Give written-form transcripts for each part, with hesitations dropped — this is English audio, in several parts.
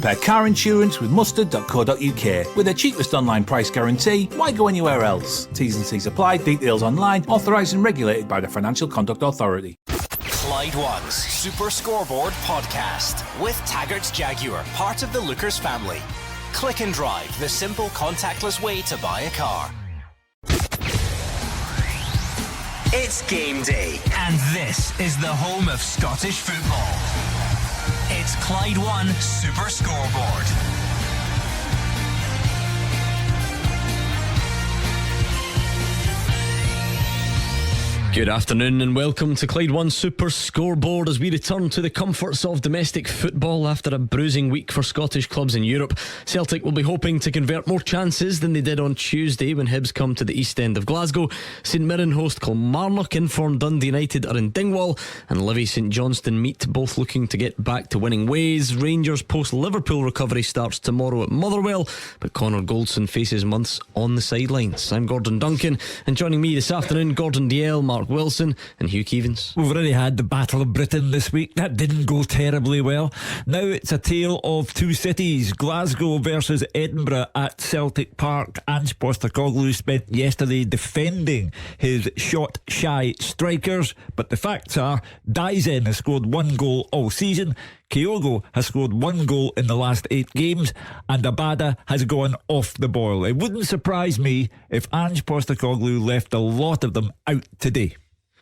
Compare car insurance with mustard.co.uk. With the cheapest online price guarantee, why go anywhere else? T's and C's apply. Details online. Authorised and regulated by the Financial Conduct Authority. Clyde One's Super Scoreboard Podcast with Taggart's Jaguar, part of the Lookers family. Click and Drive, the simple contactless way to buy a car. It's game day, and this is the home of Scottish football. It's Clyde One Super Scoreboard. Good afternoon and welcome to Clyde One Super Scoreboard as we return to the comforts of domestic football after a bruising week for Scottish clubs in Europe. Celtic will be hoping to convert more chances than they did on Tuesday when Hibs come to the east end of Glasgow. St Mirren host Kilmarnock, informed Dundee United are in Dingwall, and Livy St Johnstone meet, both looking to get back to winning ways. Rangers post-Liverpool recovery starts tomorrow at Motherwell, but Connor Goldson faces months on the sidelines. I'm Gordon Duncan, and joining me this afternoon, Gordon Dalziel, Mark Wilson and Hugh Keevins. We've already had the Battle of Britain this week. That didn't go terribly well. Now it's a tale of two cities, Glasgow versus Edinburgh at Celtic Park. Ange Postecoglou spent yesterday defending his shot-shy strikers, but the facts are Dalziel has scored one goal all season, Kyogo has scored one goal in the last 8 games, and Abada has gone off the boil. It wouldn't surprise me if Ange Postecoglou left a lot of them out today.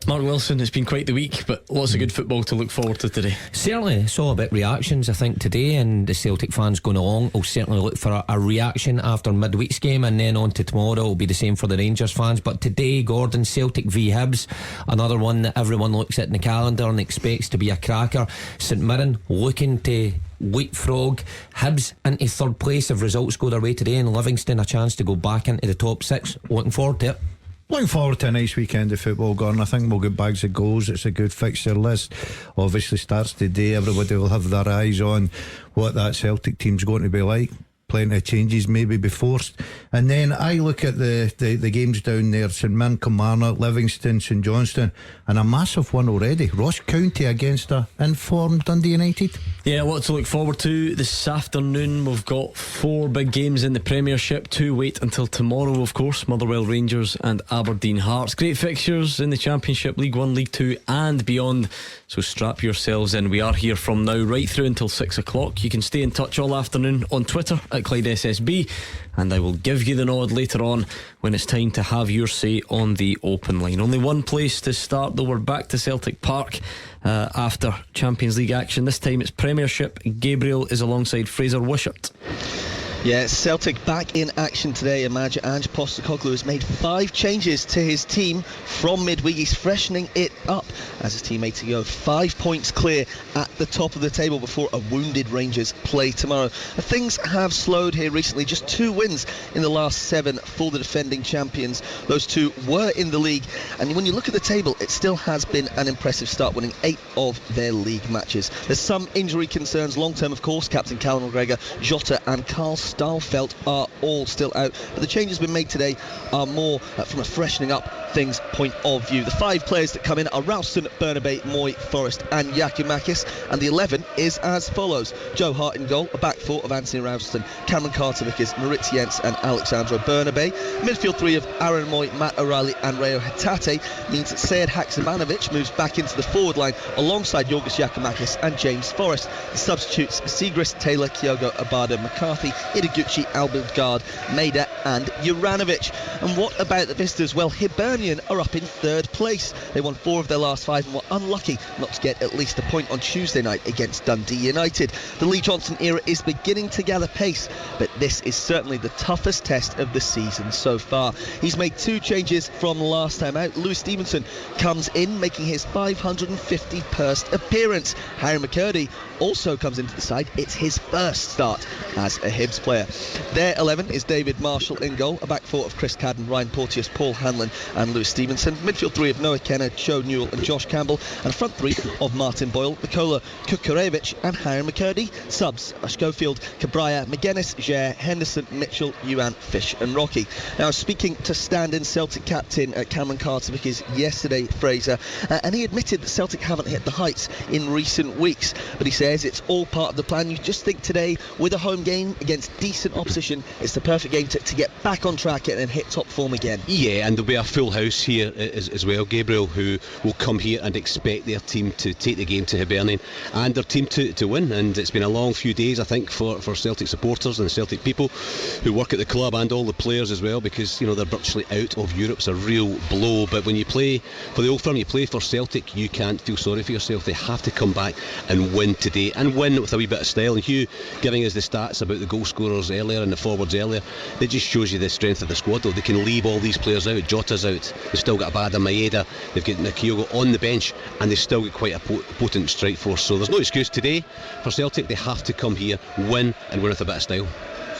Mark Wilson, it's been quite the week, but lots of good football to look forward to today. Certainly saw a bit reactions, I think, today, and the Celtic fans going along will certainly look for a reaction after midweek's game, and then on to tomorrow will be the same for the Rangers fans. But today, Gordon, Celtic v Hibs, another one that everyone looks at in the calendar and expects to be a cracker. St Mirren looking to leapfrog Hibs into third place if results go their way today, and Livingston a chance to go back into the top 6. Looking forward to it. Looking forward to a nice weekend of football, Gordon. I think we'll get bags of goals. It's a good fixture list. Obviously starts today. Everybody will have their eyes on what that Celtic team's going to be like. Plenty of changes maybe be forced. And then I look at the games down there: St Mirren, Kilmarnock, Livingston, St Johnstone, and a massive one already, Ross County against a informed Dundee United. Yeah, a lot to look forward to this afternoon. We've got 4 big games in the Premiership. 2 wait until tomorrow, of course: Motherwell Rangers and Aberdeen Hearts. Great fixtures in the Championship, League 1, League 2 and beyond, so strap yourselves in. We are here from now right through until 6 o'clock. You can stay in touch all afternoon on Twitter at Clyde SSB, and I will give you the nod later on when it's time to have your say on the open line. Only one place to start though. We're back to Celtic Park after Champions League action. This time it's Premiership. Gabriel is alongside Fraser Wishart. Yeah, Celtic back in action today, and manager Ange Postecoglou has made 5 changes to his team from midweek. He's freshening it up as his teammates go 5 points clear at the top of the table before a wounded Rangers play tomorrow. Things have slowed here recently. Just 2 wins in the last 7 for the defending champions. Those 2 were in the league, and when you look at the table, it still has been an impressive start, winning 8 of their league matches. There's some injury concerns long term, of course. Captain Callum McGregor, Jota and Carl Starfelt are all still out, but the changes been made today are more from a freshening up things point of view. The 5 players that come in are Ralston, Bernabei, Moy, Forrest and Giakoumakis, and the 11 is as follows: Joe Hart in goal, a back 4 of Anthony Ralston, Cameron Carter-Vickers, Moritz Jens and Alexandro Bernabei. Midfield 3 of Aaron Moy, Matt O'Reilly and Reo Hatate means that Sead Haksabanovic moves back into the forward line alongside Yorgos Giakoumakis and James Forrest. The substitutes: Siegrist, Taylor, Kyogo, Abada, McCarthy, Ideguchi, Albelgard, Maida and Juranovic. And what about the visitors? Well, Hibernian are up in 3rd place. They won 4 of their last 5 and were unlucky not to get at least a point on Tuesday night against Dundee United. The Lee Johnson era is beginning to gather pace, but this is certainly the toughest test of the season so far. He's made 2 changes from last time out. Lewis Stevenson comes in, making his 551st appearance. Harry McCurdy also comes into the side. It's his first start as a Hibs player. Their 11 is David Marshall in goal, a back 4 of Chris Cadden, Ryan Porteous, Paul Hanlon and Lewis Stevenson. Midfield 3 of Noah Kenner, Joe Newell and Josh Campbell, and a front 3 of Martin Boyle, Mikola Kukurevich and Harry McCurdy. Subs: Schofield, Cabrera, McGuinness, Jair, Henderson, Mitchell, Yuan, Fish and Rocky. Now, speaking to stand-in Celtic captain Cameron Carter-Vickers yesterday, Fraser, and he admitted that Celtic haven't hit the heights in recent weeks, but he said says it's all part of the plan. You just think today, with a home game against decent opposition, it's the perfect game to get back on track and hit top form again. Yeah, and there'll be a full house here as well, Gabriel, who will come here and expect their team to take the game to Hibernian and their team to win. And it's been a long few days, I think, for Celtic supporters and Celtic people who work at the club and all the players as well, because they're virtually out of Europe. It's a real blow. But when you play for the Old Firm, you play for Celtic, you can't feel sorry for yourself. They have to come back and win today, and win with a wee bit of style. And Hugh giving us the stats about the goal scorers earlier and the forwards earlier, it just shows you the strength of the squad, though. They can leave all these players out. Jota's out, they've still got Abada, Maeda, they've got Kyogo on the bench, and they've still got quite a potent strike force. So there's no excuse today for Celtic. They have to come here, win, and win with a bit of style.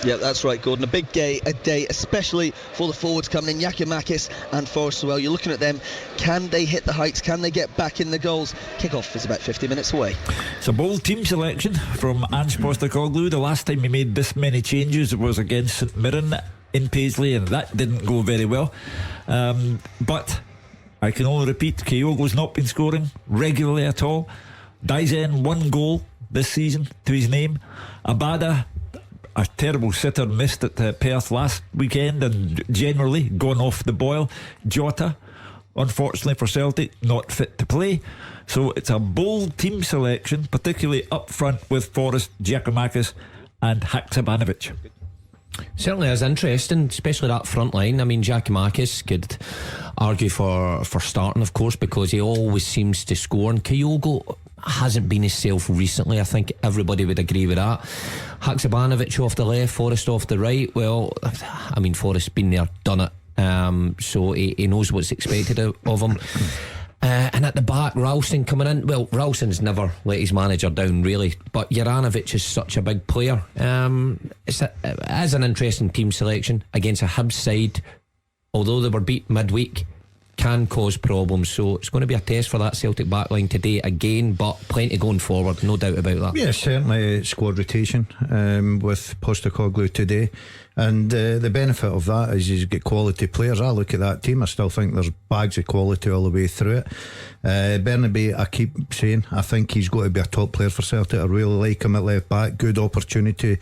Yeah, that's right, Gordon. A big day, especially for the forwards coming in, Giakoumakis and Forrest as well. You're looking at them. Can they hit the heights? Can they get back in the goals? Kick-off is about 50 minutes away. It's a bold team selection from Ange Postecoglou. The last time he made this many changes was against St Mirren in Paisley, and that didn't go very well. But I can only repeat, Kyogo's not been scoring regularly at all. Dalziel, 1 goal this season to his name. Abada, a terrible sitter, missed at Perth last weekend and generally gone off the boil. Jota, unfortunately for Celtic, not fit to play. So it's a bold team selection, particularly up front with Forrest, Giakoumakis and Haksabanovic. Certainly is interesting, especially that front line. I mean, Giakoumakis could argue for starting, of course, because he always seems to score, and Kyogo hasn't been himself recently. I think everybody would agree with that. Haksabanovic off the left, Forrest off the right. Well, I mean, Forrest's been there, done it, so he knows what's expected of him. And at the back, Ralston coming in. Well, Ralston's never let his manager down, really, but Juranovic is such a big player. It's an interesting team selection against a Hibs side, although they were beat midweek, can cause problems. So it's going to be a test for that Celtic backline today again, but plenty going forward, no doubt about that. Yeah, certainly squad rotation with Postecoglou today. And the benefit of that is he's got quality players. I look at that team, I still think there's bags of quality all the way through it. Bernabe, I keep saying, I think he's got to be a top player for Celtic. I really like him at left back. Good opportunity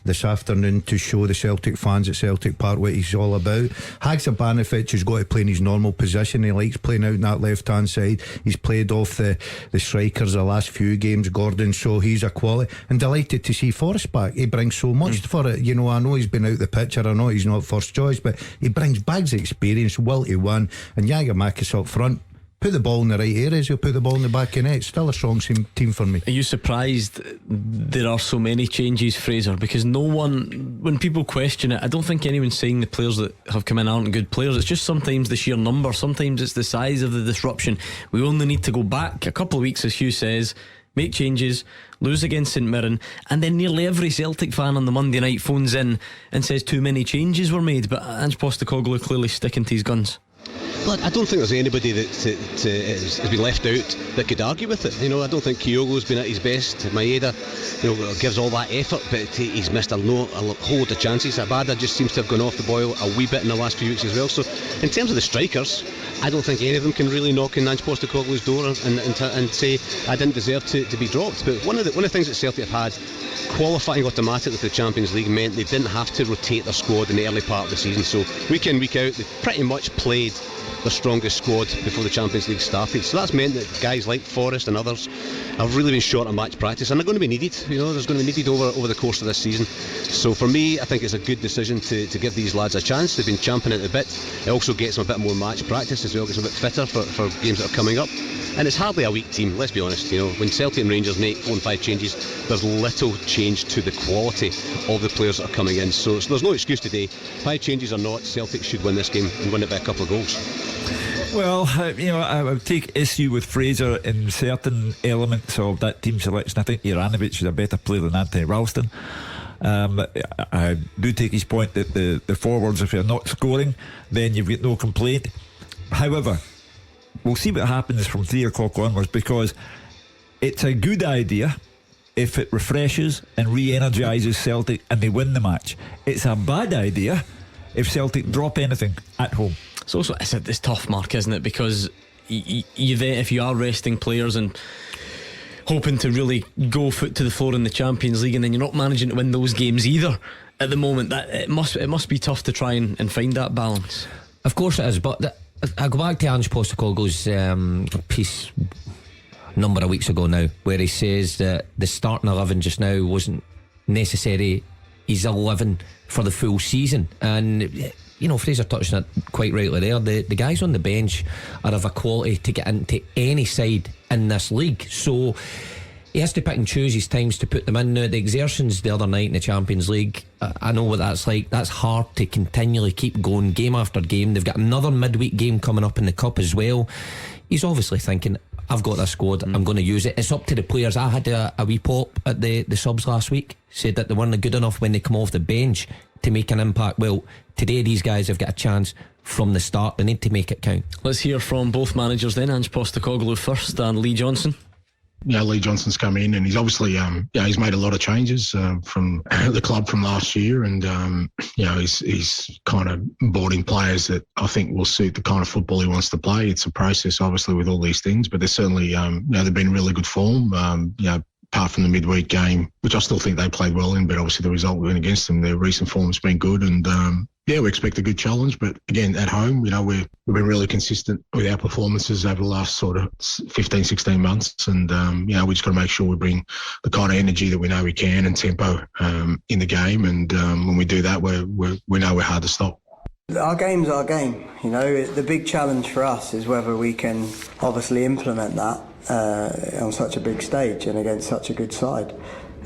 this afternoon to show the Celtic fans at Celtic Park what he's all about. Haksabanovic has got to play in his normal position. He likes playing out on that left hand side. He's played off the strikers the last few games, Gordon, so he's a quality. And delighted to see Forrest back. He brings so much for it. You know, I know he's been out the picture, I know he's not first choice, but he brings bags of experience, will to win. And Giakoumakis up front, put the ball in the right areas, he'll put the ball in the back of the net. Still a strong team for me. Are you surprised there are so many changes, Fraser? Because no one, when people question it, I don't think anyone's saying the players that have come in aren't good players. It's just sometimes the sheer number, sometimes it's the size of the disruption. We only need to go back a couple of weeks, as Hugh says, make changes, lose against St Mirren, and then nearly every Celtic fan on the Monday night phones in and says too many changes were made. But Ange Postecoglou clearly sticking to his guns. Well, I don't think there's anybody that has been left out that could argue with it. You know, I don't think Kyogo's been at his best. Maeda, gives all that effort, but he's missed a whole lot of chances. Abada just seems to have gone off the boil a wee bit in the last few weeks as well. So, in terms of the strikers, I don't think any of them can really knock on Ange Postecoglou's door and say I didn't deserve to be dropped. But one of the things that Celtic have had, qualifying automatically for the Champions League, meant they didn't have to rotate their squad in the early part of the season. So week in, week out, they pretty much played their strongest squad before the Champions League started. So that's meant that guys like Forrest and others have really been short on match practice, and they're going to be needed. There's going to be needed over the course of this season. So for me, I think it's a good decision to give these lads a chance. They've been champing at the bit. It also gets them a bit more match practice as well, gets them a bit fitter for games that are coming up. And it's hardly a weak team, let's be honest. When Celtic and Rangers make 4 and 5 changes, there's little change to the quality of the players that are coming in. So there's no excuse today. 5 changes or not, Celtic should win this game and win it by a couple of goals. Well, I would take issue with Fraser in certain elements of that team selection. I think Juranovic is a better player than Anthony Ralston. I do take his point that the forwards, if you're not scoring, then you've got no complaint. However, we'll see what happens from 3 o'clock onwards, because it's a good idea if it refreshes and re-energises Celtic and they win the match. It's a bad idea if Celtic drop anything at home. It's also it's tough, Mark, isn't it? Because you then, if you are resting players and hoping to really go foot to the floor in the Champions League, and then you're not managing to win those games either at the moment. That it must be tough to try and find that balance. Of course it is, but I go back to Ange Postecoglou's piece a number of weeks ago now, where he says that the starting 11 just now wasn't necessary. He's 11 for the full season, and Fraser touched on it quite rightly there. The guys on the bench are of a quality to get into any side in this league, so he has to pick and choose his times to put them in. Now, the exertions the other night in the Champions League, I know what that's like. That's hard to continually keep going game after game. They've got another midweek game coming up in the Cup as well. He's obviously thinking, I've got this squad, I'm going to use it. It's up to the players. I had a wee pop at the subs last week, said that they weren't good enough when they come off the bench to make an impact. Well, today these guys have got a chance from the start. They need to make it count. Let's hear from both managers then. Ange Postecoglou first, and Lee Johnson. Yeah, Lee Johnson's come in, and he's obviously he's made a lot of changes from the club from last year, and he's kind of brought in players that I think will suit the kind of football he wants to play. It's a process, obviously, with all these things, but they're certainly they've been in really good form. Apart from the midweek game, which I still think they played well in, but obviously the result went against them. Their recent form's been good, and we expect a good challenge. But again, at home, we've been really consistent with our performances over the last sort of 15, 16 months, and we just got to make sure we bring the kind of energy that we know we can and tempo in the game. And when we do that, we know we're hard to stop. Our game's our game. The big challenge for us is whether we can obviously implement that on such a big stage and against such a good side.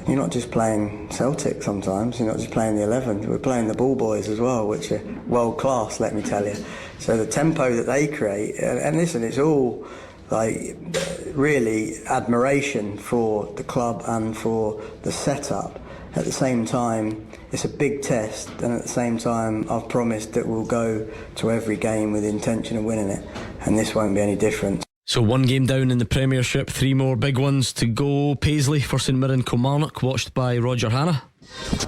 You're not just playing Celtic sometimes, you're not just playing the 11, we're playing the ball boys as well, which are world class, let me tell you. So the tempo that they create, and listen, it's all like really admiration for the club and for the setup. At the same time, it's a big test, and at the same time I've promised that we'll go to every game with the intention of winning it, and this won't be any different. So one game down in the Premiership, 3 more big ones to go. Paisley for St Mirren Kilmarnock, watched by Roger Hannah.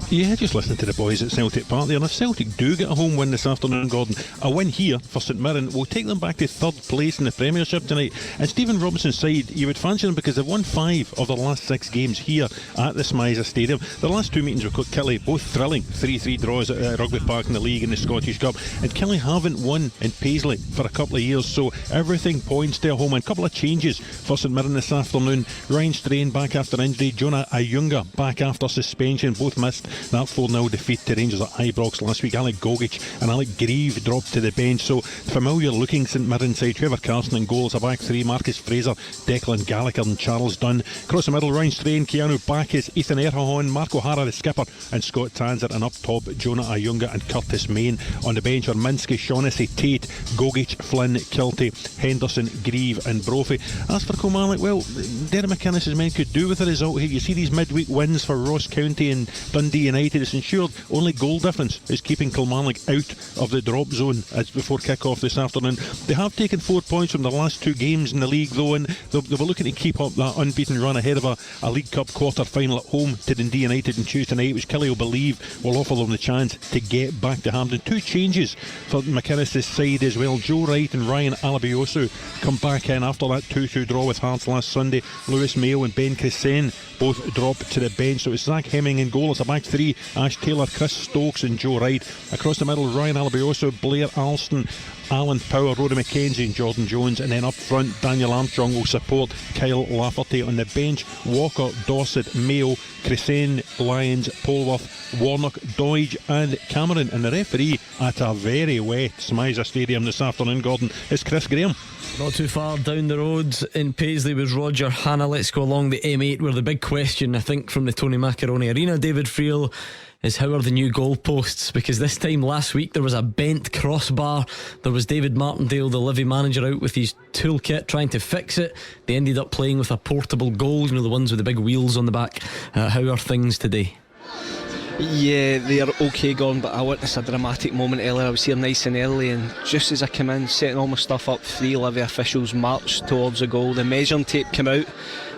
Yeah, just listening to the boys at Celtic Park there. And if Celtic do get a home win this afternoon, Gordon, a win here for St Mirren will take them back to 3rd place in the Premiership tonight. And Stephen Robinson's side, you would fancy them because they've won 5 of their last 6 games here at the Smiza Stadium. Their last 2 meetings with Killie, both thrilling 3-3 draws at Rugby Park in the league and the Scottish Cup. And Killie haven't won in Paisley for a couple of years, so everything points to a home. And a couple of changes for St Mirren this afternoon. Ryan Strain back after injury, Jonah Ayunga back after suspension, both missed that 4-0 defeat to Rangers at Ibrox last week. Alec Gogic and Alec Grieve dropped to the bench, so familiar looking St Mirren side. Trevor Carson and goals, a back 3, Marcus Fraser, Declan Gallagher and Charles Dunn. Across the middle, Ryan Strain, Keanu Bacchus, Ethan Erhajon, Mark O'Hara the skipper, and Scott Tanser. And up top, Jonah Ayunga and Curtis Main. On the bench are Minsky, Shaughnessy, Tate, Gogic, Flynn, Kilty, Henderson, Grieve and Brophy. As for Kilmarnock, well, Derek McInnes' men could do with the result here. You see these midweek wins for Ross County and Dundee United. It's ensured only goal difference is keeping Kilmarnock out of the drop zone as before kick-off this afternoon. They have taken 4 points from their last 2 games in the league though, and they'll be looking to keep up that unbeaten run ahead of a League Cup quarter-final at home to Dundee United on Tuesday night, which Killie will believe will offer them the chance to get back to Hampden. 2 changes for McInnes' side as well. Joe Wright and Ryan Alabiosu come back in after that 2-2 draw with Hearts last Sunday. Lewis Mayo and Ben Chrisen both drop to the bench, so it's Zach Hemming in goal. It's a back 3, Ash Taylor, Chris Stokes and Joe Wright. Across the middle, Ryan Alabioso, Blair Alston, Alan Power, Rory McKenzie and Jordan Jones. And then up front, Daniel Armstrong will support Kyle Lafferty. On the bench, Walker, Dossett, Mayo, Chrisen, Lyons, Polworth, Warnock, Doige and Cameron. And the referee at a very wet Smiza Stadium this afternoon, Gordon, is Chris Graham. Not too far down the road in Paisley was Roger Hannah. Let's go along the M8, where the big question, I think, from the Tony Macaroni Arena, David Friel, is how are the new goalposts? Because this time last week there was a bent crossbar. There was David Martindale, the Livy manager, out with his toolkit trying to fix it. They ended up playing with a portable goal, the ones with the big wheels on the back. How are things today? Yeah, they're okay, Gordon, but I witnessed a dramatic moment earlier. I was here nice and early, and just as I came in, setting all my stuff up, 3 Livy officials marched towards the goal. The measuring tape came out,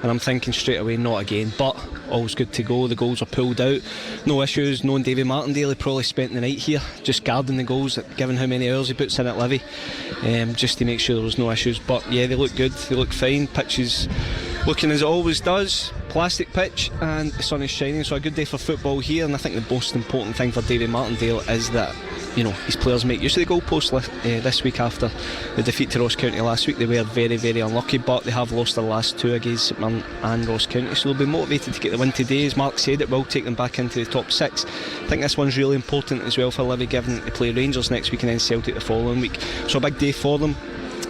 and I'm thinking straight away, not again. But all's good to go. The goals are pulled out, no issues. Knowing David Martindale, he probably spent the night here just guarding the goals, given how many hours he puts in at Livy, just to make sure there was no issues. But yeah, they look good, they look fine. Pitch is looking as it always does. Plastic pitch and the sun is shining, so a good day for football here. And I think the most important thing for David Martindale is that, you know, his players make use of the goalpost this week after the defeat to Ross County last week. They were very, very unlucky, but they have lost their last two against St Mirren and Ross County, so they'll be motivated to get the win today. As Mark said, it will take them back into the top six. I think this one's really important as well for Livy, given they play Rangers next week and then Celtic the following week, so a big day for them.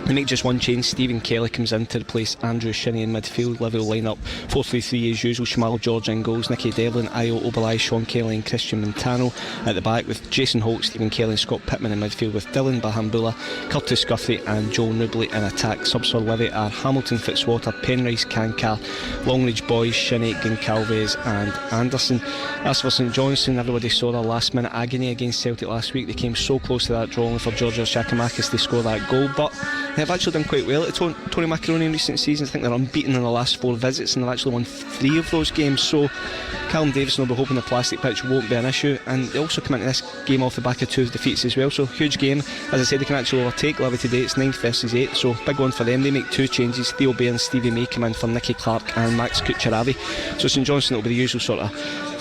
They make just one change. Stephen Kelly comes in to replace Andrew Shinney in midfield. Livy will line up 4-3-3 as usual. Shamal George in goals, Nicky Devlin, Ayo Obalai, Sean Kelly and Christian Montano at the back, with Jason Holt, Stephen Kelly and Scott Pittman in midfield, with Dylan Bahambula, Curtis Guthrie and Joel Nubley in attack. Subs for Livy are Hamilton, Fitzwater, Penrice, Kankar, Longridge Boys, Shinney, Goncalves and Anderson. As for St Johnstone, everybody saw their last minute agony against Celtic last week. They came so close to that draw, only for Georgios Giacomakis to score that goal, but they've actually done quite well at Tony Macaroni in recent seasons. I think they're unbeaten in the last 4 visits and they've actually won 3 of those games, so Callum Davison will be hoping the plastic pitch won't be an issue. And they also come into this game off the back of 2 defeats as well, so huge game. As I said, they can actually overtake Livy today. It's 9 versus 8, so big one for them. They make 2 changes. Theo Bair and Stevie May come in for Nicky Clark and Max Kucheravi. So St Johnstone will be the usual sort of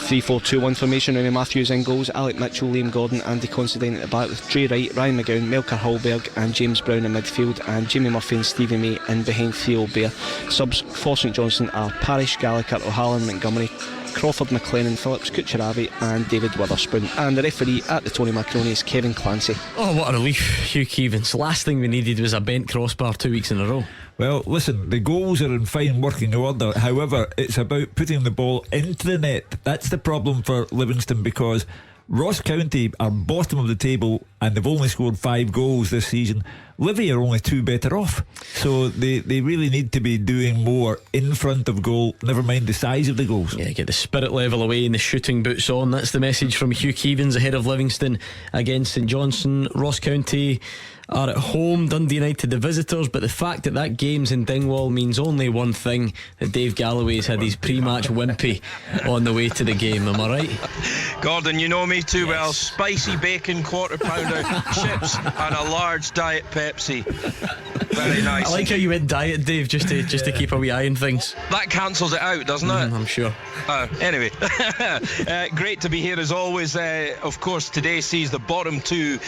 3-4-2-1 formation. Remy Matthews in goals, Alec Mitchell, Liam Gordon, Andy Considine at the back, with Dre Wright, Ryan McGowan, Melker Hallberg and James Brown in midfield, and Jamie Murphy and Stevie May in behind Theo Bair. Subs for St Johnstone are Parish, Gallagher, O'Halloran, Montgomery, Crawford, McLennan, Phillips, Kucheravi and David Witherspoon. And the referee at the Tony Macaroni is Kevin Clancy. Oh, what a relief, Hugh Keevins. Last thing we needed was a bent crossbar 2 weeks in a row. Well, listen, the goals are in fine working order. However, it's about putting the ball into the net. That's the problem for Livingston, because Ross County are bottom of the table and they've only scored 5 goals this season. Livy are only 2 better off, so they really need to be doing more in front of goal, never mind the size of the goals. Yeah, get the spirit level away and the shooting boots on. That's the message from Hugh Keevins ahead of Livingston against St Johnstone. Ross County are at home, Dundee United the visitors, but the fact that game's in Dingwall means only one thing: that Dave Galloway's had his pre-match wimpy on the way to the game. Am I right? Gordon, you know me too well. Spicy bacon, quarter pounder, chips and a large diet Pepsi. Very nice. I like how you went diet, Dave, just to keep a wee eye on things. That cancels it out, doesn't it? I'm sure. Anyway, great to be here as always. Of course, today sees the bottom 2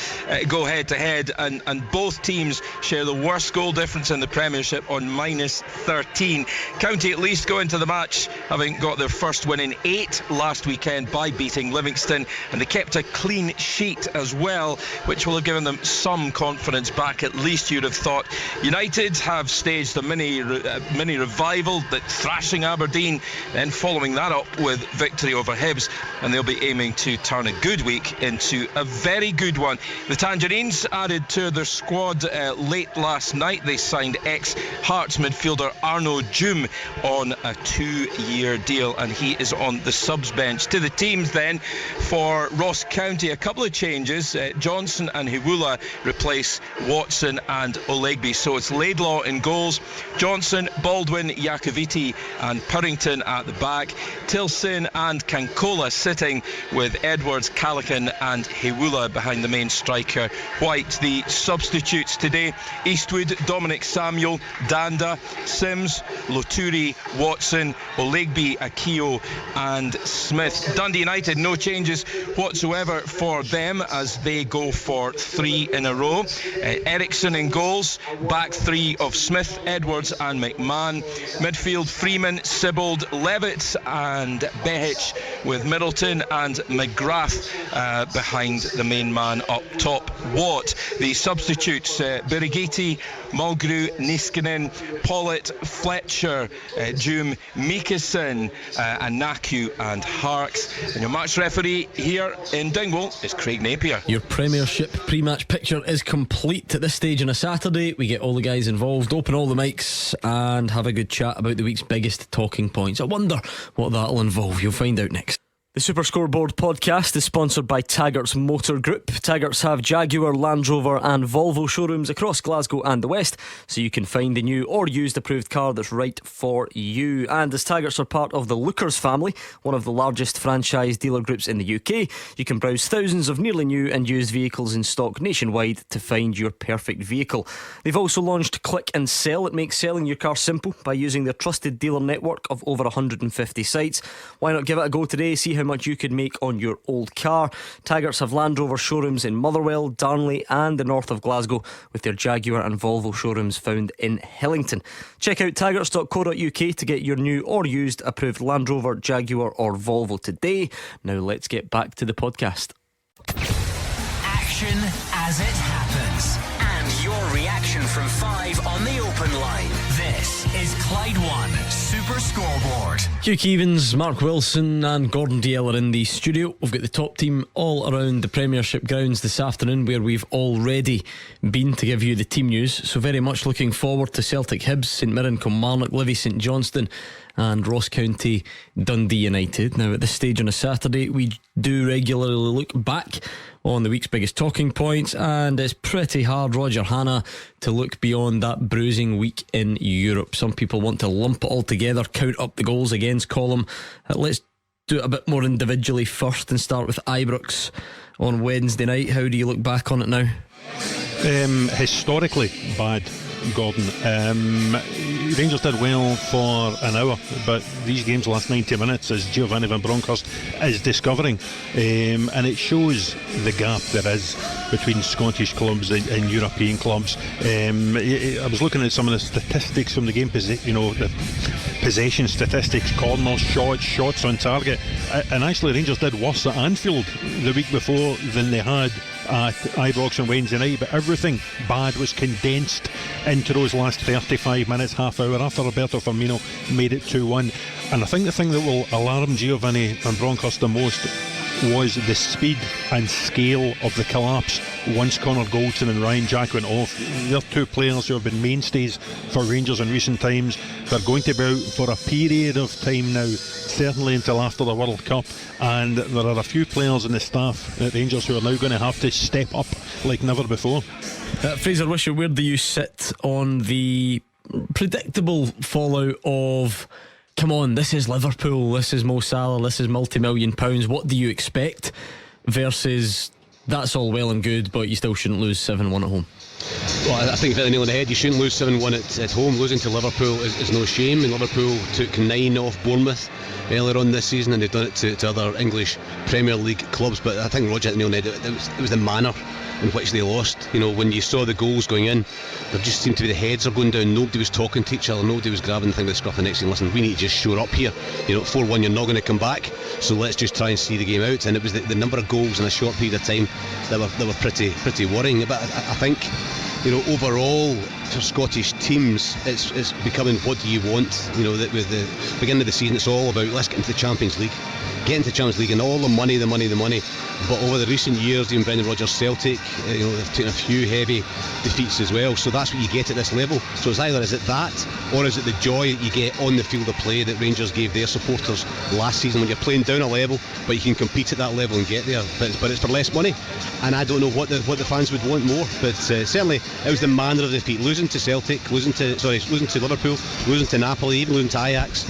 go head to head, and both teams share the worst goal difference in the Premiership on -13. County at least go into the match having got their first win in 8 last weekend by beating Livingston, and they kept a clean sheet as well, which will have given them some confidence back, at least you'd have thought. United have staged a mini revival, that thrashing Aberdeen, then following that up with victory over Hibs, and they'll be aiming to turn a good week into a very good one. The Tangerines added to their squad late last night. They signed ex-Hearts midfielder Arnaud Djoum on a 2-year deal, and he is on the subs bench. To the teams then for Ross County, a couple of changes. Johnson and Hiwula replace Watson and Olegby, so it's Laidlaw in goals, Johnson, Baldwin, Iakoviti and Purrington at the back, Tilson and Kankola sitting, with Edwards, Callaghan and Hiwula behind the main striker White. The substitutes today: Eastwood, Dominic Samuel, Danda, Sims, Loturi, Watson, Olegby, Akio and Smith. Dundee United, no changes whatsoever for them as they go for 3 in a row. Ericsson in goals, back 3 of Smith, Edwards and McMahon. Midfield: Freeman, Sibbald, Levitt and Behic, with Middleton and McGrath behind the main man up top, Watt. The substitutes: Birigiti, Mulgrew, Niskanen, Pollitt, Fletcher, Djoum, Mikason, Anaku and Harks. And your match referee here in Dingwall is Craig Napier. Your Premiership pre-match picture is complete at this stage on a Saturday. We get all the guys involved, open all the mics and have a good chat about the week's biggest talking points. I wonder what that'll involve. You'll find out next. The Super Scoreboard podcast is sponsored by Taggart's Motor Group. Taggart's have Jaguar, Land Rover and Volvo showrooms across Glasgow and the West, so you can find the new or used approved car that's right for you. And as Taggart's are part of the Lookers family, one of the largest franchise dealer groups in the UK, you can browse thousands of nearly new and used vehicles in stock nationwide to find your perfect vehicle. They've also launched Click and Sell. It makes selling your car simple by using their trusted dealer network of over 150 sites. Why not give it a go today? See how much you could make on your old car. Taggart's have Land Rover showrooms in Motherwell, Darnley and the north of Glasgow, with their Jaguar and Volvo showrooms found in Hillington. Check out taggarts.co.uk to get your new or used approved Land Rover, Jaguar or Volvo today. Now let's get back to the podcast. Action as it happens, and your reaction from 5 on the open line. This is Clyde One Super Scoreboard. Hugh Keevins, Mark Wilson and Gordon Dalziel are in the studio. We've got the top team all around the Premiership grounds this afternoon, where we've already been to give you the team news. So very much looking forward to Celtic Hibs, St Mirren Kilmarnock, Livy St Johnstone and Ross County Dundee United. Now at this stage on a Saturday, we do regularly look back on the week's biggest talking points, and it's pretty hard, Roger Hannah, to look beyond that bruising week in Europe. Some people want to lump it all together, count up the goals against column. Let's do it a bit more individually first and start with Ibrox on Wednesday night. How do you look back on it now? Historically bad, Gordon. Rangers did well for an hour, but these games last 90 minutes, as Giovanni Van Bronckhorst is discovering, and it shows the gap there is between Scottish clubs and European clubs. I was looking at some of the statistics from the game, the possession statistics, corners, shots on target, and actually Rangers did worse at Anfield the week before than they had at Ibrox on Wednesday night, but everything bad was condensed into those last 35 minutes, half hour after Roberto Firmino made it 2-1. And I think the thing that will alarm Giovanni Van Bronckhorst the most was the speed and scale of the collapse once Connor Goldson and Ryan Jack went off. They're two players who have been mainstays for Rangers in recent times. They're going to be out for a period of time now, certainly until after the World Cup, and there are a few players in the staff at Rangers who are now going to have to step up like never before. Fraser Wisher, where do you sit on the predictable fallout of, come on, this is Liverpool, this is Mo Salah, this is multi-million pounds, what do you expect, versus that's all well and good but you still shouldn't lose 7-1 at home? Well, I think you've hit the nail on the head. You shouldn't lose 7-1 at home. Losing to Liverpool is no shame, and Liverpool took 9 off Bournemouth earlier on this season, and they've done it to other English Premier League clubs. But I think Roger hit the nail on the head. It was the manner in which they lost. You know, when you saw the goals going in, there just seemed to be the heads are going down. Nobody was talking to each other. Nobody was grabbing the thing by the scruff the next thing. Listen, we need to just shore up here. 4-1, you're not going to come back. So let's just try and see the game out. And it was the number of goals in a short period of time that were pretty worrying. But I think, overall for Scottish teams, it's becoming, what do you want? With the beginning of the season, it's all about, let's get into the Champions League. Get into the Champions League and all the money. But over the recent years, even Brendan Rodgers' Celtic, they've taken a few heavy defeats as well. So that's what you get at this level. So it's either, is it that, or is it the joy that you get on the field of play that Rangers gave their supporters last season, when you're playing down a level, but you can compete at that level and get there. But it's for less money, and I don't know what the fans would want more. But certainly it was the manner of defeat. Losing to Celtic, losing to Liverpool, losing to Napoli, even losing to Ajax.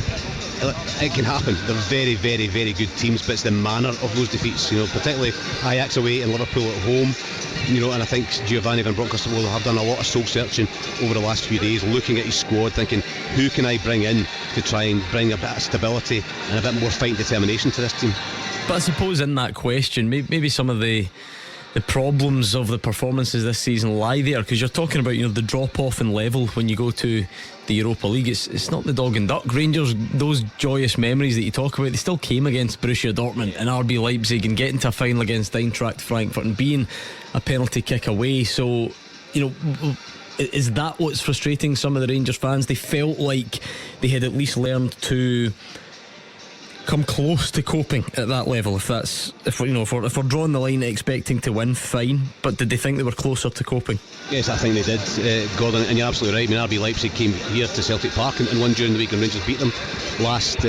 It can happen. They're very, very, very good teams, but it's the manner of those defeats, particularly Ajax away and Liverpool at home. And I think Giovanni Van Bronckhorst will have done a lot of soul searching over the last few days, looking at his squad, thinking, who can I bring in to try and bring a bit of stability and a bit more fight and determination to this team. But I suppose in that question, maybe some of the problems of the performances this season lie there, because you're talking about the drop off in level when you go to the Europa League. It's not the dog and duck. Rangers, those joyous memories that you talk about, they still came against Borussia Dortmund and RB Leipzig, and getting to a final against Eintracht Frankfurt and being a penalty kick away. So is that what's frustrating some of the Rangers fans? They felt like they had at least learned to come close to coping at that level? If we're drawing the line expecting to win, fine, but did they think they were closer to coping? Yes, I think they did, Gordon, and you're absolutely right. I mean, RB Leipzig came here to Celtic Park and won during the week, and Rangers beat them last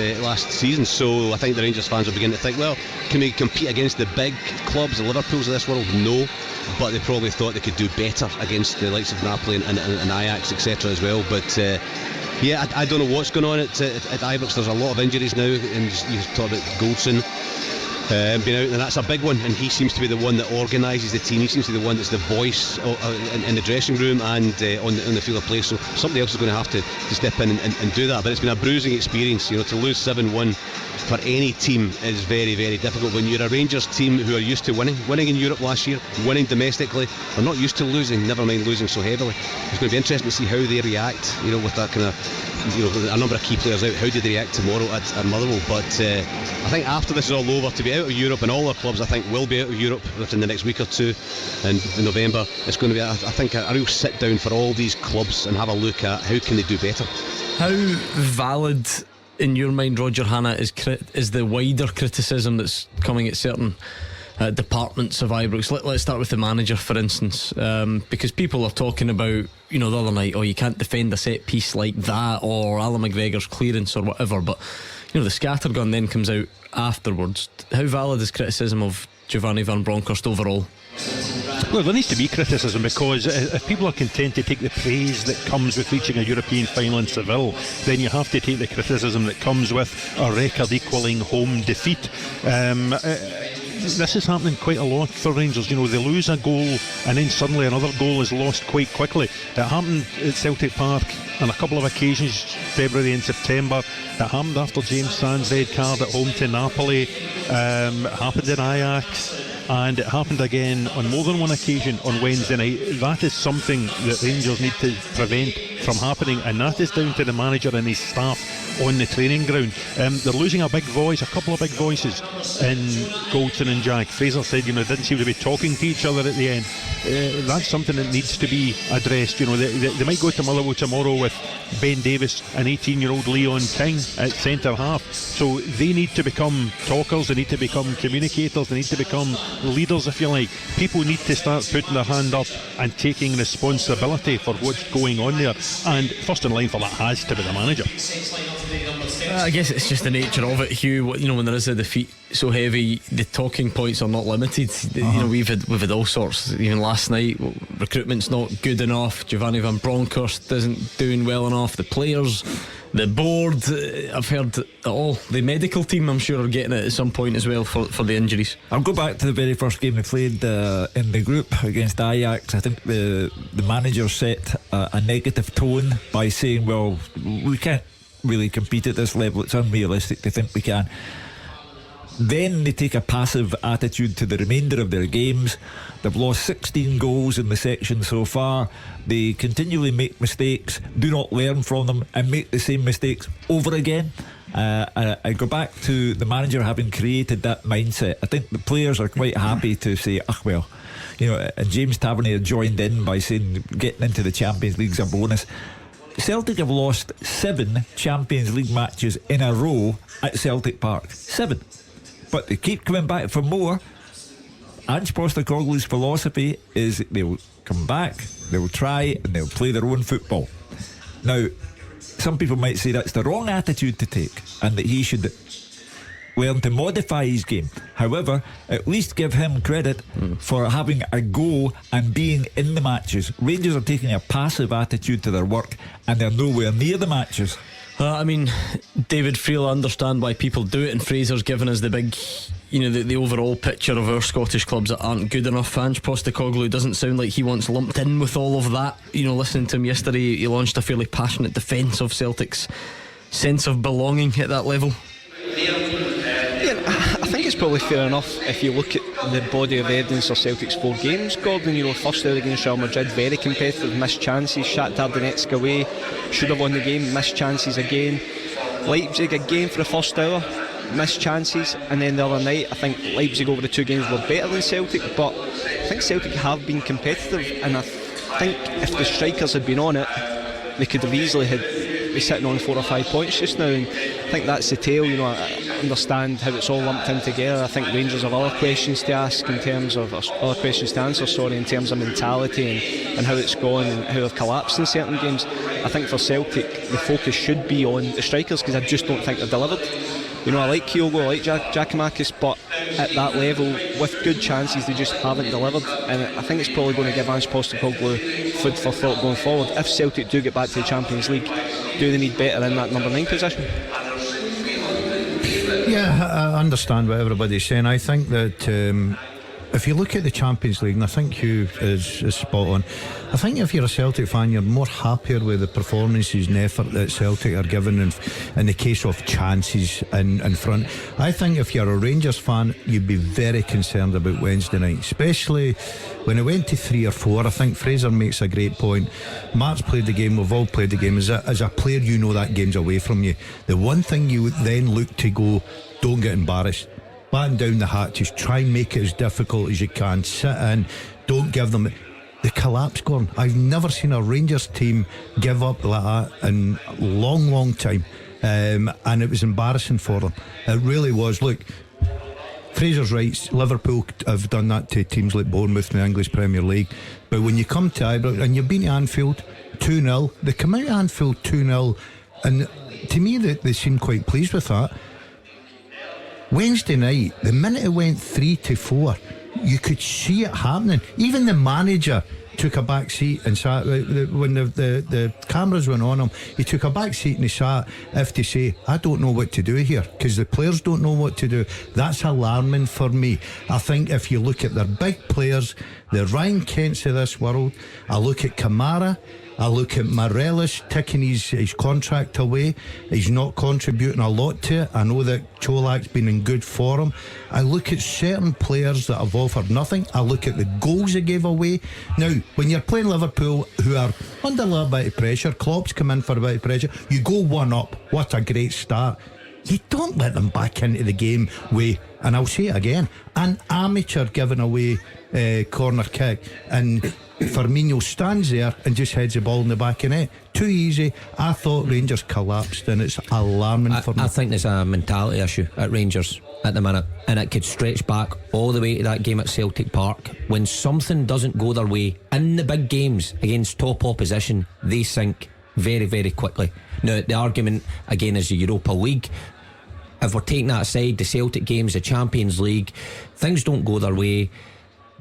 season. So I think the Rangers fans are beginning to think, well, can we compete against the big clubs, the Liverpools of this world? No, but they probably thought they could do better against the likes of Napoli and Ajax, etc. as well. But yeah, I don't know what's going on at Ibrox. There's a lot of injuries now, and you talked about Goldson being out, and that's a big one, and he seems to be the one that organises the team. He seems to be the one that's the voice in the dressing room and on the field of play, so somebody else is going to have to step in and do that. But it's been a bruising experience, to lose 7-1 for any team is very, very difficult. When you're a Rangers team who are used to winning in Europe last year, winning domestically, they're not used to losing, never mind losing so heavily. It's going to be interesting to see how they react, with that kind of, a number of key players out. How do they react tomorrow at Motherwell? But I think after this is all over, to be out of Europe, and all our clubs I think will be out of Europe within the next week or two, and in November, it's going to be a real sit down for all these clubs and have a look at how can they do better. How valid in your mind, Roger Hannah, is the wider criticism that's coming at certain departments of Ibrox? Let's start with the manager, for instance, because people are talking about, the other night, you can't defend a set piece like that, or Alan McGregor's clearance or whatever, but the scattergun then comes out afterwards. How valid is criticism of Giovanni Van Bronckhorst overall? Well, there needs to be criticism, because if people are content to take the praise that comes with reaching a European final in Seville, then you have to take the criticism that comes with a record equalling home defeat. This is happening quite a lot for Rangers. They lose a goal and then suddenly another goal is lost quite quickly. It happened at Celtic Park on a couple of occasions, February and September. It happened after James Sand's red card at home to Napoli. It happened in Ajax, and it happened again on more than one occasion on Wednesday night. That is something that Rangers need to prevent from happening, and that is down to the manager and his staff on the training ground. They're losing a couple of big voices in Goldson and Jack. Fraser said, they didn't seem to be talking to each other at the end. That's something that needs to be addressed. They might go to Motherwell tomorrow with Ben Davis and 18-year-old Leon King at centre half, so they need to become talkers, they need to become communicators, they need to become leaders, if you like. People need to start putting their hand up and taking responsibility for what's going on there, and first in line for that has to be the manager. I guess it's just the nature of it, Hugh. When there is a defeat so heavy, the talking points are not limited. We've had all sorts. Even last night, recruitment's not good enough. Giovanni Van Bronckhorst isn't doing well enough. The players, the board, I've heard it all. The medical team, I'm sure, are getting it at some point as well for the injuries. I'll go back to the very first game they played in the group against Ajax. I think the manager set a negative tone by saying, well, we can't really compete at this level, it's unrealistic to think we can. Then they take a passive attitude to the remainder of their games. They've lost 16 goals in the section so far. They continually make mistakes, do not learn from them, and make the same mistakes over again. I go back to the manager having created that mindset. I think the players are quite happy to say, and James Tavernier joined in by saying getting into the Champions League's a bonus. Celtic have lost 7 Champions League matches in a row at Celtic Park. 7. But they keep coming back for more. Ange Postecoglou's philosophy is they'll come back, they'll try, and they'll play their own football. Now, some people might say that's the wrong attitude to take, and that he should learn to modify his game. However, at least give him credit for having a go and being in the matches. Rangers are taking a passive attitude to their work, and they're nowhere near the matches. David Friel, I understand why people do it, and Fraser's given us the big, the overall picture of our Scottish clubs that aren't good enough. Ange Postecoglou doesn't sound like he wants lumped in with all of that. Listening to him yesterday, he launched a fairly passionate defence of Celtic's sense of belonging at that level. I think it's probably fair enough if you look at the body of evidence of Celtic's 4 games, Gordon. First out against Real Madrid, very competitive, missed chances. Shakhtar Donetsk away, should have won the game, missed chances again. Leipzig again for the first hour, missed chances, and then the other night I think Leipzig over the 2 games were better than Celtic, but I think Celtic have been competitive, and I think if the strikers had been on it, they could have easily be sitting on 4 or 5 points just now, and I think that's the tale. understand how it's all lumped in together. I think Rangers have other questions to ask in terms of, or other questions to answer, in terms of mentality and how it's gone and how they've collapsed in certain games. I think for Celtic the focus should be on the strikers, because I just don't think they've delivered. You know, I like Kyogo, I like Giakoumakis, but at that level, with good chances, they just haven't delivered. And I think it's probably going to give Ange Postecoglou food for thought going forward. If Celtic do get back to the Champions League, do they need better in that number 9 position? Yeah, I understand what everybody's saying. I think that if you look at the Champions League, and I think Hugh is spot on, I think if you're a Celtic fan, you're more happier with the performances and effort that Celtic are given in the case of chances in front. I think if you're a Rangers fan, you'd be very concerned about Wednesday night, especially when it went to 3 or 4. I think Fraser makes a great point. Mark's played the game, we've all played the game. As a player, you know that game's away from you. The one thing you then look to go, don't get embarrassed. Batten down the hatches, try and make it as difficult as you can. Sit in, don't give them the collapse, Gordon. I've never seen a Rangers team give up like that in a long time, and it was embarrassing for them. It really was. Look, Fraser's right, Liverpool have done that to teams like Bournemouth in the English Premier League, but when you come to Ibrox and you've been to Anfield 2-0, they come out of Anfield 2-0, and to me they seem quite pleased with that. Wednesday night, the minute it went 3-4, you could see it happening. Even the manager took a back seat and sat when the cameras went on him. He took a back seat and he sat if to say, I don't know what to do here, because the players don't know what to do. That's alarming for me. I think if you look at their big players, the Ryan Kents of this world, I look at Kamara, I look at Morelos ticking his contract away. He's not contributing a lot to it. I know that Cholak's been in good form. I look at certain players that have offered nothing. I look at the goals they gave away. Now, when you're playing Liverpool, who are under a little bit of pressure, Klopp's come in for a bit of pressure, you go 1-up. What a great start. You don't let them back into the game with, and I'll say it again, an amateur giving away corner kick, and Firmino stands there and just heads the ball in the back of net. Too easy. I thought Rangers collapsed, and it's alarming for me. I think there's a mentality issue at Rangers at the minute, and it could stretch back all the way to that game at Celtic Park. When something doesn't go their way in the big games against top opposition, they sink very, very quickly. Now, the argument again is the Europa League. If we're taking that aside, the Celtic games, the Champions League, things don't go their way.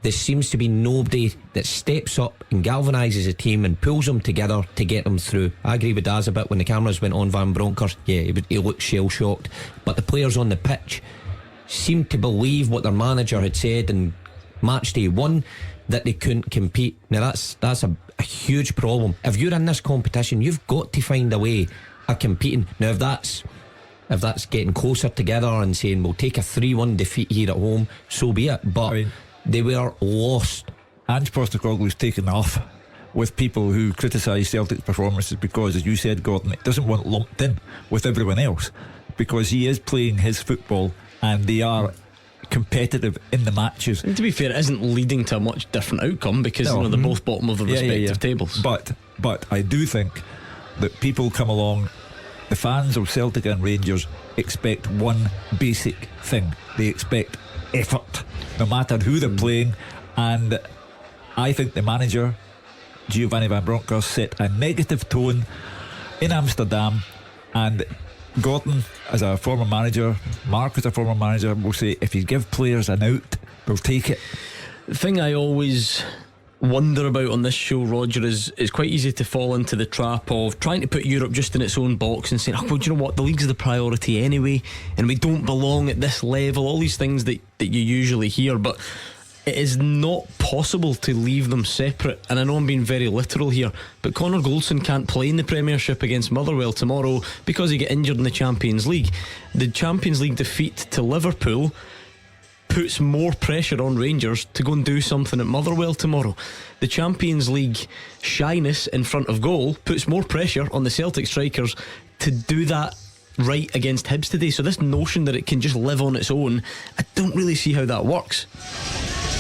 There seems to be nobody that steps up and galvanises a team and pulls them together to get them through. I agree with Daz a bit when the cameras went on Van Bronckhorst. Yeah, he looked shell-shocked. But the players on the pitch seemed to believe what their manager had said in Matchday 1, that they couldn't compete. Now that's a huge problem. If you're in this competition, you've got to find a way of competing. Now if that's getting closer together and saying we'll take a 3-1 defeat here at home, so be it. But they were lost. Ange Postecoglou's taken off with people who criticise Celtic's performances because, as you said, Gordon, it doesn't want lumped in with everyone else, because he is playing his football and they are competitive in the matches. And to be fair, it isn't leading to a much different outcome, because they're both bottom of their respective tables. But I do think that people come along, the fans of Celtic and Rangers expect one basic thing. They expect effort, no matter who they're playing. And I think the manager, Giovanni Van Bronckhorst, set a negative tone in Amsterdam, and Gordon, as a former manager, Mark as a former manager, will say if you give players an out, we'll take it. The thing I always wonder about on this show, Roger, is it's quite easy to fall into the trap of trying to put Europe just in its own box and saying, oh, well, do you know what, the league's the priority anyway and we don't belong at this level, all these things that you usually hear. But it is not possible to leave them separate. And I know I'm being very literal here, but Connor Goldson can't play in the Premiership against Motherwell tomorrow because he got injured in the Champions League. The Champions League defeat to Liverpool puts more pressure on Rangers to go and do something at Motherwell tomorrow. The Champions League shyness in front of goal puts more pressure on the Celtic strikers to do that right against Hibs today. So this notion that it can just live on its own, I don't really see how that works.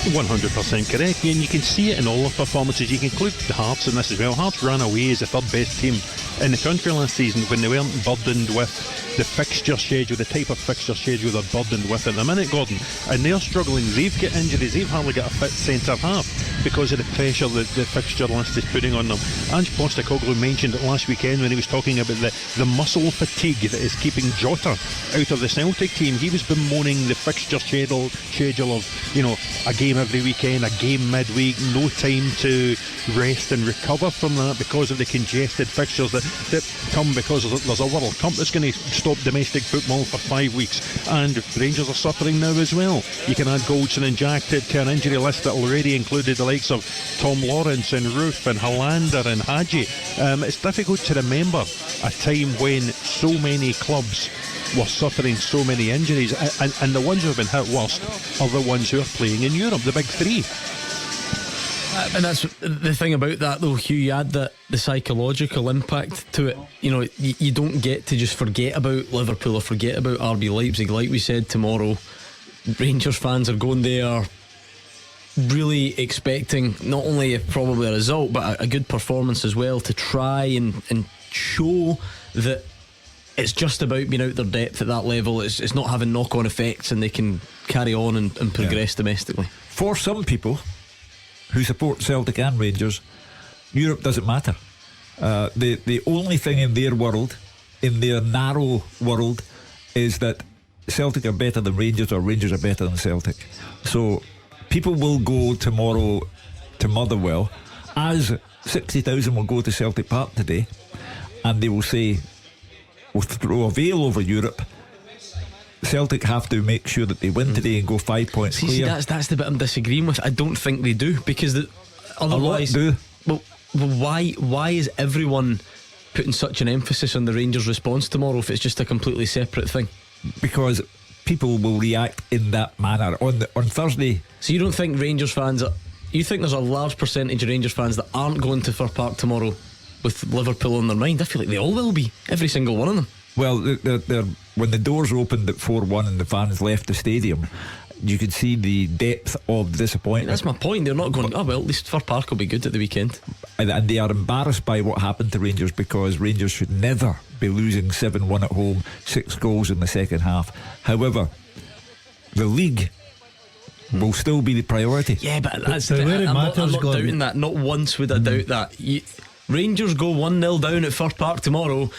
100% correct, and you can see it in all of performances. You can include the Hearts in this as well. Hearts ran away as the third best team in the country last season when they weren't burdened with the fixture schedule, the type of fixture schedule they're burdened with at the minute, Gordon, and they're struggling. They've got injuries, they've hardly got a fit centre half because of the pressure that the fixture list is putting on them. Ange Postecoglou mentioned it last weekend when he was talking about the muscle fatigue that is keeping Jota out of the Celtic team. He was bemoaning the fixture schedule of, you know, a game every weekend, a game midweek, no time to rest and recover from that because of the congested fixtures that come because there's a World Cup that's going to stop domestic football for 5 weeks, and Rangers are suffering now as well. You can add Goldson and Jack to an injury list that already included the likes of Tom Lawrence and Roof and Hollander and Hadji. It's difficult to remember a time when so many clubs were suffering so many injuries, and the ones who have been hit worst are the ones who are playing in Europe, the big three. And that's the thing about that, though, Hugh. You add the psychological impact to it. You know, you don't get to just forget about Liverpool or forget about RB Leipzig. Like we said, tomorrow Rangers fans are going there really expecting not only probably a result but a good performance as well, to try and show that it's just about being out their depth at that level. It's not having knock-on effects, and they can carry on and progress domestically. For some people who support Celtic and Rangers, Europe doesn't matter. The only thing in their world, in their narrow world, is that Celtic are better than Rangers or Rangers are better than Celtic. So people will go tomorrow to Motherwell, as 60,000 will go to Celtic Park today, and they will say, we'll throw a veil over Europe. Celtic have to make sure that they win today and go 5 points clear. That's the bit I'm disagreeing with. I don't think they do, because otherwise, do. Well, why is everyone putting such an emphasis on the Rangers' response tomorrow if it's just a completely separate thing? Because people will react in that manner on Thursday. So you don't think Rangers fans you think there's a large percentage of Rangers fans that aren't going to Fir Park tomorrow with Liverpool on their mind? I feel like they all will be, every single one of them. Well, they're when the doors opened at 4-1 and the fans left the stadium, you could see the depth of disappointment. That's my point. They're not going, oh well, at least Fir Park will be good at the weekend. And they are embarrassed by what happened to Rangers, because Rangers should never be losing 7-1 at home, 6 goals in the second half. However, the league will still be the priority. Yeah, but that's where it I'm matters, not doubting that. Not once would I doubt that. Rangers go 1-0 down at Fir Park tomorrow,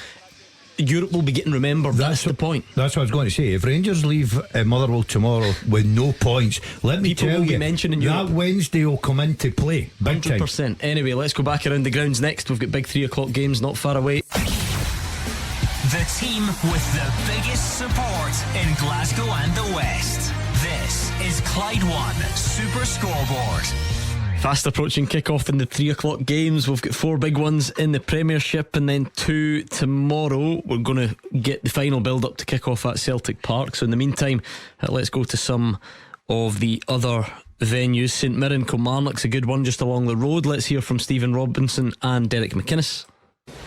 Europe will be getting remembered. That's the point. That's what I was going to say. If Rangers leave Motherwell tomorrow with no points, let me tell you, that Wednesday will come into play big 100%. time. Anyway, let's go back around the grounds next. We've got big 3 o'clock games not far away. The team with the biggest support in Glasgow and the West. This is Clyde One Super Scoreboard. Fast approaching kick-off in the 3 o'clock games. We've got 4 big ones in the Premiership and then 2 tomorrow. We're going to get the final build-up to kick-off at Celtic Park. So in the meantime, let's go to some of the other venues. St Mirren Kilmarnock's a good one just along the road. Let's hear from Stephen Robinson and Derek McInnes.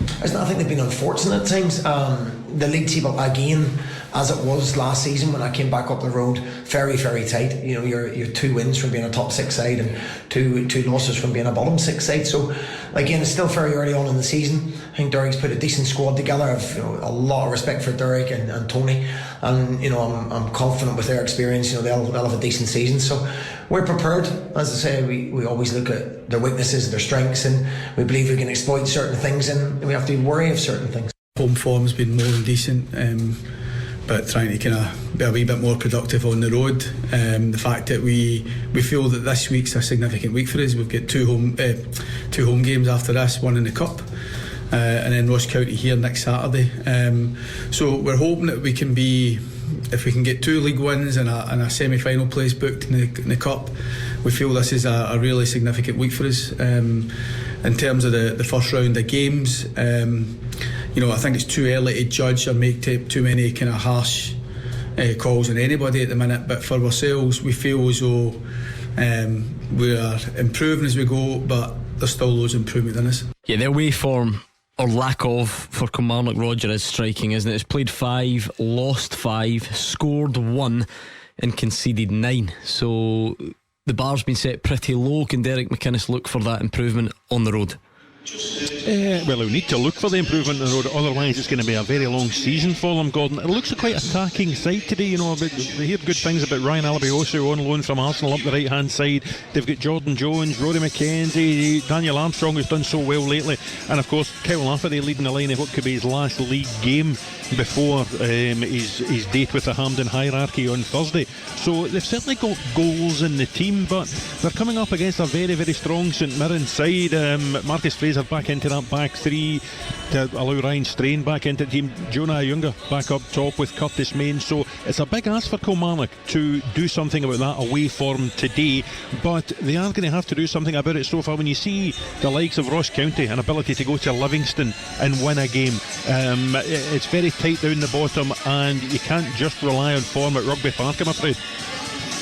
I think they've been unfortunate at times. The league table again, as it was last season when I came back up the road, very, very tight. You know, you're 2 wins from being a top 6 side and two losses from being a bottom 6 side. So again, it's still very early on in the season. I think Derek's put a decent squad together. I've a lot of respect for Derek and Tony, and I'm confident with their experience. They'll have a decent season. So we're prepared. As I say, we always look at their weaknesses, their strengths, and we believe we can exploit certain things, and we have to be wary of certain things. Home form's been more than decent, but trying to kind of be a wee bit more productive on the road. The fact that we feel that this week's a significant week for us. We've got two home games after this, one in the Cup, and then Ross County here next Saturday. So we're hoping that we can be, if we can get 2 league wins and a semi-final place booked in the Cup, we feel this is a really significant week for us. In terms of the first round of games, I think it's too early to judge or make too many kind of harsh calls on anybody at the minute, but for ourselves we feel as though we are improving as we go, but there's still loads of improvement in us. Yeah, the away form or lack of for Kilmarnock, Roger, is striking, isn't it? It's played 5, lost 5, scored 1 and conceded 9. So the bar's been set pretty low. Can Derek McInnes look for that improvement on the road? Well, we need to look for the improvement on the road, otherwise it's going to be a very long season for them, Gordon. It looks a quite attacking side today, you know. We hear good things about Ryan Alabiosu on loan from Arsenal up the right hand side. They've got Jordan Jones, Rory McKenzie, Daniel Armstrong, who's done so well lately, and of course Kyle Lafferty leading the line of what could be his last league game before his date with the Hampden hierarchy on Thursday. So they've certainly got goals in the team, but they're coming up against a very, very strong St Mirren side. Marcus Fraser back into that back three to allow Ryan Strain back into the team. Jonah Ayunga back up top with Curtis Main. So it's a big ask for Kilmarnock to do something about that away form today, but they are going to have to do something about it so far. When you see the likes of Ross County, an ability to go to Livingston and win a game, it's very tight down the bottom, and you can't just rely on form at Rugby Park, I'm afraid.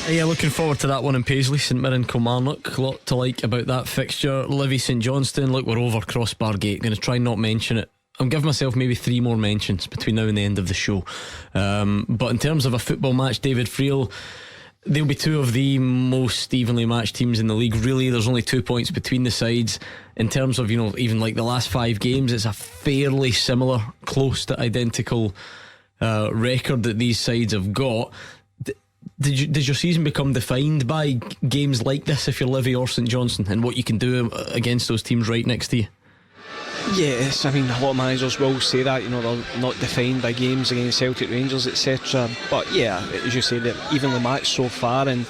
Yeah, looking forward to that one in Paisley. St Mirren Kilmarnock, a lot to like about that fixture. Livy St Johnstone, look, we're over Crossbar Gate, going to try and not mention it. I'm giving myself maybe 3 more mentions between now and the end of the show. But in terms of a football match, David Friel, they'll be 2 of the most evenly matched teams in the league. Really, there's only 2 points between the sides. In terms of, you know, even like the last 5 games, it's a fairly similar, close to identical record that these sides have got. Does your season become defined by games like this if you're Livy or St Johnstone, and what you can do against those teams right next to you? Yes, I mean, a lot of managers will say that, you know, they're not defined by games against Celtic, Rangers, etc. But yeah, as you say, they're evenly matched so far, and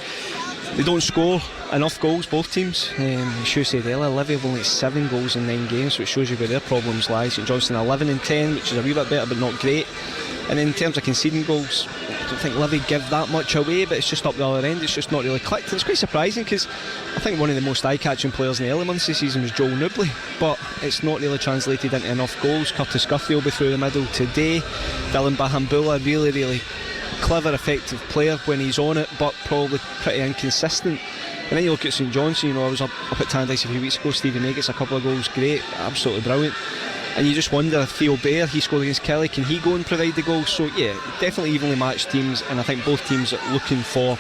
they don't score enough goals, both teams. As you said earlier, Livy have only 7 goals in 9 games, which shows you where their problems lie. St Johnstone 11 and 10, which is a wee bit better but not great. And in terms of conceding goals, I don't think Livy give that much away, but it's just up the other end. It's just not really clicked. And it's quite surprising because I think one of the most eye-catching players in the early months of the season was Joel Nubley, but it's not really translated into enough goals. Curtis Guthrie will be through the middle today. Dylan Bahambula, really clever, effective player when he's on it, but probably pretty inconsistent. And then you look at St Johnstone, you know, I was up at Tannadice a few weeks ago. Stevie May gets a couple of goals, great, absolutely brilliant. And you just wonder if Theo Bair, he scored against Kelly, can he go and provide the goals? So yeah, definitely evenly matched teams, and I think both teams are looking for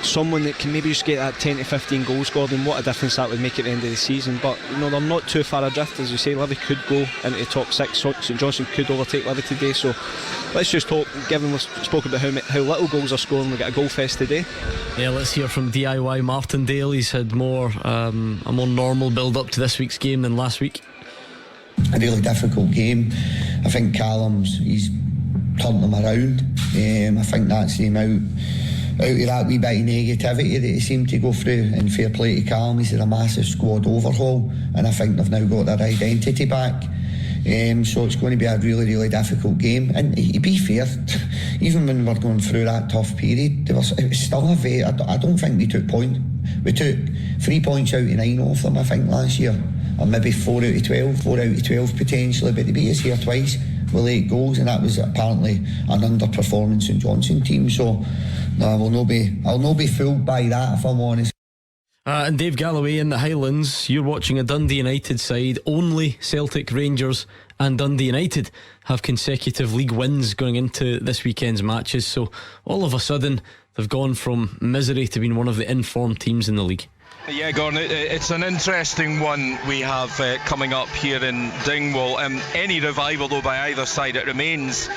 someone that can maybe just get that 10 to 15 goals scored, and what a difference that would make at the end of the season. But you know, they're not too far adrift, as you say. Livy could go into the top 6, St Johnstone could overtake Livy today, so let's just hope, given we've spoken about how little goals are scoring, we get a goal fest today. Yeah, let's hear from DIY Martindale. He's had a more normal build up to this week's game than last week. A really difficult game. I think he's turned them around. I think that's him out of that wee bit of negativity that he seemed to go through, and fair play to Callum. He's had a massive squad overhaul, and I think they've now got their identity back. So it's going to be a really difficult game. And to be fair, even when we're going through that tough period, it was still I don't think we took points. We took 3 points out of 9 off them, I think, last year, or maybe 4 out of 12 potentially, but they beat us here twice with late goals, and that was apparently an underperforming St Johnstone team. So no, I'll not be fooled by that, if I'm honest. And Dave Galloway in the Highlands, you're watching a Dundee United side. Only Celtic, Rangers and Dundee United have consecutive league wins going into this weekend's matches, so all of a sudden they've gone from misery to being one of the informed teams in the league. Yeah, Gordon, it's an interesting one we have coming up here in Dingwall. Any revival, though, by either side, it remains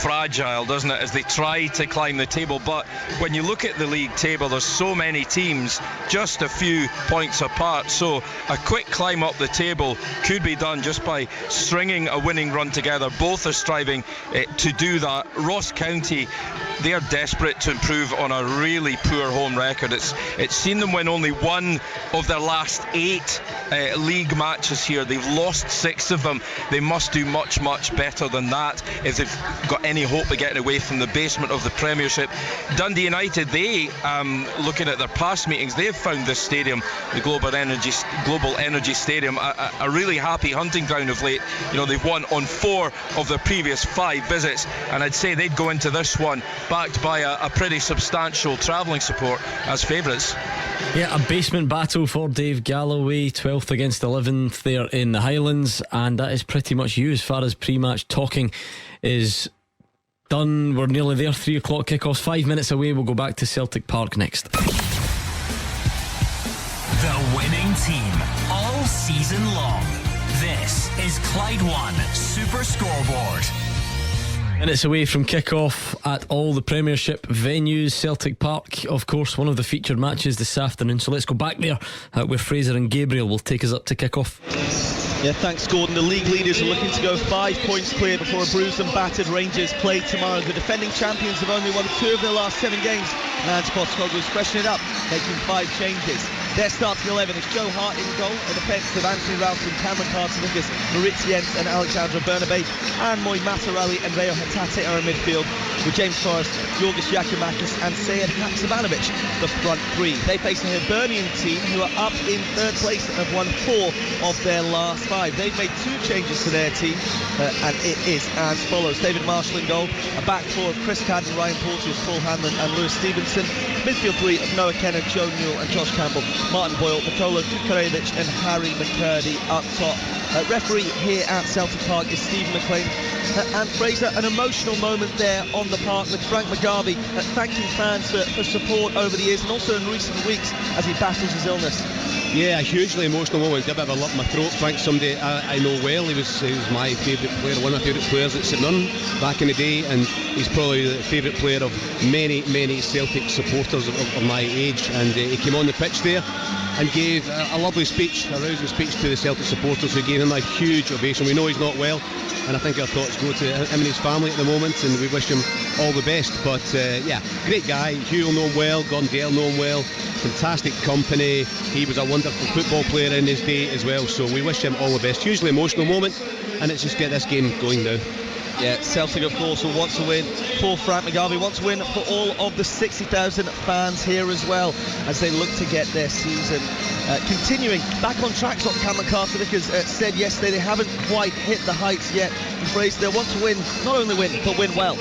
fragile, doesn't it, as they try to climb the table. But when you look at the league table, there's so many teams just a few points apart. So a quick climb up the table could be done just by stringing a winning run together. Both are striving to do that. Ross County, they are desperate to improve on a really poor home record. It's seen them win only one of their last 8 league matches here. They've lost 6 of them. They must do much better than that if they've got any hope of getting away from the basement of the Premiership. Dundee United, they looking at their past meetings, they've found this stadium, the Global Energy Stadium, a really happy hunting ground of late. You know, they've won on 4 of their previous 5 visits, and I'd say they'd go into this one backed by a pretty substantial travelling support as favourites. Yeah, a basement battle for Dave Galloway, 12th against 11th there in the Highlands, and that is pretty much you as far as pre-match talking is done. We're nearly there. 3 o'clock kickoffs, 5 minutes away. We'll go back to Celtic Park next. The winning team all season long. This is Clyde One Super Scoreboard. Minutes away from kick-off at all the Premiership venues. Celtic Park, of course, one of the featured matches this afternoon. So let's go back there where Fraser and Gabriel will take us up to kick-off. Yeah, thanks Gordon. The league leaders are looking to go 5 points clear before a bruised and battered Rangers play tomorrow. The defending champions have only won 2 of their last 7 games, and Ange Postecoglou's freshening it up, making 5 changes. Their starting 11 is Joe Hart in goal, a defence of Anthony Ralston, Cameron Carter-Vickers, Maurice Jens and Alexandra Bernabé, and Moy Matarelli and Reo Hatate are in midfield, with James Forrest, Yorgos Yakimakis and Sead Haksabanovic the front 3. They face a Hibernian team who are up in 3rd place and have won 4 of their last 5. They've made 2 changes to their team, and it is as follows. David Marshall in goal, a back 4 of Chris Cadden, Ryan Porteous, Paul Hanlon and Lewis Stevenson, midfield 3 of Noah Kennard, Joe Newell and Josh Campbell, Martin Boyle, Nikola Kukarevich and Harry McCurdy up top. Referee here at Celtic Park is Stephen McLean. And Fraser, an emotional moment there on the park with Frank McGarvey thanking fans for support over the years and also in recent weeks as he battles his illness. Yeah, a hugely emotional moment. Got a bit of a lump in my throat. Frank's somebody I know well. He was my favourite player, one of my favourite players at St Mirren back in the day, and he's probably the favourite player of many Celtic supporters of my age. And he came on the pitch there and gave a lovely speech, a rousing speech to the Celtic supporters, who gave him a huge ovation. We know he's not well, and I think our thoughts go to him and his family at the moment, and we wish him all the best. But yeah, great guy. Hugh will know him well, Gordon Dale know him well, fantastic company. He was a wonderful football player in his day as well, so we wish him all the best. Hugely emotional moment, and let's just get this game going now. Yeah, Celtic of course will want to win for Frank McGarvey, want to win for all of the 60,000 fans here as well as they look to get their season continuing back on track. What Cameron Carter-Vickers said yesterday, they haven't quite hit the heights yet. They want to win, not only win, but win well.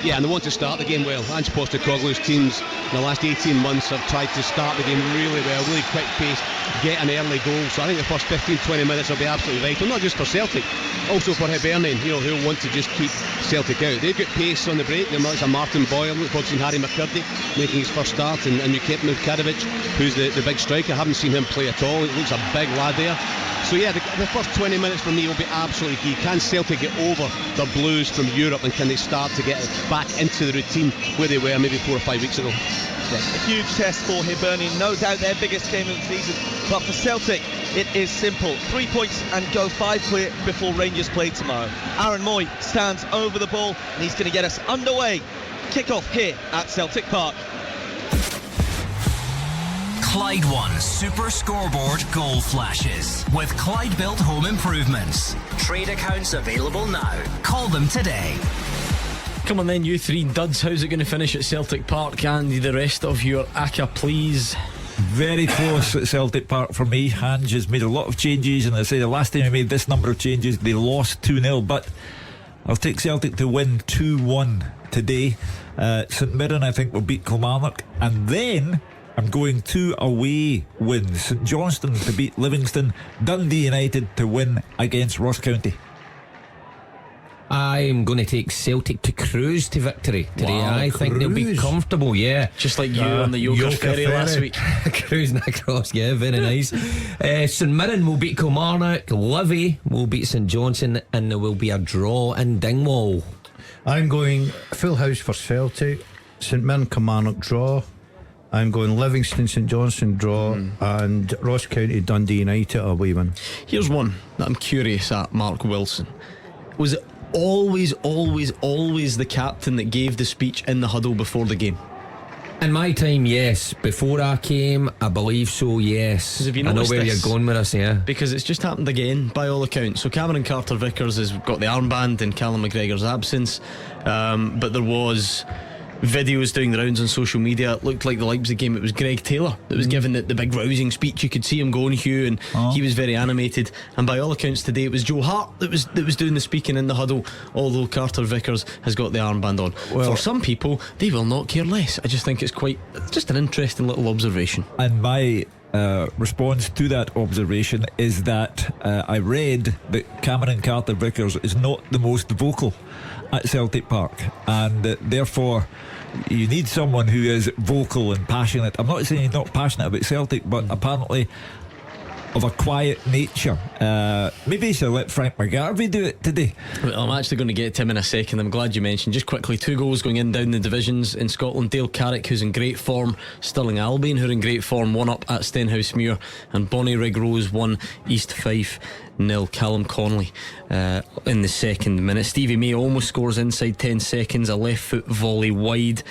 Yeah, and they want to start the game well. Ange Postecoglou's teams in the last 18 months have tried to start the game really well, really quick pace, get an early goal. So I think the first 15-20 minutes will be absolutely vital, not just for Celtic, also for Hibernian, who'll want to just keep Celtic out. They've got pace on the break. There's a Martin Boyle, look forward to seeing Harry McCurdy making his first start, and Nikola Kukarevich, who's the big striker. I haven't seen him play at all. He looks a big lad there. So yeah, the first 20 minutes for me will be absolutely key. Can Celtic get over the blues from Europe, and can they start to get back into the routine where they were maybe 4 or 5 weeks ago? Yeah, a huge test for Hibernian, no doubt their biggest game of the season, but for Celtic it is simple. 3 points and go 5 clear before Rangers play tomorrow. Aaron Moy stands over the ball and he's going to get us underway. Kick-off here at Celtic Park. Clyde One Super Scoreboard Goal Flashes with Clyde Built Home Improvements. Trade accounts available now. Call them today. Come on then, you 3 duds. How's it going to finish at Celtic Park? And the rest of your ACCA, please. Very close at Celtic Park for me. Hange has made a lot of changes, and I say the last time he made this number of changes they lost 2-0, but I'll take Celtic to win 2-1 today. St Mirren I think will beat Kilmarnock, and then I'm going 2 away wins. St Johnstone to beat Livingston, Dundee United to win against Ross County. I'm going to take Celtic to cruise to victory today. Wow, I think they'll be comfortable, yeah. Just like you on the Yoker ferry last week. Cruising across, yeah, very nice. St Mirren will beat Kilmarnock, Livy will beat St Johnstone, and there will be a draw in Dingwall. I'm going full house for Celtic, St Mirren Kilmarnock draw. I'm going Livingston St Johnstone draw, and Ross County Dundee United away win. Here's one that I'm curious at, Mark Wilson. Was it always the captain that gave the speech in the huddle before the game? In my time, yes. Before I came, I believe so, yes. Have you I know noticed where this? you're going with us, yeah. Because it's just happened again, by all accounts. So Cameron Carter-Vickers has got the armband in Callum McGregor's absence, but there was videos doing the rounds on social media. It looked like the Leipzig game. It was Greg Taylor that was giving the big rousing speech. You could see him going, Hugh, and he was very animated. And by all accounts today, it was Joe Hart that was doing the speaking in the huddle, although Carter-Vickers has got the armband on. Well, for some people, they will not care less. I just think it's just an interesting little observation. And my response to that observation is that I read that Cameron Carter-Vickers is not the most vocal at Celtic Park, and therefore you need someone who is vocal and passionate. I'm not saying he's not passionate about Celtic, but apparently of a quiet nature. Maybe you should let Frank McGarvey do it today. Well, I'm actually going to get to him in a second. I'm glad you mentioned. Just quickly, 2 goals going in down the divisions in Scotland. Dale Carrick, who's in great form, Stirling Albion, who are in great form, 1 up at Stenhousemuir, and Bonnyrigg Rose 1, East Fife 0. Callum Connolly in the second minute. Stevie May almost scores inside 10 seconds, a left foot volley wide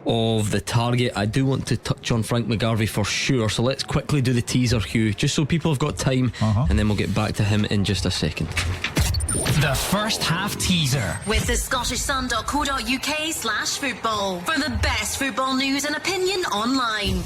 of the target. I do want to touch on Frank McGarvey for sure, so let's quickly do the teaser, Hugh, just so people have got time, and then we'll get back to him in just a second. The first half teaser with the scottishsun.co.uk/football for the best football news and opinion online.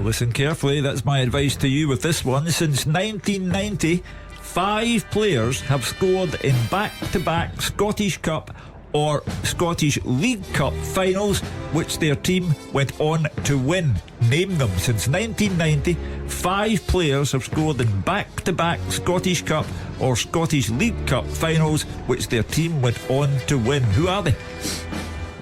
Listen carefully, that's my advice to you with this one. Since 1990, 5 players have scored in back-to-back Scottish Cup or Scottish League Cup finals which their team went on to win. Name them. Since 1990, 5 players have scored in back-to-back Scottish Cup or Scottish League Cup finals which their team went on to win. Who are they?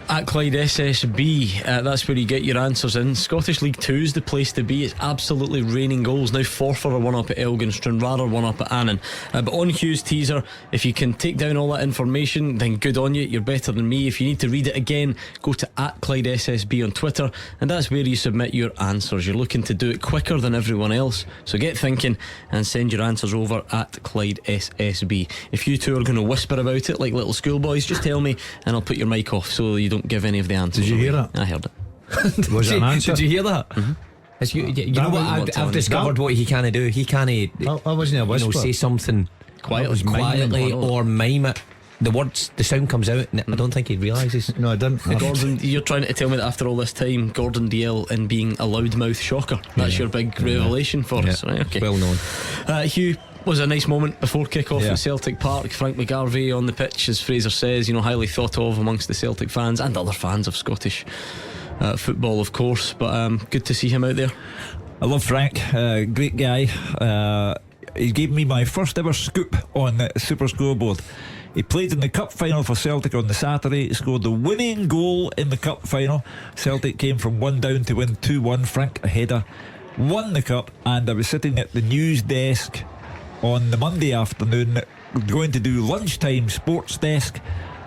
At Clyde SSB, that's where you get your answers in. Scottish League 2 is the place to be. It's absolutely raining goals. Now Forfar are 1 up at Elgin, Stranraer 1 up at Annan. But on Hugh's teaser, if you can take down all that information, then good on you, you're better than me. If you need to read it again, go to at Clyde SSB on Twitter, and that's where you submit your answers. You're looking to do it quicker than everyone else, so get thinking and send your answers over at Clyde SSB. If you two are going to whisper about it like little schoolboys, just tell me and I'll put your mic off so you don't give any of the answers. Did you hear that? I heard it. Was it an answer? Did you hear that? Mm-hmm. You know what I've discovered what he can't do. He can't I wasn't a whisper. say something quietly or mime it. The sound comes out and I don't think he realises. No, I didn't. Gordon, you're trying to tell me that after all this time, Gordon Dalziel in being a loudmouth shocker, that's your big revelation for us, right? Okay. Well known. Hugh, was a nice moment before kick-off at Celtic Park. Frank McGarvey on the pitch, as Fraser says, highly thought of amongst the Celtic fans and other fans of Scottish football, of course. But good to see him out there. I love Frank, great guy. He gave me my first ever scoop on Super Scoreboard. He played in the cup final for Celtic on the Saturday, scored the winning goal in the cup final. Celtic came from 1 down to win 2-1. Frank, a header, won the cup, and I was sitting at the news desk on the Monday afternoon going to do lunchtime sports desk,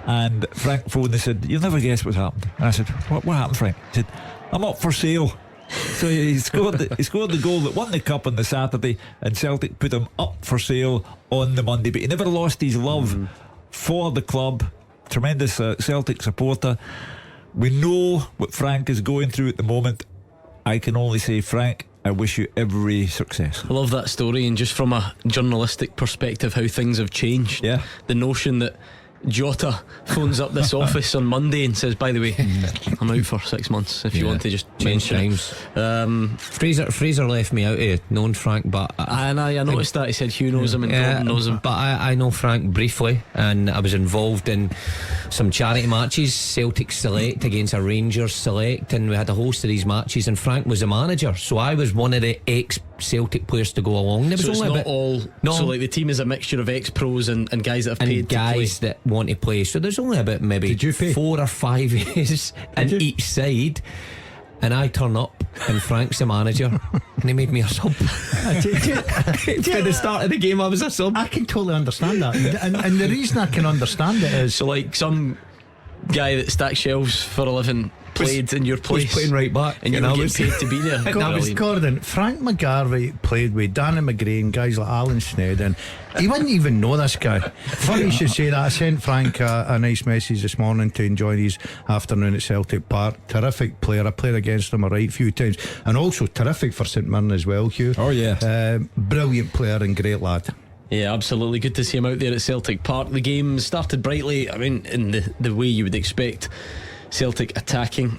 and Frank phoned and said, "You'll never guess what's happened." And I said, what happened, Frank? He said, "I'm up for sale." So he scored the goal that won the cup on the Saturday, and Celtic put him up for sale on the Monday. But he never lost his love for the club. Tremendous Celtic supporter. We know what Frank is going through at the moment. I can only say, Frank, I wish you every success. I love that story, and just from a journalistic perspective, how things have changed. Yeah. The notion that Jota phones up this office on Monday and says, "By the way, I'm out for 6 months if you want to just change times." Fraser left me out of knowing Frank, but I noticed that he said Hugh knows him and Gordon knows him. But I know Frank briefly, and I was involved in some charity matches, Celtic Select against a Rangers Select, and we had a host of these matches, and Frank was the manager, so I was one of the ex-Celtic players to go along. So it's not all. So like the team is a mixture of ex-pros and guys that have paid and guys that want to play. So there's only about maybe 4 or 5 years in each side. And I turn up, and Frank's the manager, and he made me a sub. At the start of the game, I was a sub. I can totally understand that, and the reason I can understand it is, so like some guy that stacks shelves for a living played in your place, was playing right back, and you were getting paid to be there. Gordon, Frank McGarvey played with Danny McGree and guys like Alan Snedden. He wouldn't even know this guy. Funny you should say that. I sent Frank a nice message this morning to enjoy his afternoon at Celtic Park. Terrific player. I played against him a right few times, and also terrific for St Mirren as well, Hugh. Oh yeah, brilliant player and great lad. Yeah, absolutely. Good to see him out there at Celtic Park. The game started brightly, I mean, in the way you would expect. Celtic attacking.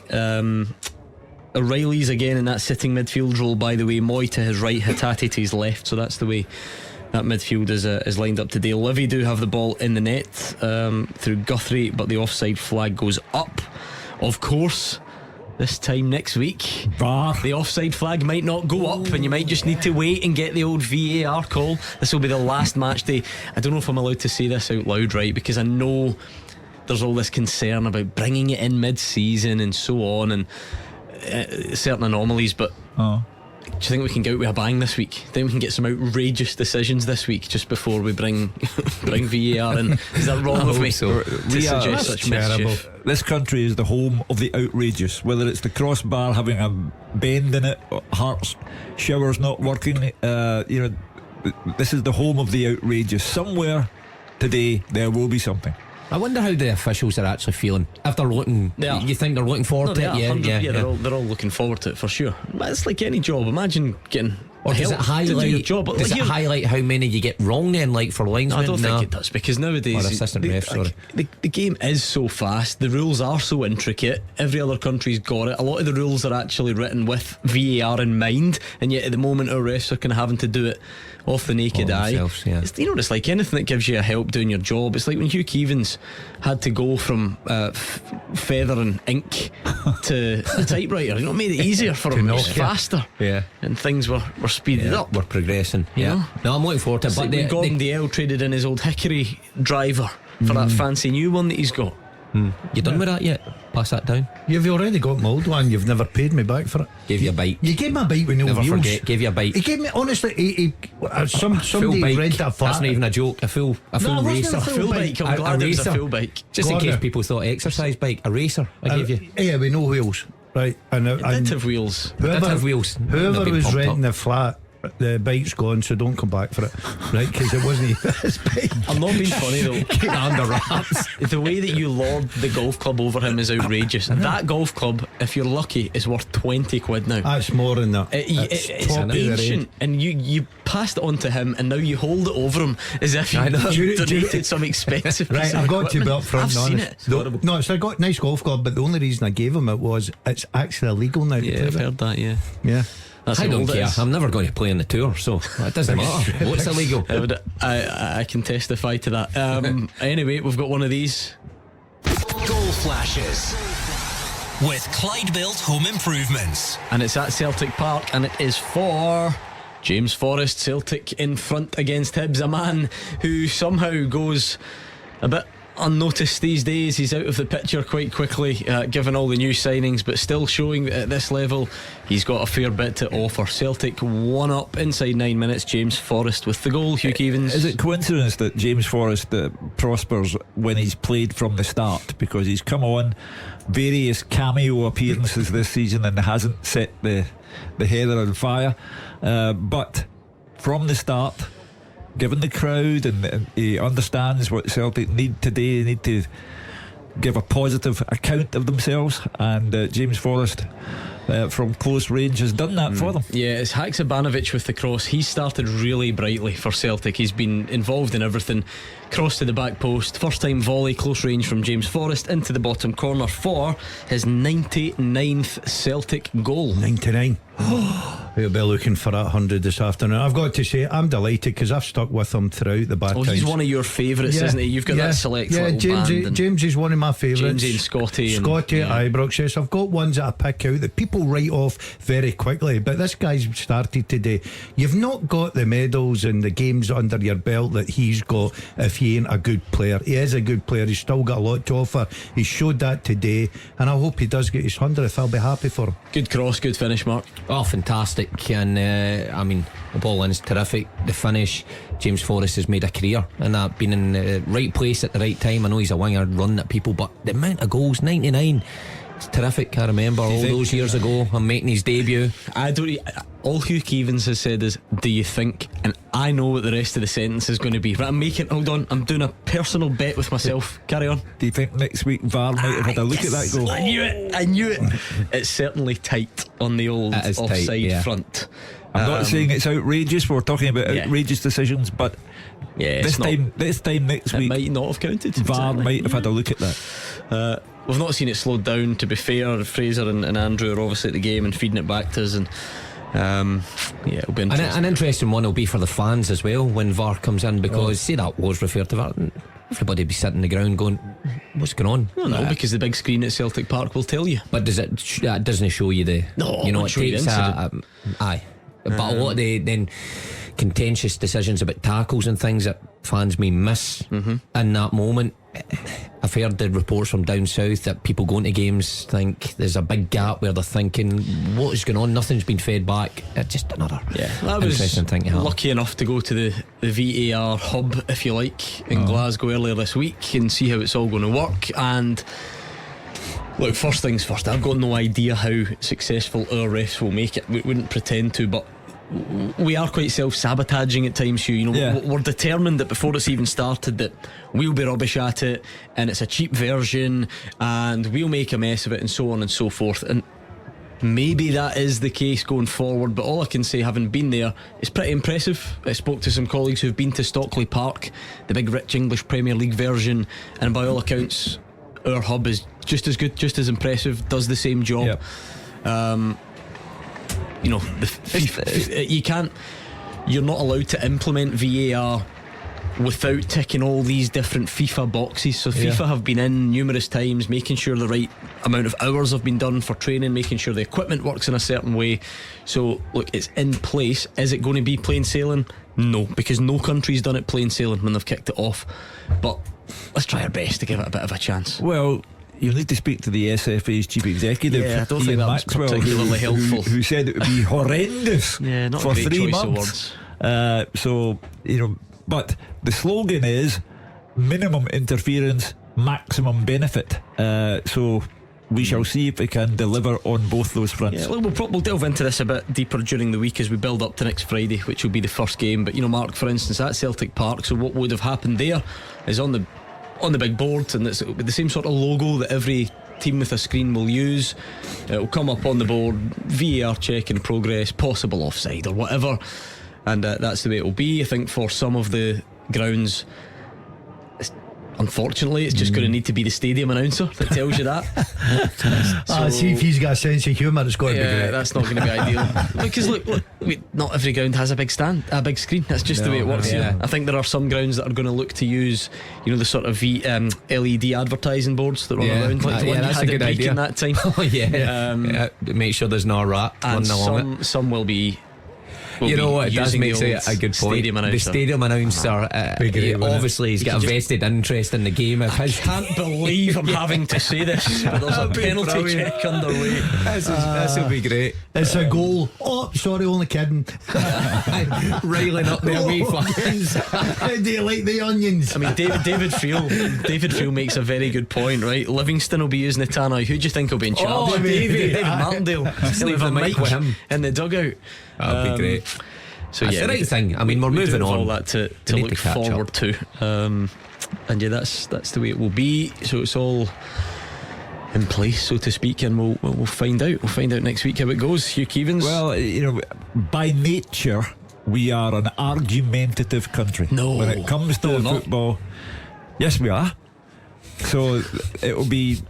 O'Reilly's again in that sitting midfield role, by the way. Moy to his right, Hatate to his left. So that's the way that midfield is lined up today. Livy do have the ball in the net through Guthrie, but the offside flag goes up. Of course, this time next week, the offside flag might not go up, and you might just need to wait and get the old VAR call. This will be the last match day. I don't know if I'm allowed to say this out loud, right? Because I know there's all this concern about bringing it in mid-season and so on, and certain anomalies, but do you think we can go out with a bang this week? Do you think we can get some outrageous decisions this week just before we bring VAR in? Is that wrong of me to suggest such mischief? This country is the home of the outrageous, whether it's the crossbar having a bend in it, hearts showers not working, this is the home of the outrageous. Somewhere today there will be something. I wonder how the officials are actually feeling. If they're looking, you think they're looking forward to it? Yeah, they're all looking forward to it for sure. But it's like any job. Imagine getting. Or does it highlight your job? Does it highlight how many you get wrong then, like for linesmen? I don't think it does, because nowadays or assistant ref, sorry. The game is so fast, the rules are so intricate, every other country's got it. A lot of the rules are actually written with VAR in mind, and yet at the moment our refs are kind of having to do it off the naked eye. It's, it's like anything that gives you a help doing your job. It's like when Hugh Keevins had to go from feather and ink to a typewriter. It made it easier for him. It was faster, and things were speeded up. We're progressing. No, I'm looking forward to it. But Gordon Dalziel traded in his old Hickory driver for that fancy new one that he's got. You done with that yet? Pass that down. You've already got my old one. You've never paid me back for it. Gave you a bite. You gave me a bite with no Never wheels. forget. Gave you a bite. He gave me, honestly, somebody rented a flat. That's not even a joke. A full racer. A full bike. I'm glad it was a full bike. Just in case people thought exercise bike. A racer. I gave you. Yeah, with no wheels. Right. And it did have wheels. Whoever was renting the flat, the bike's gone, so don't come back for it, right? Because it wasn't his bike. I'm not being funny though. Keep it under wraps. The way that you lord the golf club over him is outrageous. That golf club, if you're lucky, is worth 20 quid now. That's more than that. It's ancient, and you passed it on to him, and now you hold it over him as if you donated some expensive right, I've got to be up front. I've seen it. No, it's a nice golf club, but the only reason I gave him it was it's actually illegal now. Yeah, I've heard that. Yeah. I don't care. I'm never going to play on the tour, so it doesn't matter. What's illegal? I can testify to that. Anyway, we've got one of these Goal flashes with Clyde Built Home Improvements, and it's at Celtic Park, and it is for James Forrest. Celtic in front against Hibs, a man who somehow goes a bit unnoticed these days. He's out of the picture quite quickly, given all the new signings, but still showing that at this level he's got a fair bit to offer. Celtic 1 up inside 9 minutes. James Forrest with the goal. Hugh Keevins. Is it coincidence that James Forrest prospers when he's played from the start? Because he's come on various cameo appearances this season and hasn't set the header on fire, but from the start, given the crowd, and he understands what Celtic need today. They need to give a positive account of themselves, and James Forrest from close range has done that for them. Yeah, it's Haksabanovic with the cross. He started really brightly for Celtic. He's been involved in everything. Cross to the back post, first time volley, close range from James Forrest into the bottom corner for his 99th Celtic goal. 99. We'll be looking for that 100 this afternoon. I've got to say, I'm delighted because I've stuck with him throughout the bad times. He's one of your favourites, isn't he? You've got that select little band. James is one of my favourites. James and Scotty Ibrox. Yes, I've got ones that I pick out that people write off very quickly, but this guy's started today. You've not got the medals and the games under your belt that he's got if he ain't a good player. He is a good player. He's still got a lot to offer. He showed that today, and I hope he does get his 100th. I'll be happy for him. Good cross, good finish, Mark. Oh, fantastic. And I mean, the ball in's terrific. The finish, James Forrest has made a career in that, being in the right place at the right time. I know he's a winger, run at people, but the amount of goals, 99, it's terrific. I remember all those years ago, I'm making his debut. All Hugh Keevins has said is, do you think? And I know what the rest of the sentence is going to be, but I'm doing a personal bet with myself. Carry on. Do you think next week VAR might have had a look at that goal? I knew it. It's certainly tight on the old offside front. I'm not saying it's outrageous. We're talking about outrageous decisions, but this time next week it might not have counted. VAR might have had a look at that. We've not seen it slowed down, to be fair. Fraser and Andrew are obviously at the game and feeding it back to us, and it'll be interesting. An interesting one will be for the fans as well when VAR comes in, because say that was referred to VAR, everybody be sitting on the ground going, what's going on? No, because the big screen at Celtic Park will tell you. But that doesn't show you the it takes aye. But a lot of the then contentious decisions about tackles and things that fans may miss in that moment, I've heard the reports from down south that people going to games think there's a big gap where they're thinking, what is going on? Nothing's been fed back. Just another interesting thing to happen. Lucky enough to go to the VAR hub, if you like, in Glasgow earlier this week and see how it's all going to work. And look, first things first, I've got no idea how successful our refs will make it. We wouldn't pretend to, but we are quite self-sabotaging at times, Hugh. You know, we're determined that before it's even started that we'll be rubbish at it and it's a cheap version and we'll make a mess of it and so on and so forth. And maybe that is the case going forward, but all I can say, having been there, it's pretty impressive. I spoke to some colleagues who've been to Stockley Park, the big rich English Premier League version, and by all accounts our hub is just as good, just as impressive, does the same job. You know, you're not allowed to implement VAR without ticking all these different FIFA boxes. So FIFA have been in numerous times, making sure the right amount of hours have been done for training, making sure the equipment works in a certain way. So look, it's in place. Is it going to be plain sailing? No, because no country's done it plain sailing when they've kicked it off. But let's try our best to give it a bit of a chance. Well, you'll need to speak to the SFA's chief executive, I don't think that was particularly helpful. Who said it would be horrendous not for a great 3 choice months. of words. So, you know, but the slogan is minimum interference, maximum benefit. So we shall see if we can deliver on both those fronts. We'll delve into this a bit deeper during the week as we build up to next Friday, which will be the first game. But you know, Mark, for instance, at Celtic Park, so what would have happened there is on the big board, and it's the same sort of logo that every team with a screen will use. It will come up on the board, VAR check in progress, possible offside or whatever, and that's the way it will be. I think for some of the grounds, unfortunately, it's just going to need to be the stadium announcer that tells you that. See if he's got a sense of humour, it's got to be great. That's not going to be ideal. Because look, not every ground has a big screen. That's just the way it works here. I think there are some grounds that are going to look to use, you know, the sort of LED advertising boards that run around, like the one that's you had a good idea in that time. Make sure there's no rat running along it. Some will be. You know what, it does make it a good point. The stadium announcer, obviously he's got a vested interest in the game. I can't believe I'm having to say this, but there's a penalty check underway. This will be great. It's a goal. Oh, sorry, only kidding. Riling up their wee fans. How do you like the onions? I mean, David Friel makes a very good point, right? Livingston will be using the tannoy. Who do you think will be in charge? David Martindale. He'll have a mic with him in the dugout. That'll be great. So that's the right thing. I mean, we're moving on. All that to look forward to, and that's the way it will be. So it's all in place, so to speak, and we'll find out. We'll find out next week how it goes. Hugh Keevins. Well, you know, by nature we are an argumentative country. No, when it comes to football, yes, we are. So it will be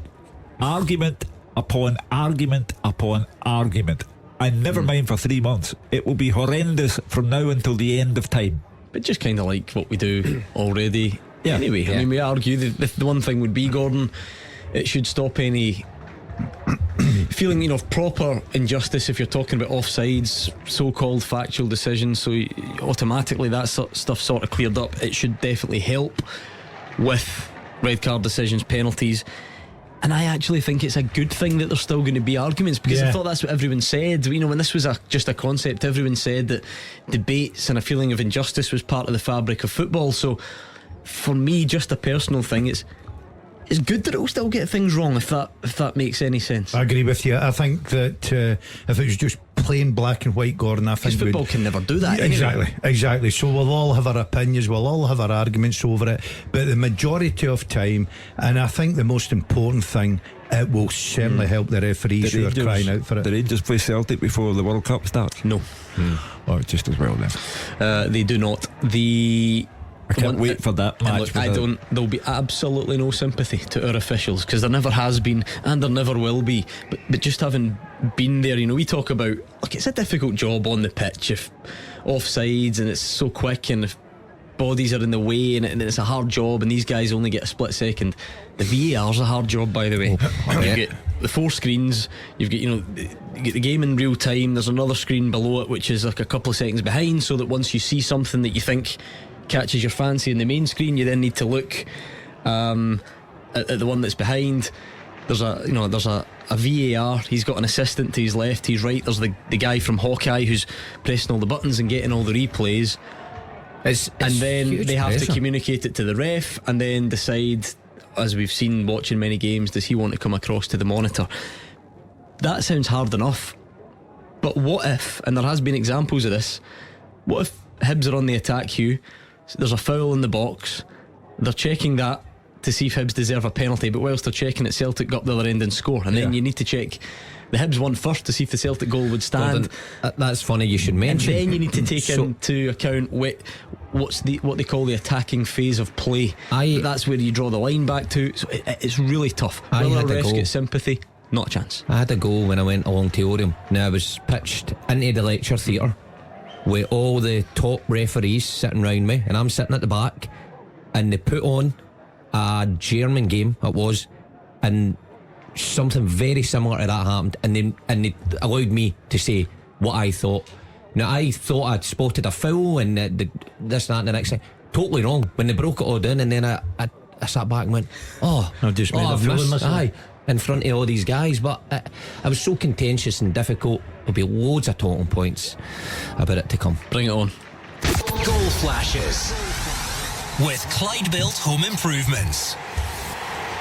argument upon argument upon argument. And never mind for 3 months. It will be horrendous from now until the end of time. But just kind of like what we do already. Anyway, I mean, we argue the one thing would be, Gordon, it should stop any feeling, you know, of proper injustice if you're talking about offsides, so-called factual decisions. So automatically that stuff sort of cleared up. It should definitely help with red card decisions, penalties. And I actually think it's a good thing that there's still going to be arguments, because I thought that's what everyone said. You know, when this was just a concept, everyone said that debates and a feeling of injustice was part of the fabric of football. So for me, just a personal thing, it's good that it'll still get things wrong, if that makes any sense. I agree with you. I think that if it was just plain black and white, Gordon, I think football can never do that. Exactly. So we'll all have our opinions, we'll all have our arguments over it, but the majority of time, and I think the most important thing, it will certainly help the referees who are crying out for it. The Rangers play Celtic before the World Cup starts? No. Oh, just as well then. They do not. I can't wait for that match. Look, there'll be absolutely no sympathy to our officials, because there never has been and there never will be, but just having been there, you know, we talk about, look, it's a difficult job on the pitch, if offsides and it's so quick and if bodies are in the way and it's a hard job and these guys only get a split second. The VAR's a hard job, by the way. You get the 4 screens, you've got, you know, you get the game in real time, there's another screen below it which is like a couple of seconds behind, so that once you see something that you think catches your fancy in the main screen, you then need to look at the one that's behind. There's a VAR. He's got an assistant to his left, his right. There's the guy from Hawkeye who's pressing all the buttons and getting all the replays. And then they have to communicate it to the ref and then decide, as we've seen watching many games, does he want to come across to the monitor? That sounds hard enough, but what if, and there has been examples of this, what if Hibs are on the attack, Hugh, there's a foul in the box, they're checking that to see if Hibs deserve a penalty, but whilst they're checking it, Celtic got the other end and score, and then you need to check the Hibs one first to see if the Celtic goal would stand. That's funny you should mention. And then you need to take into account what they call the attacking phase of play. That's where you draw the line back to. So it's really tough. Will the refs get sympathy? Not a chance. I had a goal when I went along to Oriam. Now I was pitched into the lecture theatre with all the top referees sitting round me, and I'm sitting at the back, and they put on a German game, it was, and something very similar to that happened, and they allowed me to say what I thought. Now I thought I'd spotted a foul and this, that and the next thing. Totally wrong. When they broke it all down, and then I sat back and went, I've just made a fool of myself in front of all these guys. But I was so contentious and difficult. There'll be loads of talking points about it to come. Bring it on. Goal flashes with Clyde Built Home Improvements.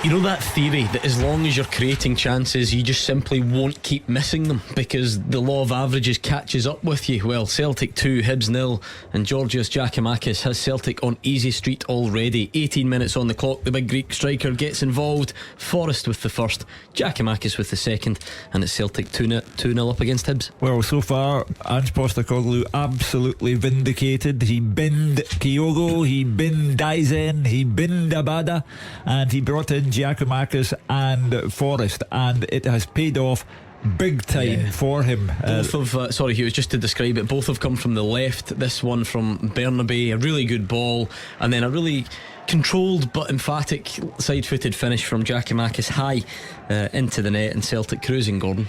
You know that theory that as long as you're creating chances, you just simply won't keep missing them because the law of averages catches up with you? Well, Celtic 2, Hibs 0, and Georgios Giakoumakis has Celtic on easy street already. 18 minutes on the clock, the big Greek striker gets involved. Forrest with the first, Giakoumakis with the second, and it's Celtic 2-0 up against Hibs. Well, so far Ange Postecoglou absolutely vindicated. He binned Kyogo, he binned Daisen, he binned Abada, and he brought in Giakoumakis and Forrest, and it has paid off big time for him. Both of sorry Hugh, just to describe it, both have come from the left. This one from Bernabe, a really good ball, and then a really controlled but emphatic side-footed finish from Giakoumakis high into the net, and Celtic cruising, Gordon.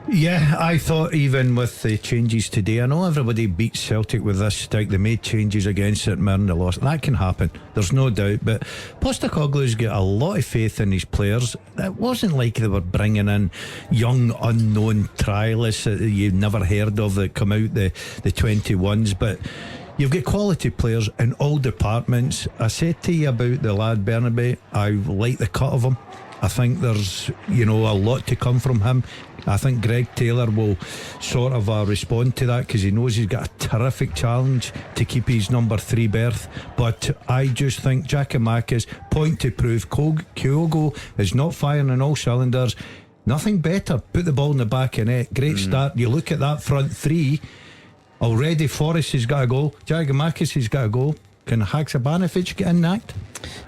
Yeah, I thought even with the changes today, I know everybody beats Celtic with this stick. They made changes against St Mirren, they lost. That can happen, there's no doubt, but Postecoglou's got a lot of faith in his players. It wasn't like they were bringing in young unknown trialists that you've never heard of that come out the 21s, but you've got quality players in all departments. I said to you about the lad Bernabe, I like the cut of him. I think there's a lot to come from him. I think Greg Taylor will sort of respond to that because he knows he's got a terrific challenge to keep his number 3 berth. But I just think Giakoumakis, point to prove. Kyogo is not firing on all cylinders. Nothing better. Put the ball in the back of net. Great start. You look at that front three. Already Forrest has got a goal, Giakoumakis has got a goal. Can Haksabanovic get in that?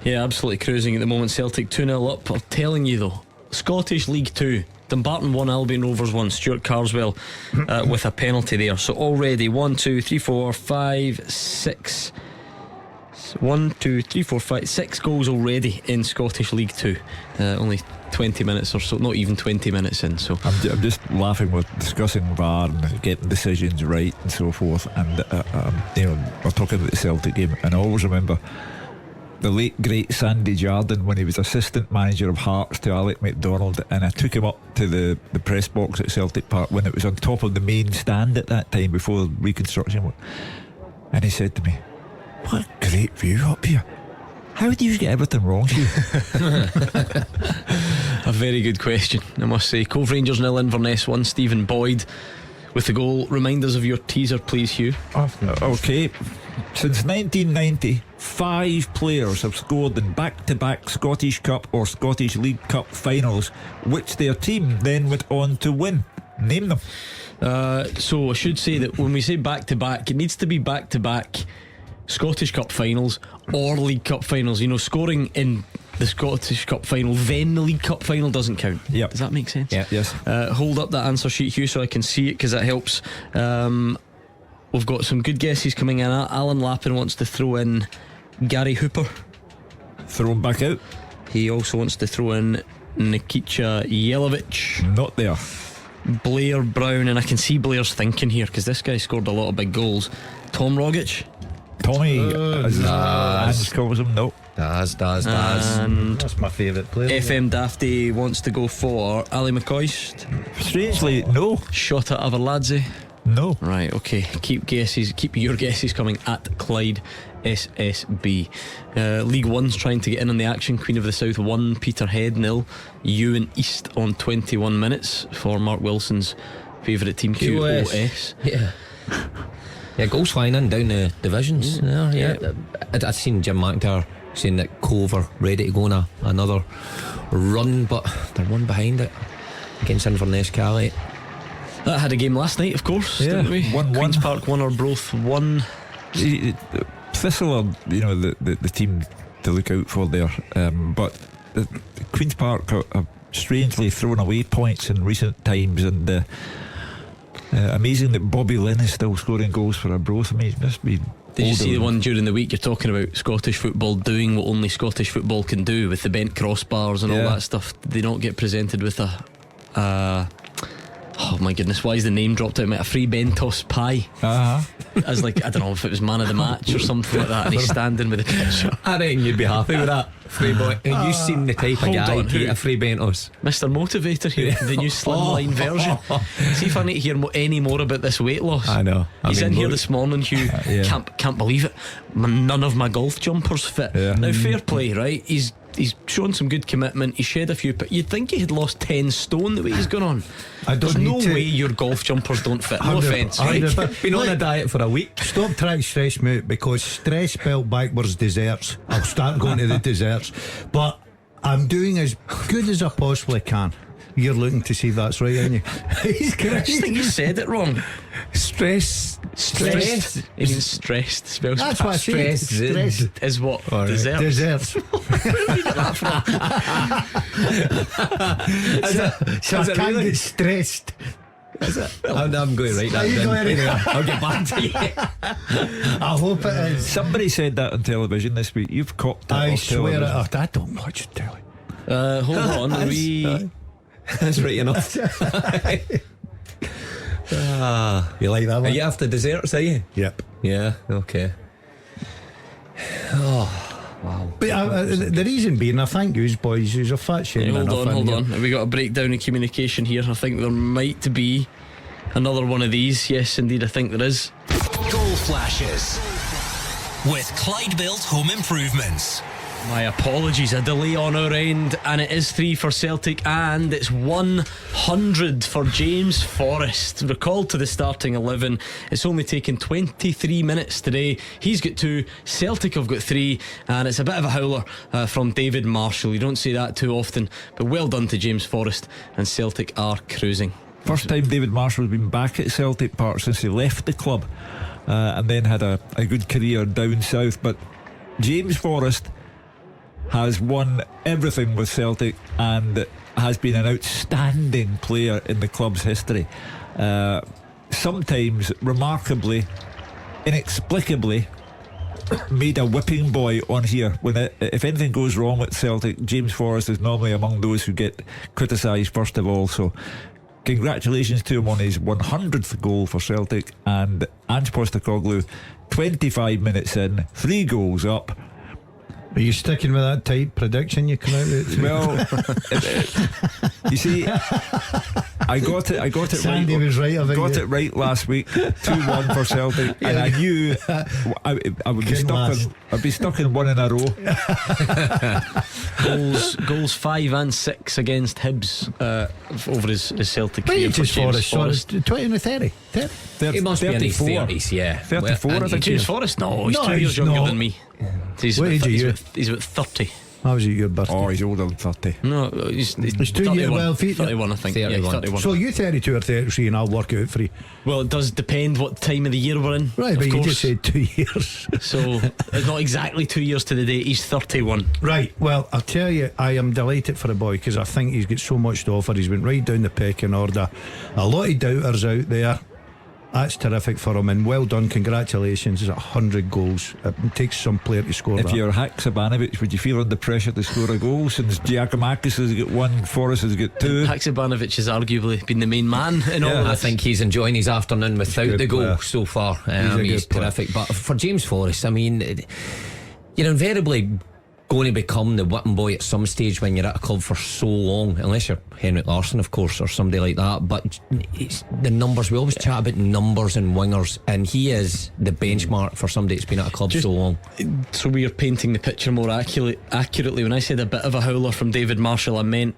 Yeah, absolutely cruising at the moment. Celtic 2-0 up. I'm telling you though, Scottish League 2, Dumbarton 1, Albion Rovers 1. Stuart Carswell with a penalty there. So already 1, 2, 3, 4, 5, 6 1, 2, 3, 4, 5, 6 goals already in Scottish League 2. Only 20 minutes or so, not even 20 minutes in. So I'm just laughing with discussing VAR and getting decisions right and so forth, and we're talking about the Celtic game, and I always remember the late great Sandy Jardine when he was assistant manager of Hearts to Alec MacDonald, and I took him up to the press box at Celtic Park when it was on top of the main stand at that time before reconstruction, and he said to me, "What a great view up here. How do you get everything wrong, Hugh?" A very good question, I must say. Cove Rangers 0, Inverness 1. Stephen Boyd with the goal. Remind us of your teaser, please, Hugh. Okay. Since 1990, 5 players have scored in back-to-back Scottish Cup or Scottish League Cup finals, which their team then went on to win. Name them. So I should say that when we say back-to-back, it needs to be back-to-back Scottish Cup finals or League Cup finals. Scoring in the Scottish Cup final, then the League Cup final doesn't count. Yep. Does that make sense? Yeah. Yes. Hold up that answer sheet, Hugh, so I can see it, because that helps. We've got some good guesses coming in. Alan Lappin wants to throw in Gary Hooper. Throw him back out. He also wants to throw in Nikita Jelavic. Not there. Blair Brown, and I can see Blair's thinking here because this guy scored a lot of big goals. Tom Rogic. Tommy, as Ange calls him. No. Does. And that's my favourite player. FM Dafty wants to go for Ali McCoist. Strangely, no. Shot at Averladze. No. Right, okay. Keep your guesses coming at Clyde SSB. League One's trying to get in on the action. Queen of the South 1, Peterhead 0. Ewan East on 21 minutes for Mark Wilson's favourite team, QOS. Yeah, goals flying in down the divisions. I'd seen Jim McIntyre saying that Cove are ready to go on another run, but they're one behind it against Inverness Calais. That had a game last night, of course, didn't we? 1-1. Queen's Park won or both 1. Thistle are, the team to look out for there, but the Queen's Park have strangely thrown away points in recent times, and amazing that Bobby Lynn is still scoring goals for Arbroath. I mean, it must be. Did you see the one during the week? You're talking about Scottish football doing what only Scottish football can do with the bent crossbars and all that stuff. Did they not get presented with oh my goodness, why is the name dropped out of me? A free Bentos pie. As like, I don't know if it was man of the match or something like that, and he's standing with the picture. I reckon you'd be happy with that, free boy. Have you seen the type of guy to eat a free Bentos? Mr. Motivator here, the new slimline version. See if I need to hear any more about this weight loss. I know. He's in here this morning, Hugh. Can't believe it. None of my golf jumpers fit. Now, fair play, right? He's shown some good commitment. He shed a few, but you'd think he had lost 10 stone the way he's gone on. There's no way your golf jumpers don't fit. No offence, right? Been on a diet for a week. Stop trying to stress me out, because stress spelled backwards desserts. I'll start going to the desserts, but I'm doing as good as I possibly can. You're looking to see if that's right, aren't you? He's correct. I just think you said it wrong. Stressed. It means stressed. Spells that's what I said. Stressed is what? Right. Desserts. Where did you get that from? So I can't get stressed. I'm going right that down. I'll get back to you. I hope it is. Somebody said that on television this week. You've copped it. I swear it. I don't watch telly. Hold on. That's right enough. You like that one? Are you after desserts, are you? Yep. Yeah, okay. Oh, wow. But the reason being, I thank you boys, you're fat shaming. Hold on. Have we got a breakdown in communication here? I think there might be another one of these. Yes, indeed, I think there is. Goal flashes with Clyde Built Home Improvements. My apologies, a delay on our end, and it is 3 for Celtic, and it's 100 for James Forrest. Recalled to the starting 11. It's only taken 23 minutes today. He's got 2, Celtic have got 3, and it's a bit of a howler from David Marshall. You don't see that too often, but well done to James Forrest, and Celtic are cruising. First time David Marshall's been back at Celtic Park since he left the club, and then had a good career down south. But James Forrest has won everything with Celtic and has been an outstanding player in the club's history. Sometimes remarkably, inexplicably, made a whipping boy on here. If anything goes wrong with Celtic, James Forrest is normally among those who get criticised first of all. So congratulations to him on his 100th goal for Celtic. And Ange Postecoglou, 25 minutes in, 3 goals up. Are you sticking with that tight prediction you come out with? Well, you see, I got it Sandy right. Was right about got you. it right last week. 2-1 for Celtic, and I knew I would be stuck. I'd be stuck in one in a row. Goals 5 and 6 against Hibs over his Celtic career for James Forrest. 20 and 30. He must 34. be in his 30s, yeah. 34, I think. James Forrest? No, he's 2 years younger than me. He's What age are you? He's about 30. How was it your birthday? Oh, he's older than 30. No, he's 2 31, years. Well, 31, I think. 31. Yeah, 31. So you 32 or 33, and I'll work it out for you. Well, it does depend what time of the year we're in. Right, but you just said 2 years. So it's not exactly 2 years to the day. He's 31. Right, well, I'll tell you, I am delighted for the boy, because I think he's got so much to offer. He's went right down the pecking order. A lot of doubters out there. That's terrific for him, and well done, congratulations. It's 100 goals. It takes some player to score if that. you're Haksabanovic, would you feel under pressure to score a goal since Giacomakis has got 1, Forrest has got 2? Haksabanovic has arguably been the main man in all of this. I think he's enjoying his afternoon without the goal player. so far. He's Terrific. But for James Forrest, I mean, you're invariably going to become the whipping boy at some stage when you're at a club for so long, unless you're Henrik Larsson, of course, or somebody like that. But it's the numbers. We always chat about numbers and wingers, and he is the benchmark for somebody that's been at a club so long. So we are painting the picture more accurately. When I said a bit of a howler from David Marshall, I meant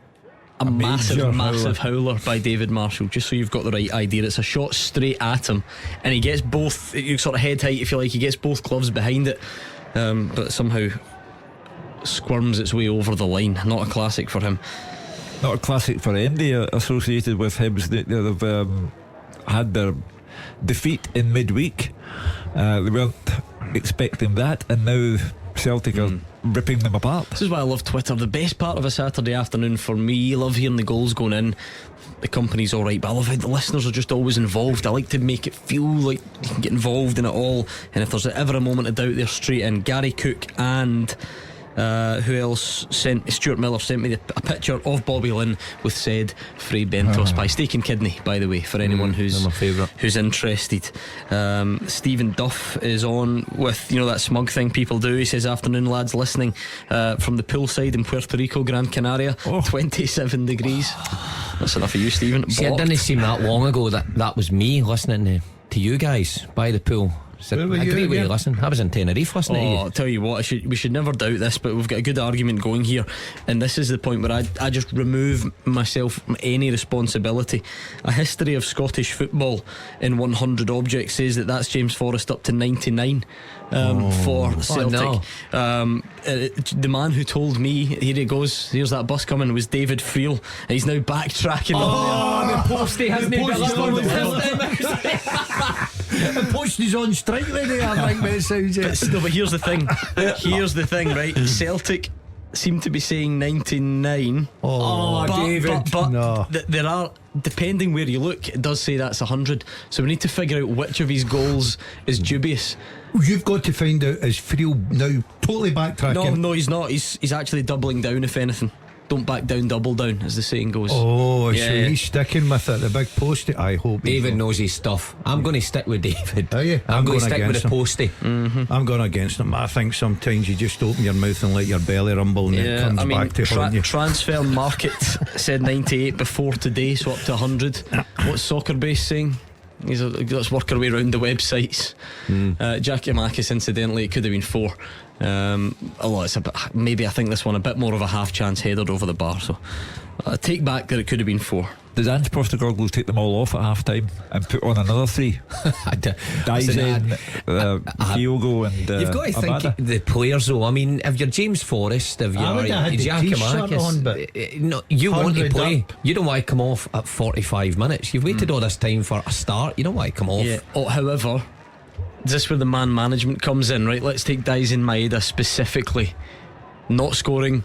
a massive howler by David Marshall. Just so you've got the right idea, it's a shot straight at him, and he gets both, you sort of head height if you like, he gets both gloves behind it, but somehow squirms its way over the line. Not a classic for him. Not a classic for anybody associated with Hibs. They've had their defeat in midweek. They weren't expecting that, and now Celtic are ripping them apart. This is why I love Twitter. The best part of a Saturday afternoon for me, I love hearing the goals going in. The company's alright, but I love how the listeners are just always involved. I like to make it feel like you can get involved in it all, and if there's ever a moment of doubt, they're straight in. Gary Cook and who else sent Stuart Miller sent me a picture of Bobby Lynn with said Frey Bentos by Steak and Kidney, by the way, for anyone who's interested. Stephen Duff is on with, you know, that smug thing people do. He says, afternoon lads, listening from the poolside in Puerto Rico, Gran Canaria. 27 degrees. That's enough of you, Stephen. See, it didn't seem that long ago that was me listening to you guys by the pool. A great way to listen. I was in Tenerife listening to you. I'll tell you what, we should never doubt this, but we've got a good argument going here, and this is the point where I just remove myself from any responsibility. A history of Scottish football in 100 objects says that's James Forrest up to 99 for Celtic. The man who told me, here he goes, here's that bus coming, was David Friel, and he's now backtracking. The postie hasn't been The post is on strike today, I think that sounds it. But here's the thing. Right? Celtic seem to be saying 99. David. But there are, depending where you look, it does say that's 100. So we need to figure out which of his goals is dubious. You've got to find out, is Friel now totally backtracking? No, he's not. He's actually doubling down, if anything. Don't back down, double down, as the saying goes. So he's sticking with it. The big postie, I hope. David knows his stuff. I'm going to stick with David. Are you? I'm going to stick with the postie. I'm going against him. I think sometimes you just open your mouth and let your belly rumble, and it comes back to haunt you. Transfer Market said 98 before today, so up to 100. What's Soccer Base saying? Let's work our way around the websites. Jackie Makis, incidentally, it could have been 4. It's maybe I think this one a bit more of a half chance headed over the bar, so I take back that it could have been 4. Does Ange Postecoglou take them all off at half time and put on another 3? Dalziel, Diogo, and you've got to Abada. think the players though. I mean, if you're James Forrest, if you're Jackie Makis, you want to play up. You don't want to come off at 45 minutes. You've waited all this time for a start. You don't want to come off. However, is this where the man management comes in, right? Let's take Dalziel Maeda specifically. Not scoring,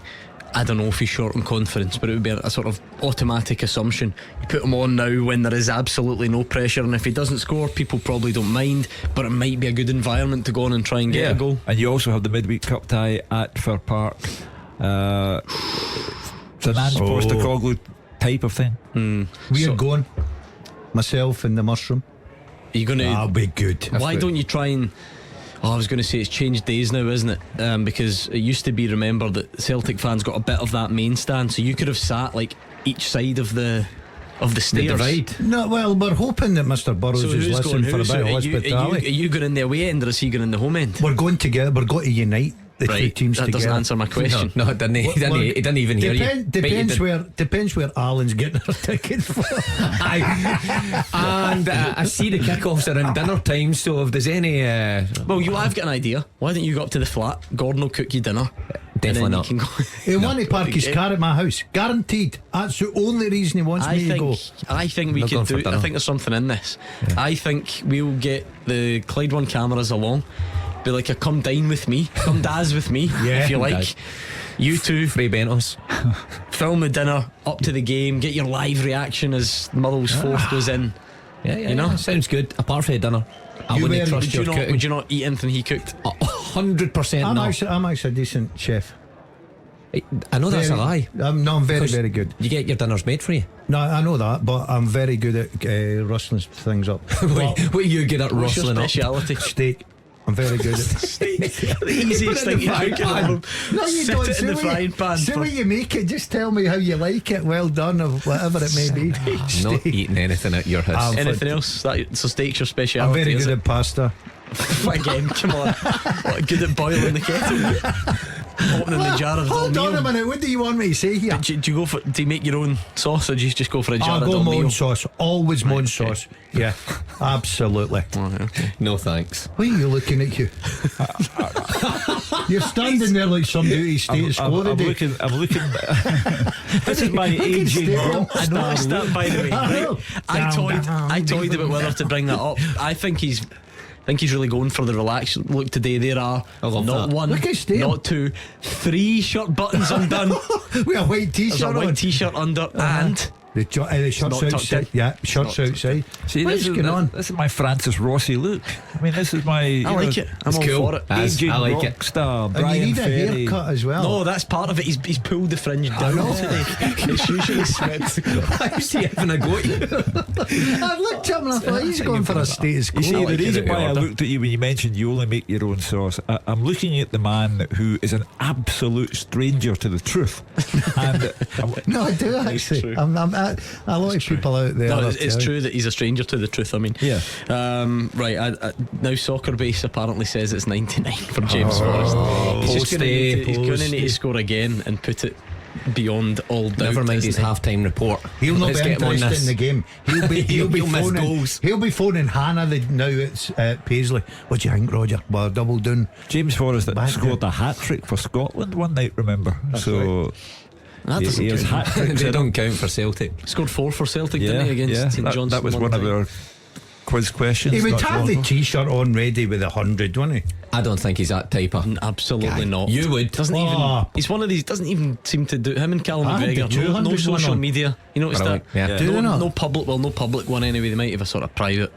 I don't know if he's short on confidence, but it would be a sort of automatic assumption. You put him on now when there is absolutely no pressure, and if he doesn't score, people probably don't mind, but it might be a good environment to go on and try and get a goal. And you also have the midweek cup tie at Fir Park. It's an Ange Postecoglou type of thing. We're going, myself and the mushroom. Are you going to? That'll be good. Why don't you try and? I was going to say it's changed days now, isn't it? Because it used to be, remember, that Celtic fans got a bit of that main stand, so you could have sat like each side of the stairs. No, well, we're hoping that Mr. Burrows is listening for a bit of hospitality. Are you going in the away end, or is he going in the home end? We're going together. We're going to unite the two teams that together. Doesn't answer my question. No, it didn't. He didn't even hear you. Depends where Alan's getting her ticket from. And I see the kickoffs are in dinner time, so if there's any I've got an idea. Why don't you go up to the flat? Gordon will cook you dinner. Definitely not. He wants to park his car at my house, guaranteed. That's the only reason he wants me to go. I think we could do. I think there's something in this. I think we'll get the Clyde One cameras along. Be like a come dine with me, come daz with me, if you like. Dad. You two, Frey Bentos, film the dinner up to the game. Get your live reaction as Motherwell's fourth goes in. Yeah, sounds good. Apart from the dinner, I wouldn't trust your cooking. Would you not eat anything he cooked? 100% not. I'm actually a decent chef. I know that's a lie. I'm very, very good. You get your dinners made for you. No, I know that, but I'm very good at rustling things up. What are you good at rustling up? Speciality? Steak. I'm very good at the easiest thing you can do. No, you Sit don't. it in the frying pan. See what you make it. Just tell me how you like it. Well done, or whatever it may be. I'm not eating anything at your house. Anything else? So steak's your I'm speciality. very good at pasta. Again, come on. What, good at boiling the kettle? Opening the jar of Hold on a meal. minute. What do you want me to say here? Do you go for? Do you make your own sauce, or do you just go for a jar I'll of go my meal? own sauce. Always my own sauce. Yeah, absolutely. Okay. No thanks. Why are you looking at you? You're standing there like somebody who's status quo today. I'm looking. This is my aging rock I noticed star that, by the way. Right? I toyed about whether to bring that up. I think he's really going for the relaxed look today. There are not that. one, Look at Steve. not two, 3 shirt buttons undone. With a white There's t-shirt a white on. t-shirt under, and The shirt's not tucked outside. in. Yeah, shirt's outside. See, What's going on? This is my Francis Rossi look. I mean, this is my. I like it. I'm all cool. for it. Aging I like rock it. star And Brian you need a Ferry. haircut as well. No, that's part of it. He's pulled the fringe down today. It's usually swept. Is he having a go at you? I looked at him and I thought he's going for a status quo. You see, like the it reason out of why I order. looked at you when you mentioned you only make your own sauce, I'm looking at the man who is an absolute stranger to the truth. And No, I do actually. true. I'm a lot of people out there. No, I'll it's tell you. true that he's a stranger to the truth. I mean, Yeah. Right. Now, Soccer Base apparently says it's 99 for James Forrest. He's just going to need to score again and put it beyond all doubt. Never mind his isn't he? half-time report. He'll not Let's be get him on interested this. in the game. He'll be He'll miss phoning. goals. He'll be phoning Hannah. Now it's Paisley. What do you think, Roger? Well, double down. James Forrest Back scored a hat trick for Scotland one night, remember? So That doesn't he has count. hat tricks. They don't count for Celtic. Scored 4 for Celtic, didn't he, against St Johnstone? that was one of time. our quiz questions. He would not have long the ago. t-shirt on ready with 100, wouldn't he? I don't think he's that type of. Absolutely not. You would. Doesn't Oh. even. He's one of these. Doesn't even seem to do. Him and Callum I had the McGregor. No 200 social one on. media. You noticed that? Yeah. Do they not? No public. Well, no public one anyway. They might have a sort of private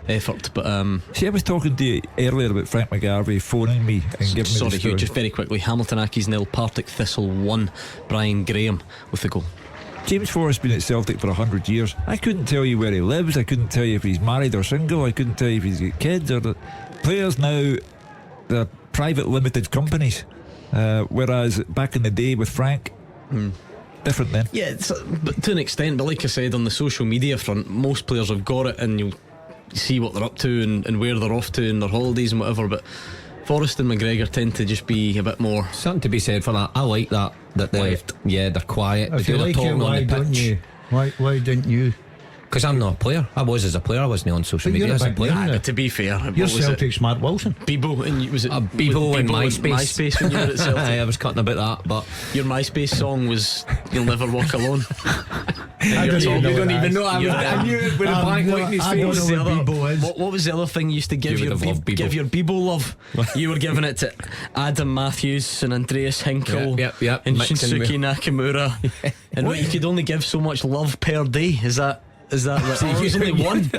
effort, but See, I was talking to you earlier about Frank McGarvey phoning me and giving me sorry, the Hugh. story. Just very quickly. Hamilton Accies 0, Partick Thistle 1. Brian Graham with the goal. James Forrest's been at Celtic for 100 years. I couldn't tell you where he lives. I couldn't tell you if he's married or single. I couldn't tell you if he's got kids or players now. They're private limited companies, whereas back in the day with Frank, different then. Yeah, but to an extent. But like I said, on the social media front, most players have got it, and you'll see what they're up to and where they're off to and their holidays and whatever. But Forrest and McGregor tend to just be a bit more. Something to be said for that. I like that they're they're quiet. If They you do their like it, talking on why the don't pitch. you? Why didn't you? Because I'm not a player. I was as a player. I wasn't on social But you're media a as a big player. name now. To be fair, You're what was it? Celtic's Mark Wilson. Bebo, and was it Bebo and MySpace. MySpace when you were at Celtic? I was cutting about that, but Your MySpace song was "You'll Never Walk Alone." I don't even know you what don't that even is. know. I knew it with a blank look in his I don't face. know what Bebo is. What was the other thing you used to give You your would have loved Bebo. give your Bebo love? You were giving it to Adam Matthews and Andreas Hinkle Yep, and mixing Shinsuke with- Nakamura. And what, you could only give so much love per day. Is that right? Oh, there's only one.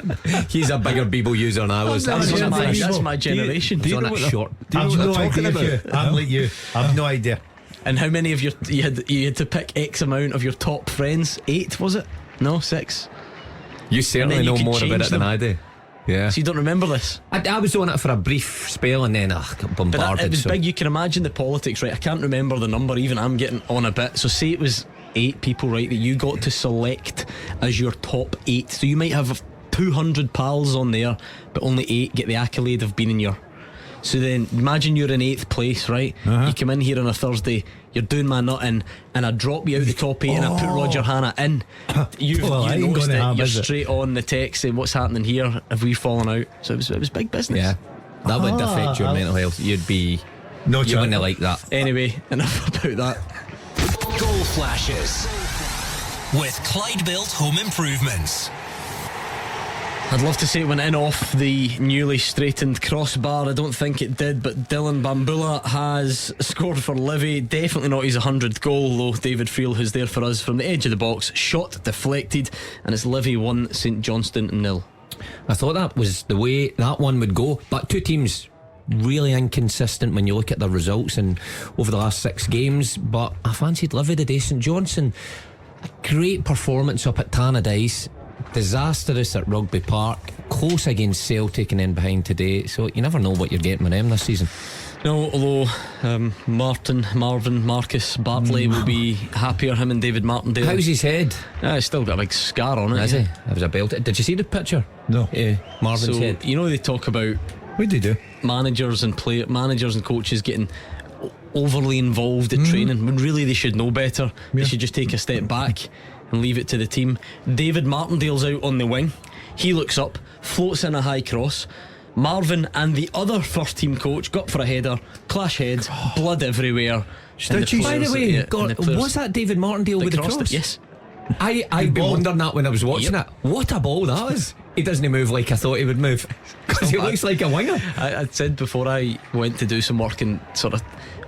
He's a bigger Bebo user than I was. That's That's, what my, I'm that's saying. my generation. Do you on know it what short. Do you know I've what no they're talking idea. about? I'm like you. I've no idea. And how many of you had to pick X amount of your top friends? 8, was it? No, 6. You And certainly then you know could more about change it than them. I do. Yeah. So you don't remember this? I was on it for a brief spell and then got But bombarded. it was so. big. You can imagine the politics, right? I can't remember the number. Even I'm getting on a bit. So say it was 8 people, right, that you got to select as your top 8. So you might have 200 pals on there, but only 8 get the accolade of being in your. So then imagine you're in 8th place, right? You come in here on a Thursday, you're doing my nutting, and I drop you out the top 8 and I put Roger Hannah in. You've Well, I ain't noticed gonna it. have, You're is it? straight on the text saying what's happening here. Have we fallen out? So it was big business. Yeah. That would affect your mental health. You'd be. No You chance. wouldn't like that. Anyway, enough about that. Goal flashes with Clyde Built Home Improvements. I'd love to say it went in off the newly straightened crossbar. I don't think it did, but Dylan Bambula has scored for Livy. Definitely not his 100th goal, though. David Friel, who's there for us from the edge of the box, shot deflected, and it's Livy 1, St Johnstone 0. I thought that was the way that one would go, but two teams really inconsistent when you look at their results and over the last 6 games. But I fancied Livy today. St Johnstone, a great performance up at Tannadice, disastrous at Rugby Park, close against Celtic and then behind today, so you never know what you're getting with them this season. No, although Marvin, Marcus Bartley will be happier, him and David Martindale. How's his head? He's still got a big scar on it. Is he? It was a belt. Did you see the picture? No. Marvin's head. You know, they talk about what do you do? Managers and coaches getting overly involved at training when really they should know better. They should just take a step back and leave it to the team. David Martindale's out on the wing. He looks up, floats in a high cross. Marvin and the other first team coach got for a header, clash heads, blood everywhere. By the way, was that David Martindale with the cross? Yes. I've been wondering that when I was watching it. What a ball that is. He doesn't move like I thought he would move, because he looks like a winger. I said before I went to do some work and sort of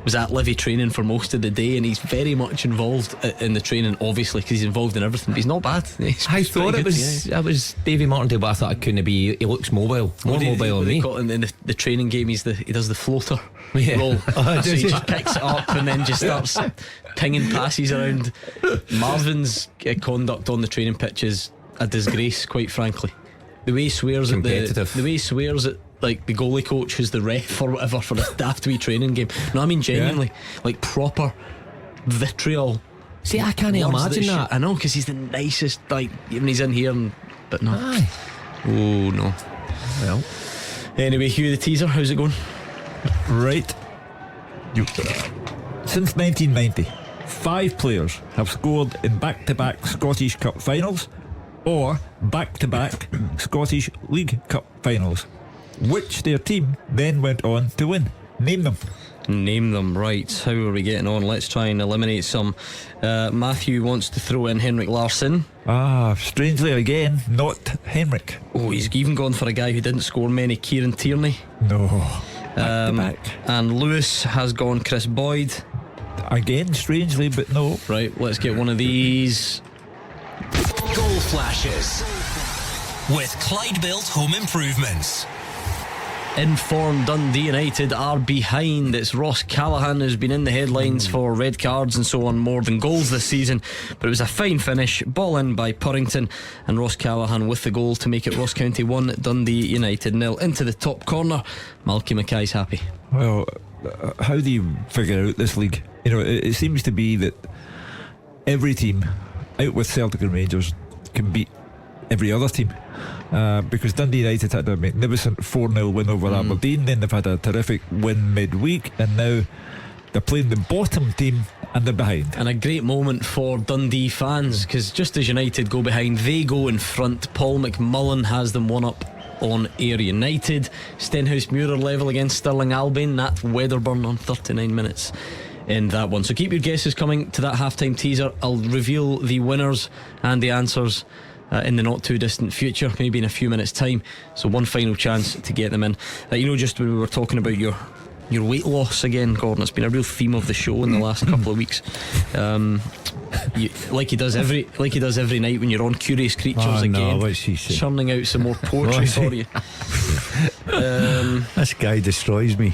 was at Livy training for most of the day, and he's very much involved in the training, obviously, because he's involved in everything, but he's not bad. I thought it was Davy Martindale, but I thought it couldn't be. He looks mobile, more mobile than me. In the training game, he does the floater roll. So he just picks it up and then just starts pinging passes around. Marvin's conduct on the training pitch is a disgrace, quite frankly. The way he swears at like the goalie coach who's the ref or whatever for the daft wee training game. No, I mean genuinely, like proper vitriol. See, I can't imagine that. I know, because he's the nicest, like when he's in here, but no. Aye. Oh no. Well, anyway, Hugh, the teaser, how's it going? Right. Since 1990, 5 players have scored in back-to-back Scottish Cup finals or back-to-back Scottish League Cup finals, which their team then went on to win. Name them. Right, how are we getting on? Let's try and eliminate some. Matthew wants to throw in Henrik Larsson. Strangely again, not Henrik. Oh, he's even gone for a guy who didn't score many, Kieran Tierney. No. Back. And Lewis has gone Chris Boyd. Again, strangely, but no. Right, let's get one of these. Goal flashes with Clyde Built Home Improvements. Informed Dundee United are behind. It's Ross Callaghan who's been in the headlines for red cards and so on more than goals this season, but it was a fine finish, ball in by Purrington, and Ross Callaghan with the goal to make it Ross County 1, Dundee United 0. Into the top corner, Malky Mackay's happy. Well, how do you figure out this league? You know, it seems to be that every team out with Celtic and Rangers can beat every other team. Because Dundee United had a magnificent 4-0 win over Aberdeen, then they've had a terrific win midweek, and now they're playing the bottom team and they're behind. And a great moment for Dundee fans, because just as United go behind, they go in front. Paul McMullen has them one up on Ayr United. Stenhouse Muir level against Stirling Albion. Nat Wedderburn on 39 minutes in that one. So keep your guesses coming to that halftime teaser. I'll reveal the winners and the answers in the not too distant future, maybe in a few minutes time. So one final chance to get them in. Just when we were talking about your weight loss again, Gordon, it's been a real theme of the show in the last couple of weeks. Like he does every night when you're on Curious Creatures again, churning out some more poetry for you. This guy destroys me.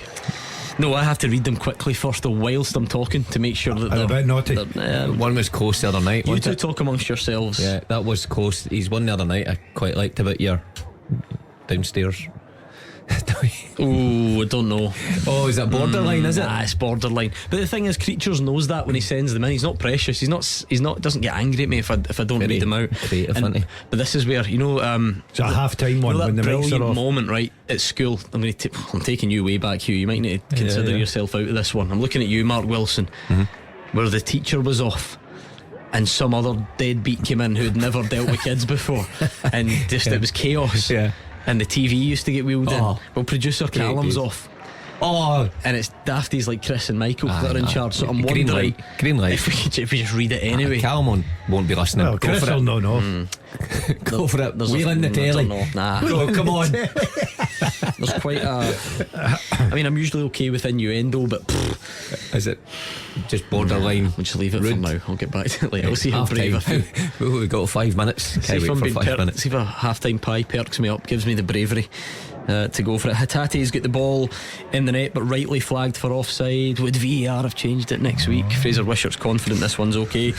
No, I have to read them quickly first, whilst I'm talking, to make sure that they're a bit naughty. One was close the other night. You two talk amongst yourselves. Yeah, that was close. He's won the other night. I quite liked about your downstairs. Oh, I don't know. Oh, is that borderline? Is it? Nah, it's borderline. But the thing is, Creatures knows that when he sends them in. He's not precious. He's not. Doesn't get angry at me if I don't read them out. Creative, but this is where it's a half-time one when the milks are off. Moment, right at school. I'm taking you way back, Hugh. You might need to consider yourself out of this one. I'm looking at you, Mark Wilson, where the teacher was off and some other deadbeat came in who'd never dealt with kids before, and just it was chaos. Yeah. And the TV used to get wheeled in. Well, producer Callum's off. And it's dafties like Chris and Michael that are in charge. So I'm wondering green light. If we just read it anyway. Callum won't be listening. Well, Chris will know. Go for it. Wheeling the telly. Nah. Oh, come on. There's quite I mean, I'm usually okay with innuendo, but is it just borderline? We'll just leave it for now. I'll get back to it later. We'll see how brave I feel. We've got 5 minutes. See if a half-time pie perks me up, gives me the bravery to go for it. Hatate's got the ball in the net, but rightly flagged for offside. Would VAR have changed it next week? Fraser Wishart's confident this one's okay.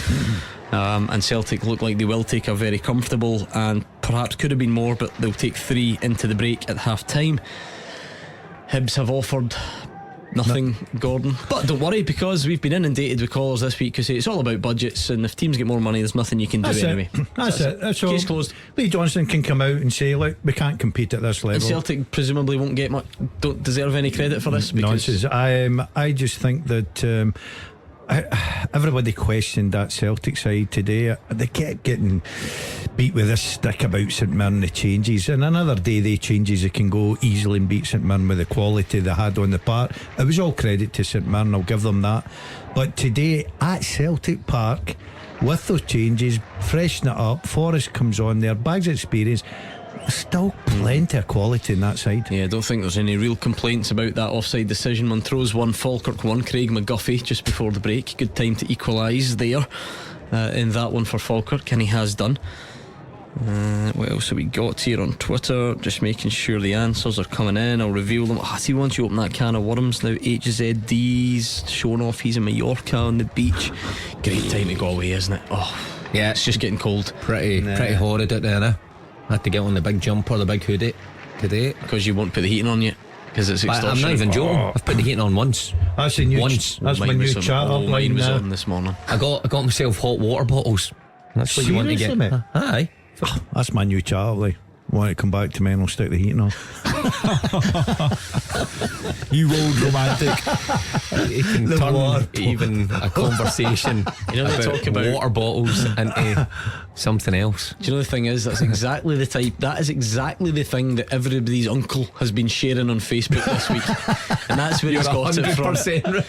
And Celtic look like they will take a very comfortable and perhaps could have been more, but they'll take 3 into the break at half time. Hibs have offered nothing, Gordon, but don't worry, because we've been inundated with callers this week who say it's all about budgets, and if teams get more money, there's nothing you can do anyway. That's it. That's all. Case closed. Lee Johnson can come out and say, look, we can't compete at this level. And Celtic presumably won't get much, don't deserve any credit for this. Nonsense. I just think that everybody questioned that Celtic side today. They kept getting beat with this stick about St Mirren, the changes, and another day they changes they can go easily and beat St Mirren with the quality they had on the part. It was all credit to St Mirren, I'll give them that. But today at Celtic Park, with those changes, freshen it up, Forrest comes on there, bags of experience, still plenty of quality in that side. Yeah, I don't think there's any real complaints about that offside decision. Montrose 1, Falkirk 1, Craig McGuffey just before the break. Good time to equalise there in that one for Falkirk, and he has done. What else have we got here on Twitter? Just making sure the answers are coming in. I'll reveal them. See, once you open that can of worms now, HZD's showing off he's in Mallorca on the beach. Great time to go away, isn't it? Oh, yeah, it's just getting cold. Pretty horrid out there, I had to get on the big jumper, the big hoodie today, because you won't put the heating on yet, because it's extortion. I'm not even joking. I've put the heating on once. That's a new once. That's my new chat up line. Mine was on this morning. I got myself hot water bottles. That's what you want to get. Mate? Aye. That's my new chat up line. Want to come back to me and I'll stick the heating on. You old romantic. You can turn even a conversation they talk about water bottles into something else. Do you know the thing is, that is exactly the thing that everybody's uncle has been sharing on Facebook this week, and that's where he's got it from.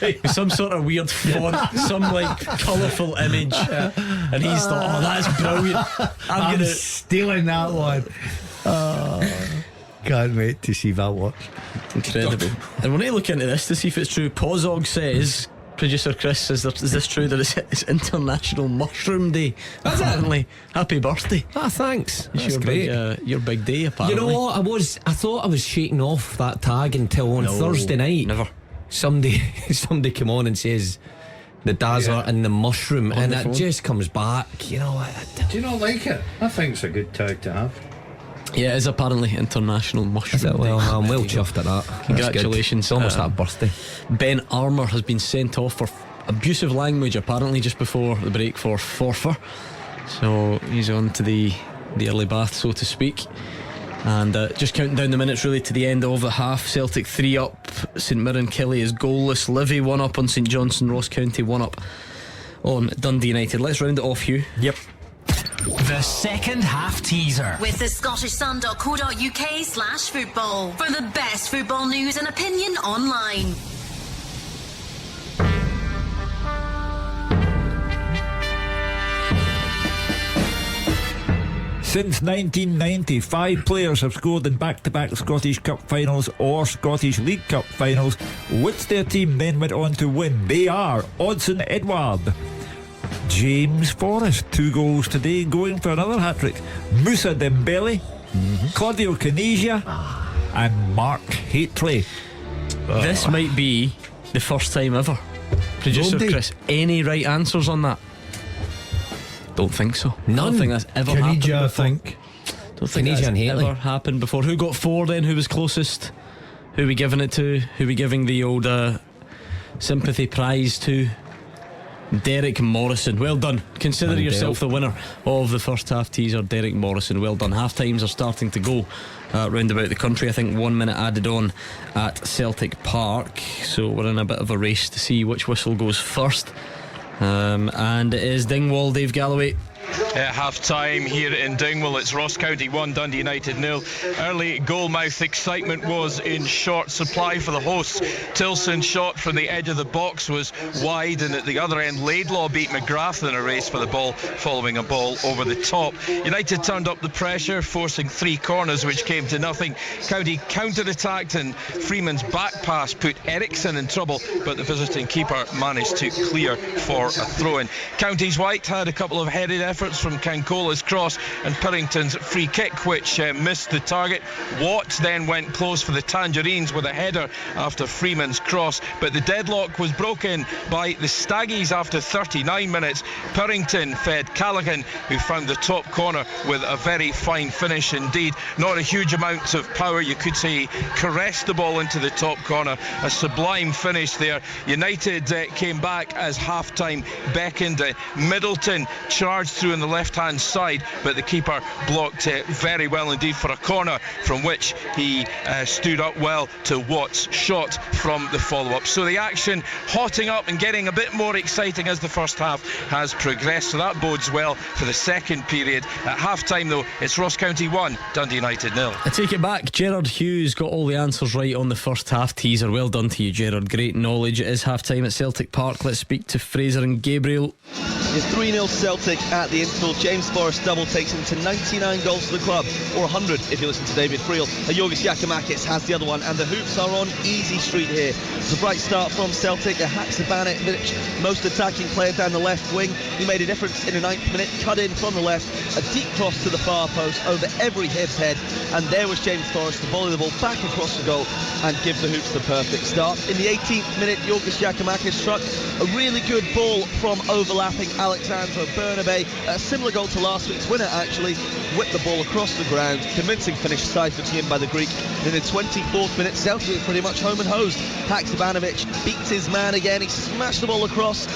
Right. With some sort of weird font, some like colourful image, and he's thought, oh, that's brilliant, I'm stealing that one. Can't wait to see that works. Incredible. And we're going to look into this to see if it's true. Pozog says, producer Chris, is this true that it's International Mushroom Day? Apparently. Happy birthday. Thanks. It's your big day, apparently. You know what, I thought I was shaking off that tag until on Thursday night. Never. Somebody come on and says the Dazzler and the mushroom, and it just comes back. Do you not like it? I think it's a good tag to have. Yeah, it is apparently International Mushroom Day. Well, I'm well chuffed at that. Congratulations. It's almost that birthday. Ben Armour has been sent off for abusive language, apparently, just before the break for Forfar. So he's on to the early bath, so to speak. And just counting down the minutes really to the end of the half. Celtic 3 up, St Mirren Kelly is goalless, Livy 1 up on St Johnstone, Ross County 1 up on Dundee United. Let's round it off, Hugh. Yep. The second half teaser with the scottishsun.co.uk/football for the best football news and opinion online. Since 1990, 5 players have scored in back-to-back Scottish Cup finals or Scottish League Cup finals, which their team then went on to win. They are Odsonne Edouard, James Forrest, 2 goals today, going for another hat-trick, Moussa Dembele, Claudio Caniggia, and Mark Haitley. This might be the first time ever. Producer Chris, any right answers on that? Don't think so. None. I don't think that's ever happened before. I think. Don't think that's ever happened before. Who got 4 then? Who was closest? Who are we giving it to? Who are we giving the old sympathy prize to? Derek Morrison. Well done. Consider yourself the winner of the first half teaser, Derek Morrison. Well done. Half times are starting to go round about the country. I think 1 minute added on at Celtic Park, so we're in a bit of a race to see which whistle goes first. And it is Dingwall, Dave Galloway. At half time here in Dingwall, it's Ross County 1, Dundee United 0. Early goalmouth excitement was in short supply for the hosts. Tilson's shot from the edge of the box was wide, and at the other end Laidlaw beat McGrath in a race for the ball following a ball over the top. United turned up the pressure, forcing 3 corners which came to nothing. County counter-attacked, and Freeman's back pass put Eriksson in trouble, but the visiting keeper managed to clear for a throw-in. County's White had a couple of headed efforts efforts from Cancola's cross and Purrington's free kick, which missed the target. Watts then went close for the Tangerines with a header after Freeman's cross, but the deadlock was broken by the Staggies after 39 minutes. Purrington fed Callaghan, who found the top corner with a very fine finish indeed. Not a huge amount of power, you could say. He caressed the ball into the top corner. A sublime finish there. United came back as half-time beckoned. Middleton charged through on the left-hand side, but the keeper blocked it very well indeed for a corner, from which he stood up well to Watts' shot from the follow-up. So the action hotting up and getting a bit more exciting as the first half has progressed, so that bodes well for the second period. At half-time though, it's Ross County 1, Dundee United 0. I take it back, Gerard Hughes got all the answers right on the first half teaser. Well done to you, Gerard, great knowledge. It is half-time at Celtic Park. Let's speak to Fraser and Gabriel. It's 3-0 Celtic at the interval. James Forrest double takes him to 99 goals for the club, or 100 if you listen to David Friel. Yorgos Giacomakis has the other one, and the Hoops are on easy street here. It's a bright start from Celtic. Haksabanovic, most attacking player down the left wing. He made a difference in the 9th minute, cut in from the left, a deep cross to the far post over every Hibs head, and there was James Forrest to volley the ball back across the goal and give the Hoops the perfect start. In the 18th minute, Yorgos Giacomakis struck a really good ball from overlapping Alexandro Bernabe, a similar goal to last week's winner actually. Whipped the ball across the ground, convincing finish siphoned in by the Greek. And in the 24th minute, Celtic was pretty much home and hosed. Haksabanovic beats his man again, he smashed the ball across,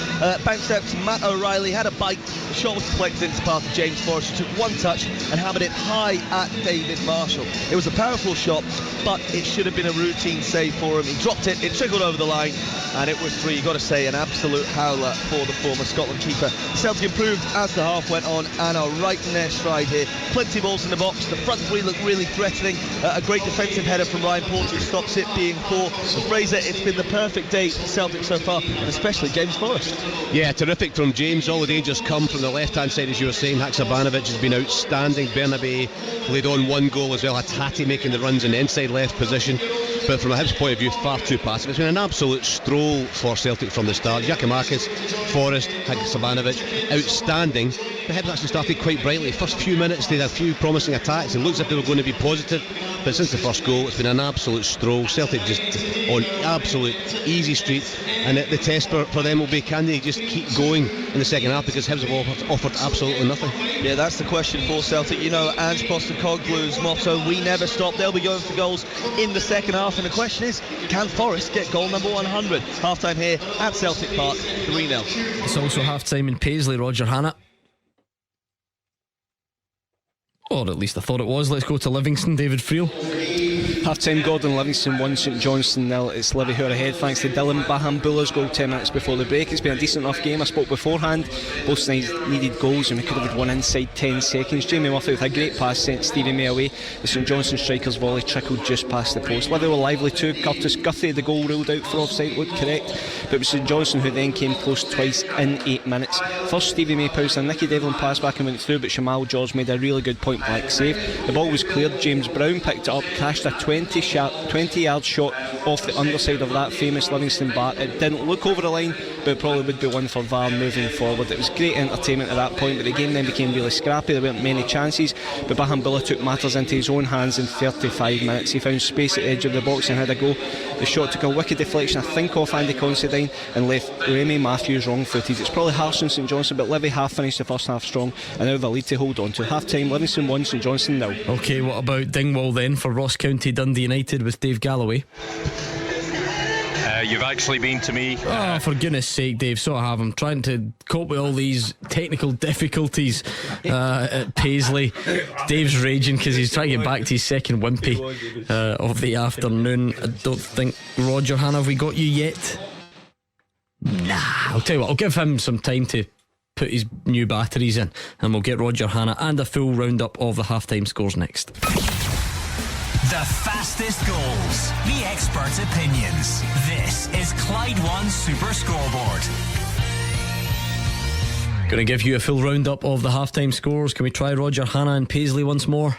bounced out to Matt O'Reilly, had a bite, the shot was deflected into the path of James Forrest, who took one touch and hammered it high at David Marshall. It was a powerful shot, but it should have been a routine save for him. He dropped it, it trickled over the line, and it was three. You've got to say, an absolute howler for the former Scotland keeper. Celtic improved as the half went on and are right in their stride here. Plenty of balls in the box, the front three look really threatening. A great defensive header from Ryan Porter stops it being poor. Fraser, it's been the perfect day for Celtic so far, and especially James Forrest. Yeah, terrific from James. All the dangers come from the left-hand side, as you were saying. Haksabanovic has been outstanding. Bernabe laid on one goal as well. Hatati making the runs in the inside left position. But from a Hibs point of view, far too passive. It's been an absolute stroll for Celtic from the start. Giacomakis, Forrest, Haksabanovic, outstanding. The Hibs actually started quite brightly. First few minutes they had a few promising attacks. It looks as if they were going to be positive, but since the first goal it's been an absolute stroll. Celtic just on absolute easy street, and the test for them will be, can they just keep going in the second half, because Hibs have offered absolutely nothing. Yeah, that's the question for Celtic. You know, Ange Postecoglou's motto, we never stop. They'll be going for goals in the second half, and the question is, can Forrest get goal number 100? Half time here at Celtic Park, 3-0. It's also half time in Paisley. Roger Hannah, or at least I thought it was. Let's go to Livingston. David Friel. Half-time, Gordon Livingston 1, St Johnstone 0. It's Livy who are ahead thanks to Dylan Bahambula's goal 10 minutes before the break. It's been a decent enough game. I spoke beforehand, both sides needed goals and we could have had one inside 10 seconds. Jamie Murphy with a great pass sent Stevie May away. The St Johnstone striker's volley trickled just past the post. Livy were lively too. Curtis Guthrie, the goal ruled out for offside, looked correct, but it was St Johnstone who then came close twice in 8 minutes. First Stevie May pounced a Nicky Devlin pass back and went through, but Shamal George made a really good point blank save. The ball was cleared, James Brown picked it up, cashed a 20-yard shot off the underside of that famous Livingston bar. It didn't look over the line, but it probably would be one for VAR moving forward. It was great entertainment at that point, but the game then became really scrappy. There weren't many chances, but Bahambula took matters into his own hands in 35 minutes. He found space at the edge of the box and had a go. The shot took a wicked deflection, I think off Andy Considine, and left Remy Matthews wrong-footed. It's probably harsh on St Johnstone, but Livy have finished the first half strong and now the lead to hold on to. Half-time, Livingston 1, St Johnstone 0. OK, what about Dingwall then for Ross County Dundee United with Dave Galloway? You've actually been to me. Oh, for goodness sake, Dave, so I have. I'm trying to cope with all these technical difficulties at Paisley. Dave's raging because he's trying to get back to his second wimpy of the afternoon. I don't think, Roger Hannah, have we got you yet? Nah, I'll tell you what, I'll give him some time to put his new batteries in, and we'll get Roger Hannah and a full roundup of the half-time scores next. The fastest goals, the experts' opinions. This is Clyde One Super Scoreboard. Going to give you a full roundup of the half-time scores. Can we try Roger Hannah and Paisley once more?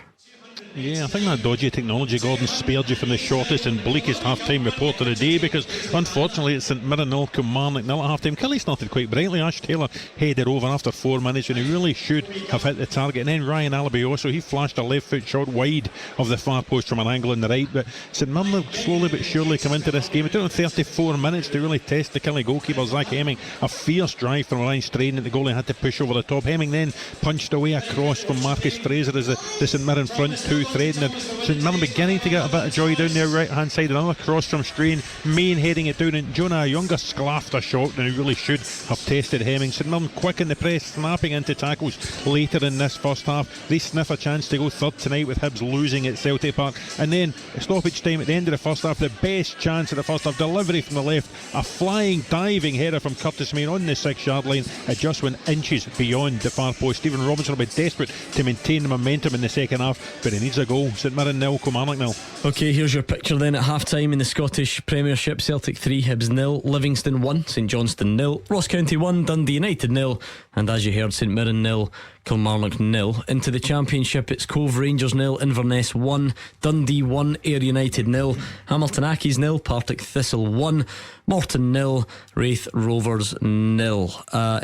Yeah, I think that dodgy technology, Gordon, spared you from the shortest and bleakest half-time report of the day, because unfortunately it's St Mirren 0, Kilmarnock 0 at half-time. Kelly started quite brightly. Ash Taylor headed over after 4 minutes and he really should have hit the target. And then Ryan Alabioso, he flashed a left foot shot wide of the far post from an angle on the right. But St Mirren have slowly but surely come into this game. It took them 34 minutes to really test the Kelly goalkeeper, Zach Hemming. A fierce drive from Ryan Straden at the goalie, had to push over the top. Hemming then punched away a cross from Marcus Fraser as the St Mirren front two threading it. St Mirren beginning to get a bit of joy down their right hand side. Another cross from Strain, Main heading it down, and Jonah Ayunga sclaffed a shot and he really should have tested Hemming. St Mirren quick in the press, snapping into tackles later in this first half. They sniff a chance to go third tonight with Hibs losing at Celtic Park, and then stoppage time at the end of the first half. The best chance of the first half, delivery from the left, a flying diving header from Curtis Main on the 6-yard line. It just went inches beyond the far post. Stephen Robinson will be desperate to maintain the momentum in the second half, but he needs a goal. St Mirren 0, Kilmarnock 0. Okay, here's your picture then at half time in the Scottish Premiership. Celtic 3, Hibs 0, Livingston 1, St Johnstone 0, Ross County 1, Dundee United 0, and as you heard, St Mirren 0, Kilmarnock 0. Into the Championship, it's Cove Rangers 0, Inverness 1, Dundee 1, Ayr United 0, Hamilton Accies 0, Partick Thistle 1, Morton 0, Wraith Rovers 0.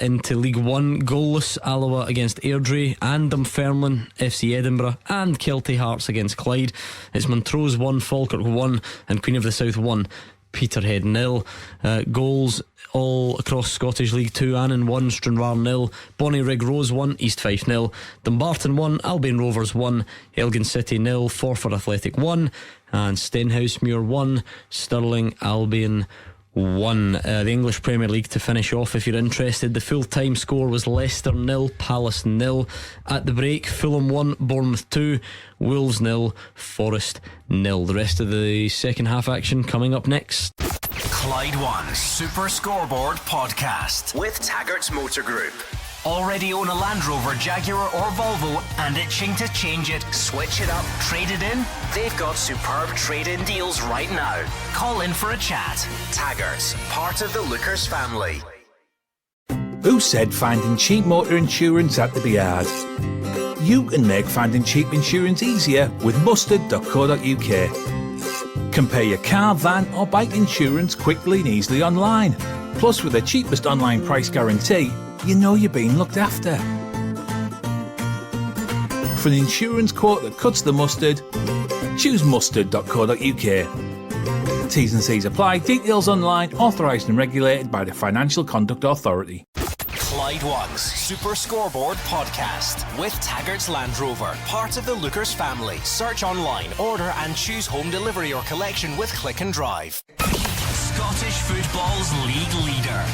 Into League 1, goalless Alloa against Airdrie, and Dunfermline, FC Edinburgh, and Kelty Hearts against Clyde. It's Montrose 1, Falkirk 1, and Queen of the South 1, Peterhead 0. Goals all across Scottish League 2, Annan 1, Stranraer 0, Bonnyrigg Rose 1, East Fife 0, Dumbarton 1, Albion Rovers 1, Elgin City 0, Forfar Athletic 1, and Stenhousemuir 1, Stirling Albion 1. The English Premier League to finish off, if you're interested. The full-time score was Leicester 0, Palace 0. At the break, Fulham 1, Bournemouth 2, Wolves 0, Forest 0. The rest of the second half action coming up next. Clyde One Super Scoreboard Podcast with Taggart's Motor Group. Already own a Land Rover, Jaguar or Volvo and itching to change it, switch it up, trade it in? They've got superb trade-in deals right now. Call in for a chat. Taggart's, part of the Lookers family. Who said finding cheap motor insurance had to be hard? You can make finding cheap insurance easier with mustard.co.uk. Compare your car, van or bike insurance quickly and easily online. Plus, with the cheapest online price guarantee, you know you're being looked after. For an insurance quote that cuts the mustard, choose mustard.co.uk. T's and C's apply. Details online. Authorised and regulated by the Financial Conduct Authority. Clyde One's Super Scoreboard Podcast with Taggart's Land Rover, part of the Lookers family. Search online, order and choose home delivery or collection with Click and Drive. Scottish football's league leader.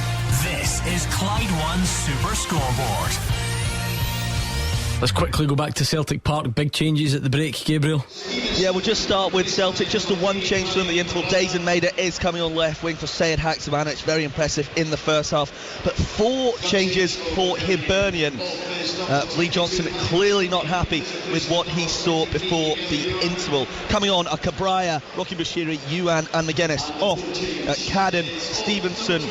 This is Clyde One's Super Scoreboard. Let's quickly go back to Celtic Park. Big changes at the break, Gabriel. Yeah, we'll just start with Celtic. Just the one change from the interval. Dalziel Maeda is coming on left wing for Sayed Haksabanovic. Very impressive in the first half. But 4 changes for Hibernian. Lee Johnson clearly not happy with what he saw before the interval. Coming on are Cabrera, Rocky Bashiri, Yuan and McGuinness. Off Cadden, Stevenson,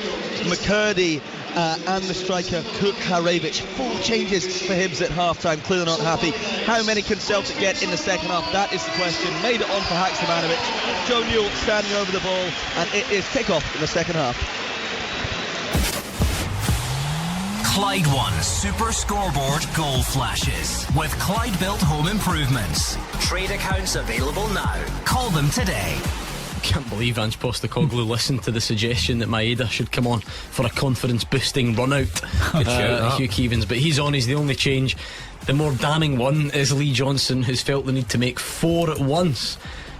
McCurdy, and the striker Cook Harevic. 4 changes for Hibs at half-time. Clearly not happy. How many can Celtic get in the second half? That is the question. Made it on for Haksabanovic. Joe Newell standing over the ball, and it is kick-off in the second half. Clyde One Super Scoreboard Goal Flashes with Clyde Built Home Improvements. Trade accounts available now. Call them today. Can't believe Ange Postecoglou listened to the suggestion that Maeda should come on for a confidence boosting run out. Good shout, Hugh Keevins, but he's on. He's the only change. The more damning one is Lee Johnson, who's felt the need to make 4 at once.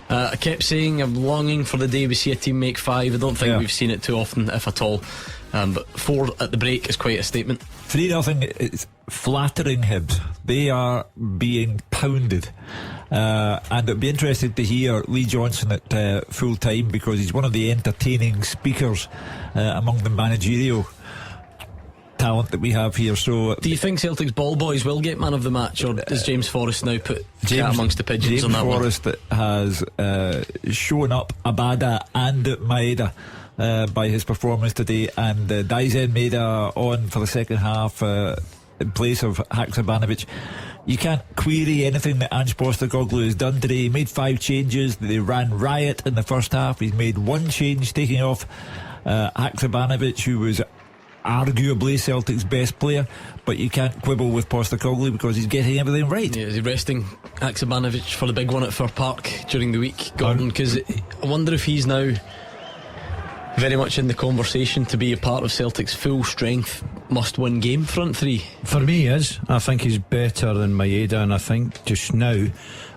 I kept saying I'm longing for the day we see a team make 5. I don't think we've seen it too often, if at all. But 4 at the break is quite a statement. 3-0, it's flattering Hibs. They are being pounded. And it'd be interesting to hear Lee Johnson at full time, because he's one of the entertaining speakers among the managerial talent that we have here. So, do you think Celtic's ball boys will get man of the match, or does James Forrest now put cat amongst the pigeons on that Forrest one? Has shown up Abada and Maeda by his performance today, and Dalziel Maeda on for the second half. in place of Haksabanovic. You can't query anything that Ange Postecoglou has done today. He made 5 changes. They ran riot in the first half. He's made 1 change, taking off Haksabanovic, who was arguably Celtic's best player, but you can't quibble with Postecoglou because he's getting everything right. Yeah, is he resting Haksabanovic for the big one at Fir Park during the week, Gordon? Because I wonder if he's now very much in the conversation to be a part of Celtic's full strength must-win game front three. For me, he is. I think he's better than Maeda, and I think just now,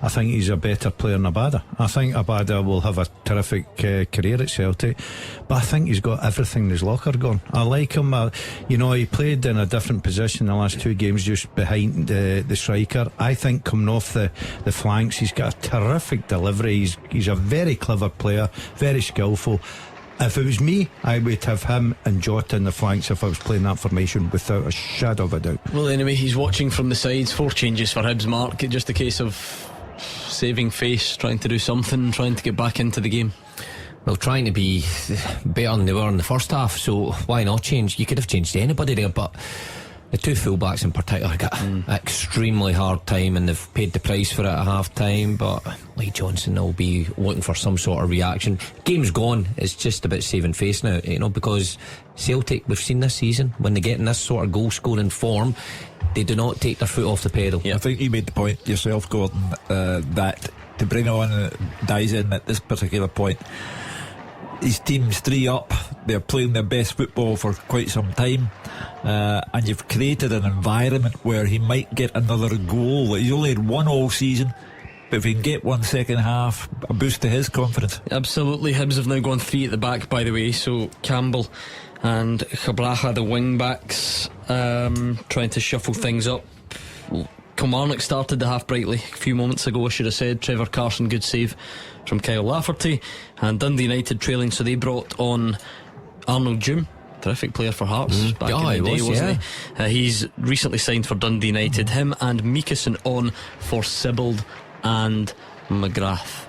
I think he's a better player than Abada. I think Abada will have a terrific career at Celtic, but I think he's got everything in his locker gone. I like him. He played in a different position the last 2 games, just behind the striker. I think coming off the flanks, he's got a terrific delivery. He's a very clever player, very skillful. If it was me, I would have him and Jota in the flanks if I was playing that formation, without a shadow of a doubt. Well, anyway, he's watching from the sides. 4 changes for Hibs, Mark. Just a case of saving face, trying to do something, trying to get back into the game. Well, trying to be better than they were in the first half, so why not change? You could have changed anybody there, but the 2 fullbacks in particular got an extremely hard time, and they've paid the price for it at half time. But Lee Johnson will be looking for some sort of reaction. Game's gone. It's just about saving face now, because Celtic, we've seen this season, when they get in this sort of goal scoring form, they do not take their foot off the pedal. I think you made the point yourself, Gordon, that to bring on Dalziel at this particular point, his team's 3 up, they're playing their best football for quite some time, and you've created an environment where he might get another goal. He's only had 1 all season, but if he can get 1 second half, a boost to his confidence. Absolutely. Hibs have now gone 3 at the back, by the way, so Campbell and Cabraja, the wing backs, trying to shuffle things up. Kilmarnock started the half brightly a few moments ago, I should have said. Trevor Carson, good save from Kyle Lafferty. And Dundee United trailing, so they brought on Arnold Doom, terrific player for Hearts back in the day, wasn't he? He's recently signed for Dundee United. Him and Mikason on for Sibbald and McGrath.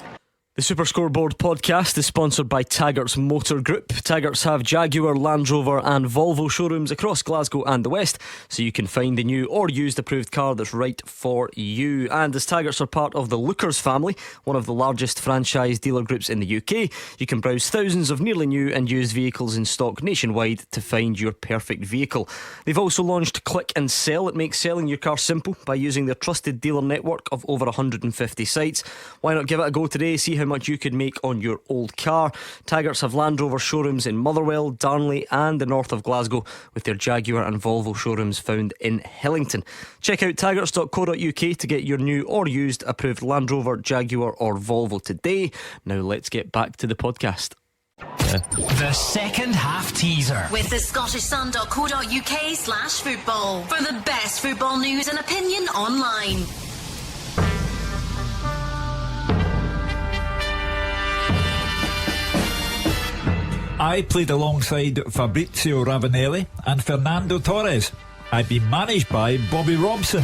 The Super Scoreboard podcast is sponsored by Taggart's Motor Group. Taggart's have Jaguar, Land Rover and Volvo showrooms across Glasgow and the West, so you can find the new or used approved car that's right for you. And as Taggart's are part of the Lookers family, one of the largest franchise dealer groups in the UK, you can browse thousands of nearly new and used vehicles in stock nationwide to find your perfect vehicle. They've also launched Click and Sell. It makes selling your car simple by using their trusted dealer network of over 150 sites. Why not give it a go today? See how much you could make on your old car. Taggart's have Land Rover showrooms in Motherwell, Darnley and the north of Glasgow, with their Jaguar and Volvo showrooms found in Hillington. Check out taggarts.co.uk to get your new or used approved Land Rover, Jaguar or Volvo today. Now let's get back to the podcast. The second half teaser with the scottishsun.co.uk/football for the best football news and opinion online. I played alongside Fabrizio Ravanelli and Fernando Torres. I've been managed by Bobby Robson,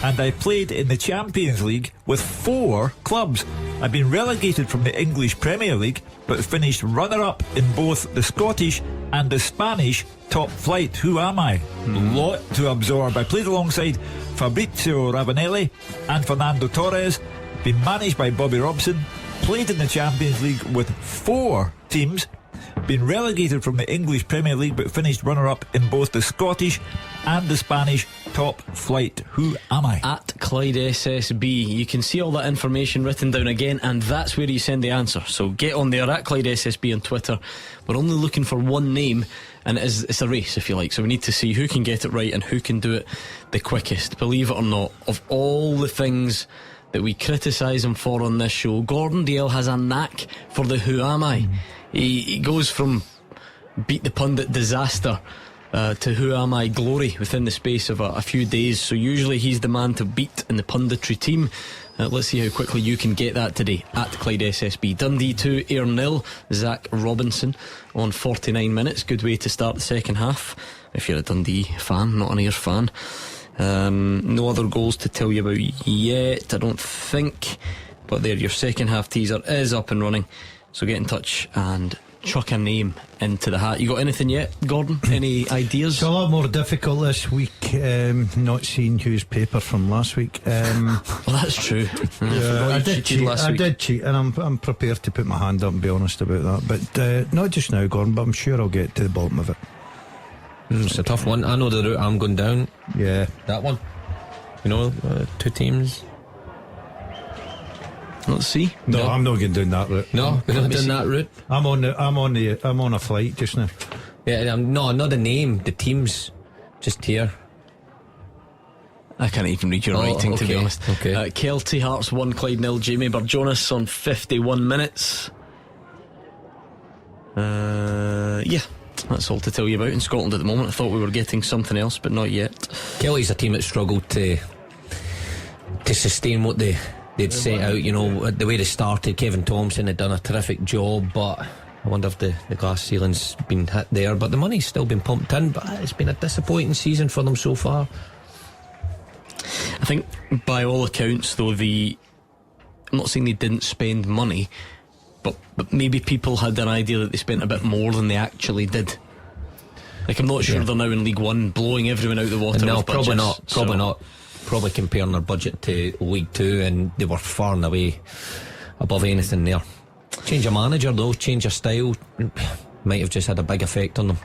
and I played in the Champions League with 4 clubs. I've been relegated from the English Premier League, but finished runner-up in both the Scottish and the Spanish top flight. Who am I? Lot to absorb. I played alongside Fabrizio Ravanelli and Fernando Torres, been managed by Bobby Robson, played in the Champions League with 4 teams, been relegated from the English Premier League but finished runner-up in both the Scottish and the Spanish top flight. Who am I? At Clyde SSB. You can see all that information written down again, and that's where you send the answer. So get on there at Clyde SSB on Twitter. We're only looking for one name, and it's a race, if you like, so we need to see who can get it right and who can do it the quickest. Believe it or not, of all the things that we criticise him for on this show, Gordon Dalziel has a knack for the who am I. He goes from beat the pundit disaster to who am I glory within the space of a few days. So usually he's the man to beat in the punditry team. Let's see how quickly you can get that today at Clyde SSB. Dundee 2, Ayr 0. Zach Robinson on 49 minutes. Good way to start the second half if you're a Dundee fan, not an Ayr fan. No other goals to tell you about yet, I don't think. But there, your second half teaser is up and running. So get in touch and chuck a name into the hat. You got anything yet, Gordon? Any ideas? It's a lot more difficult this week, not seeing Hugh's paper from last week. Well, that's true. I did cheat, and I'm prepared to put my hand up and be honest about that. But not just now, Gordon, but I'm sure I'll get to the bottom of it. It's a tough one. I know the route I'm going down. Yeah. That one. You know, 2 teams. Let's see. No, I'm not going down that route. No, we're not doing that route. I'm on a flight just now. Yeah, no, not the name. The teams, just here. I can't even read your writing, to be honest. Okay. Kelty Hearts 1, Clyde 0. Jamie Burjonas on 51 minutes. Yeah, that's all to tell you about in Scotland at the moment. I thought we were getting something else, but not yet. Kelty's a team that struggled to sustain what they'd set out. You know, the way they started, Kevin Thompson had done a terrific job, but I wonder if the glass ceiling's been hit there. But the money's still been pumped in, but it's been a disappointing season for them so far. I think by all accounts, though, I'm not saying they didn't spend money, but maybe people had an idea that they spent a bit more than they actually did. Like, I'm not sure they're now in League One blowing everyone out the water. No, with probably budgets, not. Probably comparing their budget to League 2, and they were far and away above anything there. Change of manager though, change of style, might have just had a big effect on them.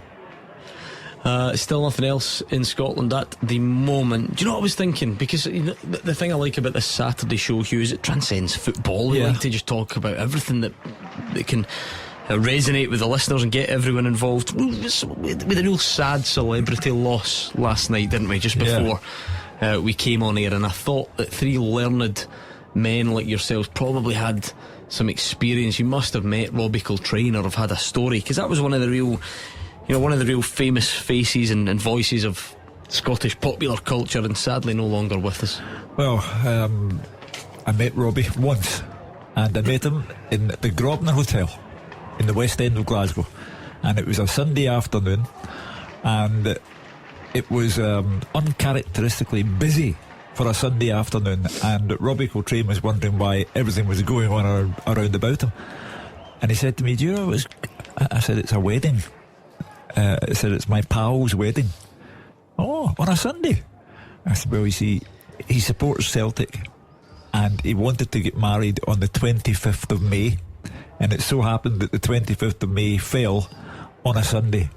Still nothing else in Scotland at the moment. Do you know what I was thinking? Because the thing I like about this Saturday show, Hugh, is it transcends football. We like to just talk about everything that can resonate with the listeners and get everyone involved. With a real sad celebrity loss last night, didn't we? Just before we came on air, and I thought that 3 learned men like yourselves probably had some experience. You must have met Robbie Coltrane or have had a story, because that was one of the real famous faces and voices of Scottish popular culture, and sadly no longer with us. Well, I met Robbie once, and I met him in the Grosvenor Hotel in the West End of Glasgow, and it was a Sunday afternoon, and it was uncharacteristically busy for a Sunday afternoon, and Robbie Coltrane was wondering why everything was going on around about him, and he said to me, "Do you know I said, "It's a wedding." I said, "It's my pal's wedding." "Oh, on a Sunday?" I said, "Well, you see, he supports Celtic, and he wanted to get married on the 25th of May, and it so happened that the 25th of May fell on a Sunday."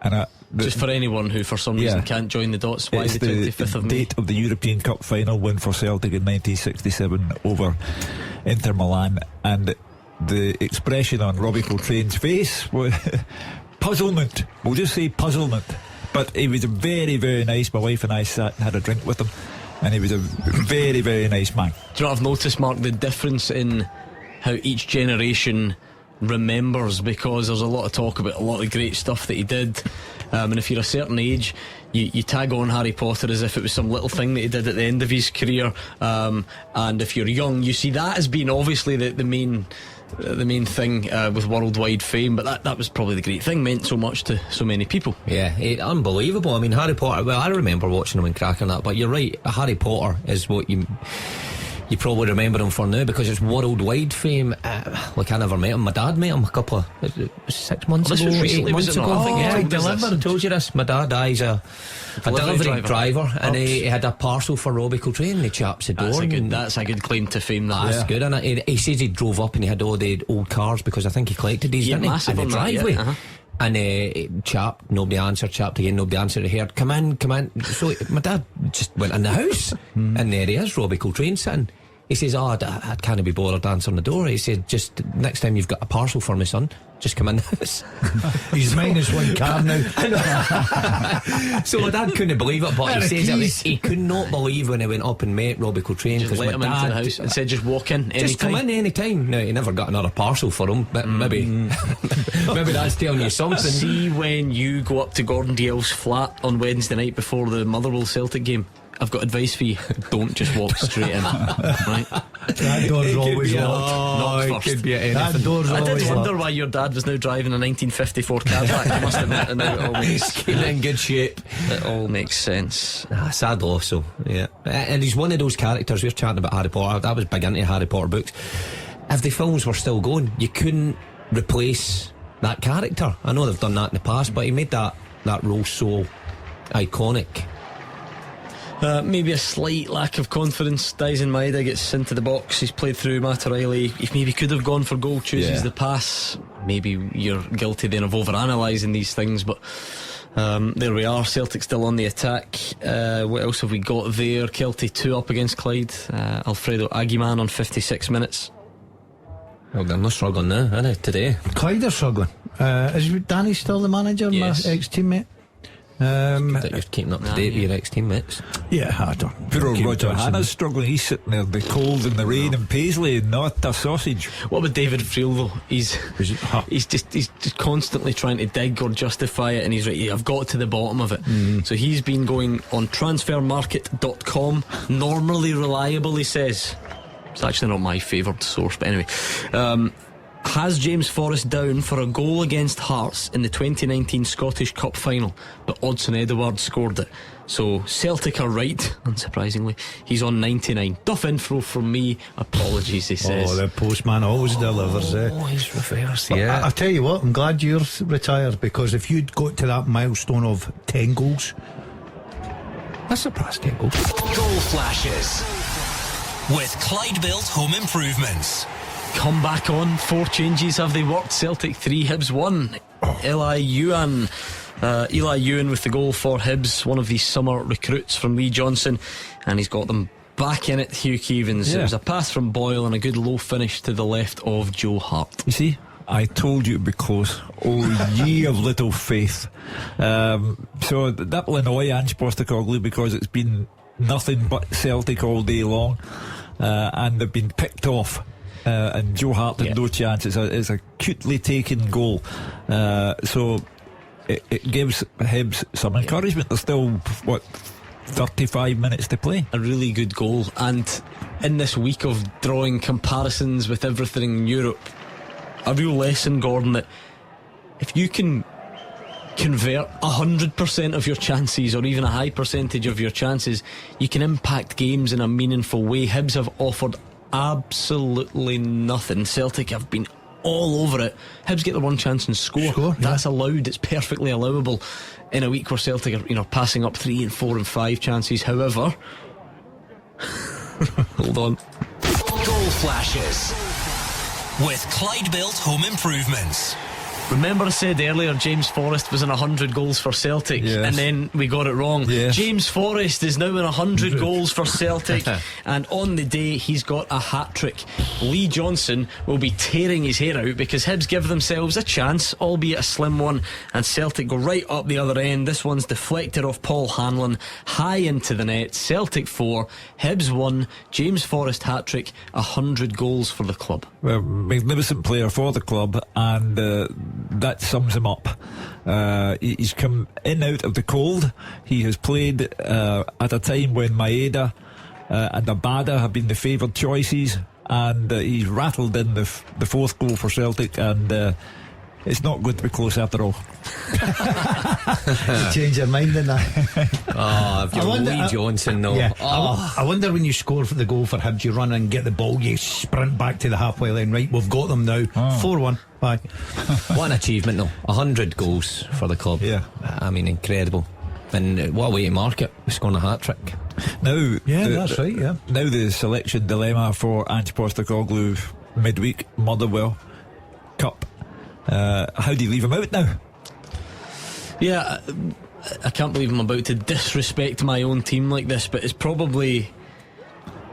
And just for anyone who for some reason can't join the dots, why the 25th of May? Date of the European Cup final win for Celtic in 1967 over Inter Milan, and the expression on Robbie Coltrane's face was puzzlement. We'll just say puzzlement. But he was very, very nice. My wife and I sat and had a drink with him, and he was a very, very nice man. Do you know what I've noticed, Mark? The difference in how each generation remembers, because there's a lot of talk about a lot of great stuff that he did, and if you're a certain age, you tag on Harry Potter as if it was some little thing that he did at the end of his career, and if you're young, you see that as being obviously the main thing with worldwide fame, but that was probably the great thing, meant so much to so many people. Unbelievable. I mean, Harry Potter, well, I remember watching him and cracking that, but you're right, Harry Potter is what you probably remember him for now, because it's worldwide fame. Like, I never met him. My dad met him a couple of 6 months ago, 8 months ago. I told you this. My dad, he's a delivery driver, and he had a parcel for Robbie Coltrane, and he chaps the door. That's a good claim to fame. That's good. And he says he drove up and he had all the old cars, because I think he collected these, didn't he? In the driveway. And chap, nobody answered, chapped again, nobody answered. He heard, come in. So my dad just went in the house, and there he is, Robbie Coltrane sitting. He says, I can't be bothered answering the door. He said, just next time you've got a parcel for me, son, just come in the house. He's minus one car now. So my dad couldn't believe it, but he says he could not believe when he went up and met Robbie Coltrane, because let him into the house and said, just walk in anytime. Just come in any time. Now, he never got another parcel for him, but maybe that's telling you something. See, when you go up to Gordon Dalziel's flat on Wednesday night before the Motherwell Celtic game, I've got advice for you. Don't just walk straight in. Right? That door's always locked. Knock first. That door's always locked. I did wonder why your dad was now driving a 1954 Cadillac. I must admit, and now it all makes in good shape. It all makes sense. Sad loss, so yeah. And he's one of those characters. We're chatting about Harry Potter. I was big into Harry Potter books. If the films were still going, you couldn't replace that character. I know they've done that in the past, but he made that role so iconic. Maybe a slight lack of confidence. Dalziel and Maeda gets into the box. He's played through Matt O'Reilly. He maybe could have gone for goal, chooses the pass. Maybe you're guilty then of over-analysing these things, but there we are. Celtic still on the attack. What else have we got there? Kelty 2 up against Clyde. Alfredo Aguiman on 56 minutes. Well, they're not struggling now, are they, today? Clyde are struggling. Is Danny still the manager? Yes. My ex-teammate? That you're keeping up to date with your ex-teammates. Yeah, I don't. Poor old Roger Hannah's struggling. He's sitting there in the cold and the rain in Paisley, not a sausage. What about David Friel though? He's just constantly trying to dig or justify it, and he's right. I've got to the bottom of it. So he's been going on transfermarket.com, normally reliable, he says. It's actually not my favoured source, but anyway. Has James Forrest down for a goal against Hearts in the 2019 Scottish Cup final, but Odsonne Edouard scored it. So Celtic are right, unsurprisingly. He's on 99. Duff info from me. Apologies, he says. Oh, the postman always delivers. He's reversed. Yeah. I tell you what, I'm glad you're retired, because if you'd got to that milestone of 10 goals, that's a past 10 goals. Goal flashes with Clyde Built Home Improvements. Come back on. 4 changes have they worked? Celtic 3, Hibs 1. Eli Ewan with the goal for Hibs, one of these summer recruits from Lee Johnson, and he's got them back in it. Hugh Keevins. It was a pass from Boyle and a good low finish to the left of Joe Hart. You see, I told you it'd be close. Oh, ye of little faith. So that will annoy Ange Postecoglou, because it's been nothing but Celtic all day long, and they've been picked off. And Joe Hart had no chance. It's a cutely taken goal, so it gives Hibs some encouragement. There's still 35 minutes to play. A really good goal, and in this week of drawing comparisons with everything in Europe, a real lesson, Gordon, that if you can convert 100% of your chances, or even a high percentage of your chances, you can impact games in a meaningful way. Hibs have offered absolutely nothing. Celtic have been all over it. Hibs get the one chance and score. That's allowed. It's perfectly allowable in a week where Celtic are passing up 3 and 4 and 5 chances. However, hold on. Goal flashes with Clyde Built Home Improvements. Remember I said earlier James Forrest was in 100 goals for Celtic, and then we got it wrong. James Forrest is now in 100 goals for Celtic, and on the day he's got a hat-trick. Lee Johnson will be tearing his hair out, because Hibs give themselves a chance, albeit a slim one, and Celtic go right up the other end. This one's deflected off Paul Hanlon, high into the net. Celtic 4, Hibs 1. James Forrest hat-trick, 100 goals for the club. Well, magnificent player for the club, and that sums him up. He's come in out of the cold. He has played at a time when Maeda and Abada have been the favoured choices, and he's rattled in the fourth goal for Celtic, and it's not going to be close after all. You change your mind in that. If you're Lee Johnson though. I wonder when you score for the goal for Hibs, you run and get the ball, you sprint back to the halfway line. Right, we've got them now. 4-1. Bye. What an achievement though. 100 goals for the club. I mean, incredible. And what a way to mark it, scoring a hat-trick. Now, that's right. Now the selection dilemma for Ange Postecoglou midweek: Motherwell Cup. How do you leave him out now? I can't believe I'm about to disrespect my own team like this, but it's probably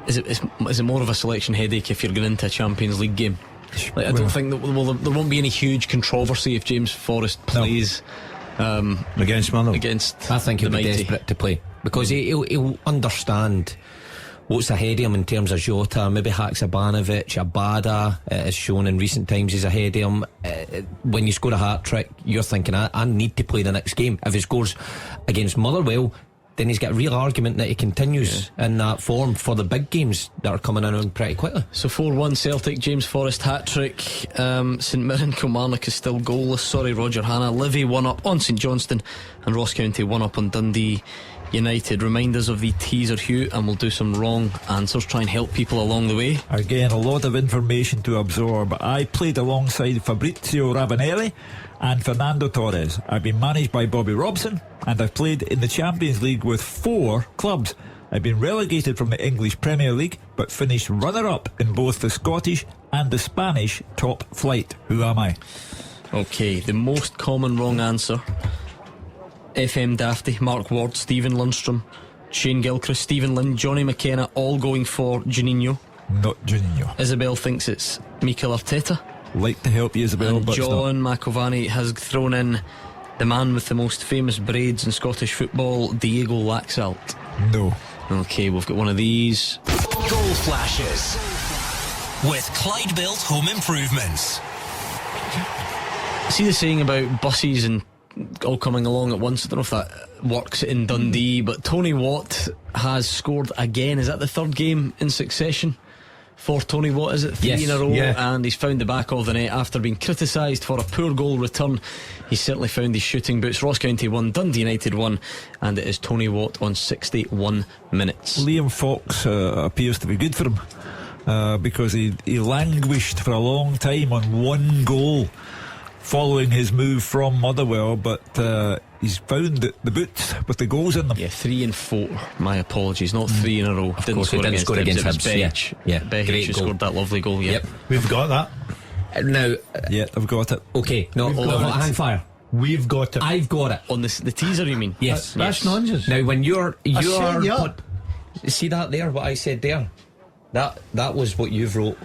is it more of a selection headache if you're going into a Champions League game? I don't think that there won't be any huge controversy if James Forrest plays against Motherwell. I think he'll be desperate to play, because he'll understand what's ahead of him in terms of Jota, maybe Haksabanovic, Abada has shown in recent times he's ahead of him. When you score a hat-trick, you're thinking, I need to play the next game. If he scores against Motherwell, then he's got a real argument that he continues in that form for the big games that are coming in pretty quickly. So 4-1 Celtic, James Forrest hat-trick. St Mirren Kilmarnock is still goalless. Sorry, Roger Hannah. Livy 1 up on St Johnstone, and Ross County 1 up on Dundee United. Remind us of the teaser, Hugh, and we'll do some wrong answers, try and help people along the way. Again, a lot of information to absorb. I played alongside Fabrizio Ravanelli and Fernando Torres. I've been managed by Bobby Robson, and I've played in the Champions League with 4 clubs. I've been relegated from the English Premier League, but finished runner-up in both the Scottish and the Spanish top flight. Who am I? Okay, the most common wrong answer: FM Dafty, Mark Ward, Stephen Lundstrom, Shane Gilchrist, Stephen Lynn, Johnny McKenna, all going for Juninho. Not Juninho. Isabel thinks it's Mikel Arteta. Like to help you, Isabel, and but John McIlvany has thrown in the man with the most famous braids in Scottish football, Diego Laxalt. No. Okay, we've got one of these. Goal flashes with Clyde Built Home Improvements. See the saying about buses and all coming along at once? I don't know if that works in Dundee, but Tony Watt has scored again. Is that the 3rd game in succession for Tony Watt? Is it 3 Yes, in a row? yeah. And he's found the back of the net after being criticised for a poor goal return. He's certainly found his shooting boots. Ross County 1, Dundee United 1, and it is Tony Watt on 61 minutes. Liam Fox appears to be good for him, because he languished for a long time on 1 goal following his move from Motherwell, but he's found the boots with the goals in them. Yeah, 3 and 4. My apologies, not 3 in a row. Of course, he didn't score against Hibs. Yeah, Behic great who goal. scored that lovely goal. Yeah. Yep. We've got that. Now, yeah, I've got it. Okay, no, hang fire. We've got it. I've got it. On the teaser, you mean? Yes. That's nonsense. Now, when you're set you up. see that there? What I said there. That was what you've wrote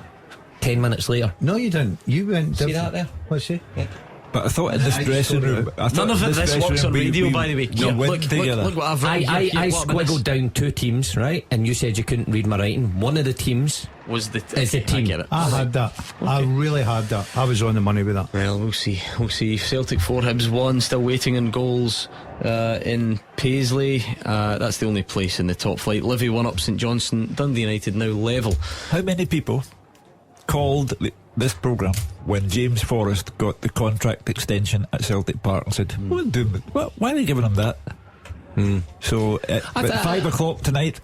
10 minutes later. No, you didn't. You went. See that there? What's he? Yeah. But I thought in this dressing room, None of this works on radio, by the way. Look what I've written I here. What about squiggled this? down 2 teams, right? And you said you couldn't read my writing. One of the teams is the team. I get it. I had that. Okay. I really had that. I was on the money with that. Well, we'll see. Celtic 4, Hibs 1. Still waiting on goals in Paisley. That's the only place in the top flight. Livy 1 up St Johnstone. Dundee United now level. How many people called this programme when James Forrest got the contract extension at Celtic Park and said, why are they giving him that? So at 5 o'clock tonight,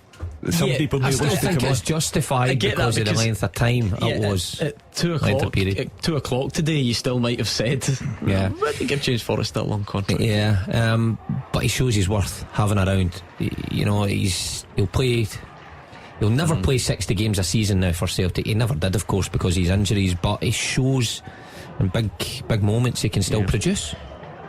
some people may I wish still to think come it's on. justified because of the length of time it was. At 2 length of o'clock. period. At 2 o'clock today, you still might have said, Yeah. why did they give James Forrest that long contract? Yeah, but he shows he's worth having around. You know, he'll never play 60 games a season now for Celtic. He never did, of course, because of his injuries, but he shows in big moments he can still produce.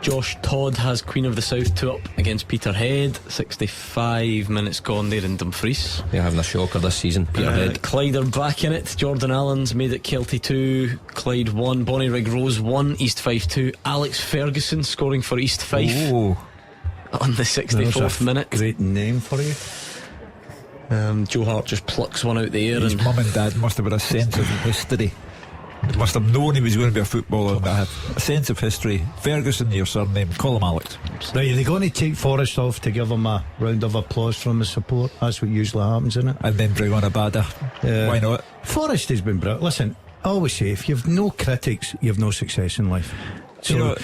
Josh Todd has Queen of the South 2 up against Peterhead. 65 minutes gone there in Dumfries. They're having a shocker this season, Peterhead. Clyde are back in it. Jordan Allen's made it Kelty 2, Clyde 1, Bonnyrigg Rose 1, East Fife 2. Alex Ferguson scoring for East Fife on the 64th minute. Great name for you. Joe Hart just plucks one out the air. His mum and dad must have had a sense of history. They must have known he was going to be a footballer and have a sense of history. Ferguson, your surname, call him Alex. Right, are they going to take Forrest off to give him a round of applause from the support? That's what usually happens, isn't it? And then bring on a badder. Why not? Forrest has been brilliant. Listen, I always say, if you've no critics, you've no success in life. So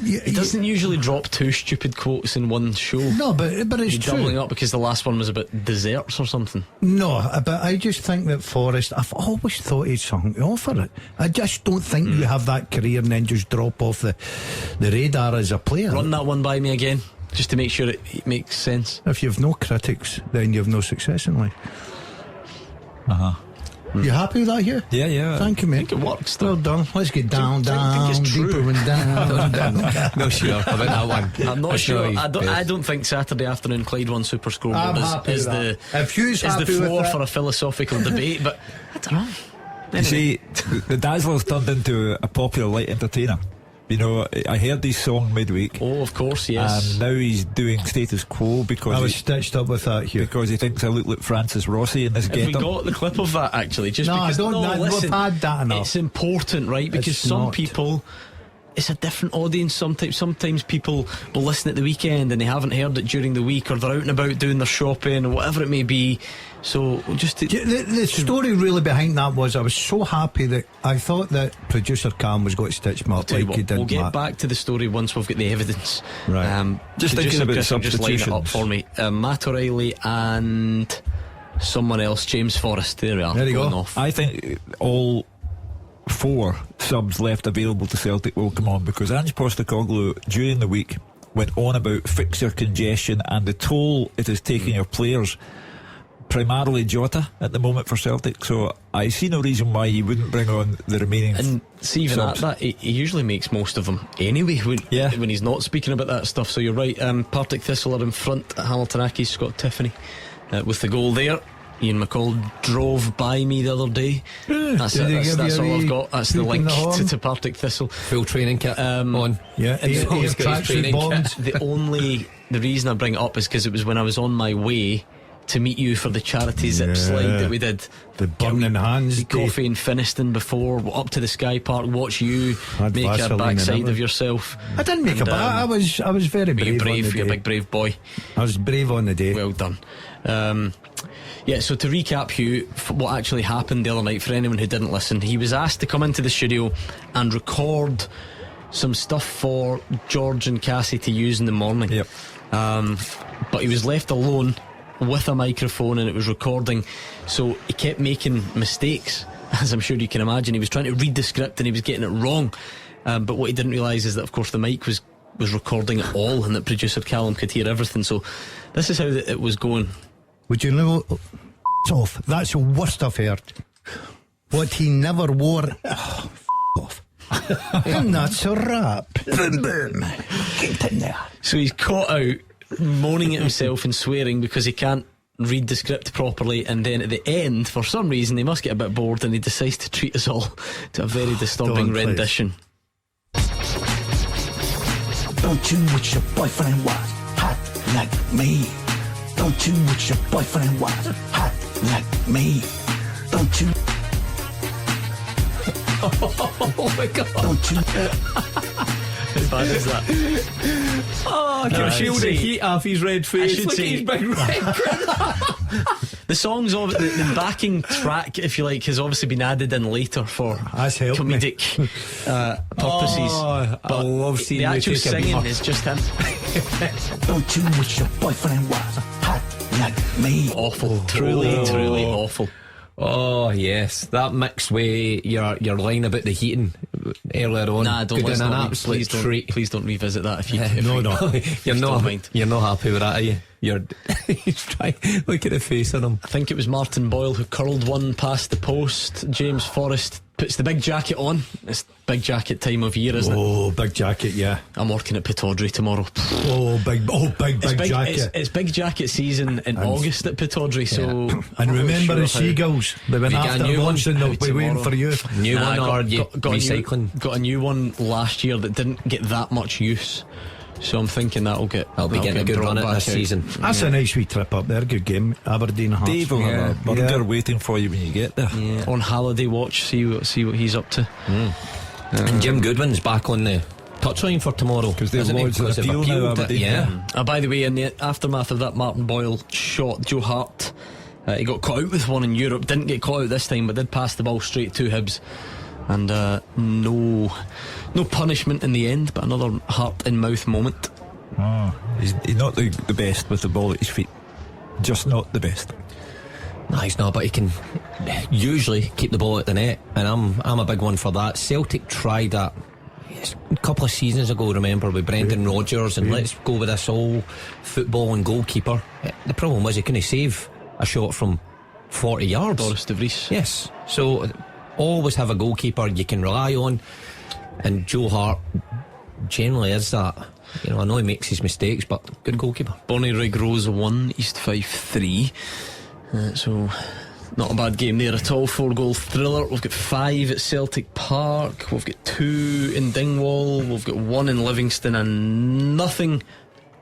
he doesn't usually drop 2 stupid quotes in one show. No, but it's He's true. doubling up because the last one was about desserts or something. No, but I just think that Forrest, I've always thought he'd something to offer it. I just don't think you have that career and then just drop off the radar as a player. Run that one by me again, just to make sure it makes sense. If you've no critics, then you've no success in life. You happy with that, Hugh? Yeah. Thank you, mate. I think it works, though. Well done. Let's get down, it's true. deeper and down. No sure about that one. I'm not sure. I don't think Saturday afternoon Clyde 1 Super I'm Scoreboard happy is with the that. If Hugh's is the happy with floor that. for a philosophical debate, but I don't know. You see, the Dazzler's turned into a popular light entertainer. You know, I heard his song midweek. Oh, of course, yes. And now he's doing Status Quo because I was stitched up with that, Hugh. because he thinks I look like Francis Rossi in this Have we get-up. got the clip of that actually? Just No, because I don't. listen, we've had that enough. it's important, right? Because It's some not. people, it's a different audience. Sometimes people will listen at the weekend and they haven't heard it during the week, or they're out and about doing their shopping or whatever it may be, So just the story really behind that was I was so happy that I thought that producer Cam was going to stitch me up like he did. We'll get back to the story once we've got the evidence. Right. Just thinking about the just line it up for me. Matt O'Reilly and someone else, James Forrest. There we are. There you go. Off. I think all 4 subs left available to Celtic will come on, because Ange Postecoglou during the week went on about fixture congestion and the toll it is taking our players, primarily Jota at the moment for Celtic. So I see no reason why he wouldn't bring on the remaining and see, even at that, he usually makes most of them anyway when he's not speaking about that stuff. So you're right. Partick Thistle are in front at Hamilton Accies. Scott Tiffany with the goal there. Ian McCall drove by me the other day. That's all I've got. That's the link to Partick Thistle. Full training kit on. Yeah, he's got his training kit. The reason I bring it up is because it was when I was on my way to meet you for the charity zip slide that we did. The burning hands. Coffee in Finiston before, up to the Sky Park, watch you make a backside of yourself. I didn't make a bat. I was very brave. You're a big brave boy. I was brave on the day. Well done. Yeah, so to recap, Hugh, what actually happened the other night, for anyone who didn't listen, he was asked to come into the studio and record some stuff for George and Cassie to use in the morning. Yep. But he was left alone with a microphone and it was recording, so he kept making mistakes, as I'm sure you can imagine. He was trying to read the script and he was getting it wrong, but what he didn't realise is that of course the mic was recording it all and that producer Callum could hear everything. So this is how it was going. Would you know, off, that's the worst I've heard. What he never wore. Oh, off. And that's a wrap. Boom boom. Get in there. So he's caught out moaning at himself and swearing because he can't read the script properly, and then at the end, for some reason, he must get a bit bored and he decides to treat us all to a very disturbing rendition. Don't you wish your boyfriend was hot like me? Don't you wish your boyfriend was hot like me? Don't you? Oh my God. Don't you? How bad is that? Oh, I can feel the heat off his red face. Look at his big red. The song's of the backing track, if you like, has obviously been added in later for comedic purposes. I love seeing the you actual take a singing beat. is just him. Don't you wish your boyfriend was hot like me? Awful, truly awful. Oh yes, that mix with your line about the heating earlier on. Nah, don't listen. An absolute treat. Please don't revisit that. If you No, you're not happy with that, are you? He's trying. Look at the face on him. I think it was Martin Boyle who curled one past the post. James Forrest puts the big jacket on. It's big jacket time of year, isn't it? Oh, big jacket, yeah. I'm working at Pittodrie tomorrow. Big jacket. It's big jacket season in August at Pittodrie. So and remember the seagulls. They went after lunch and they'll be waiting for you. New one or recycling? Got a new one last year that didn't get that much use. So I'm thinking that'll be getting a good run at this season. That's a nice wee trip up there. Good game. Aberdeen Hearts. Dave will have a burger waiting for you when you get there. On holiday watch, see what he's up to. And Jim Goodwin's back on the touchline for tomorrow because they've lodged a deal now, Aberdeen. By the way, in the aftermath of that Martin Boyle shot, Joe Hart, he got caught out with one in Europe. Didn't get caught out this time, but did pass the ball straight to Hibs. And no punishment in the end, but another heart in mouth moment. He's not the best with the ball at his feet. Just not the best. No, he's not, but he can usually keep the ball at the net, and I'm a big one for that. Celtic tried that a couple of seasons ago, remember, with Brendan Rodgers, and let's go with this all football and goalkeeper. The problem was he couldn't save a shot from 40 yards. Boris de Vries. Yes, so always have a goalkeeper you can rely on, and Joe Hart generally is that. I know he makes his mistakes, but good goalkeeper. Bonnie Rig Rose 1, East Fife 3. So not a bad game there at all. 4-goal thriller. We've got 5 at Celtic Park. We've got 2 in Dingwall. We've got 1 in Livingston, and nothing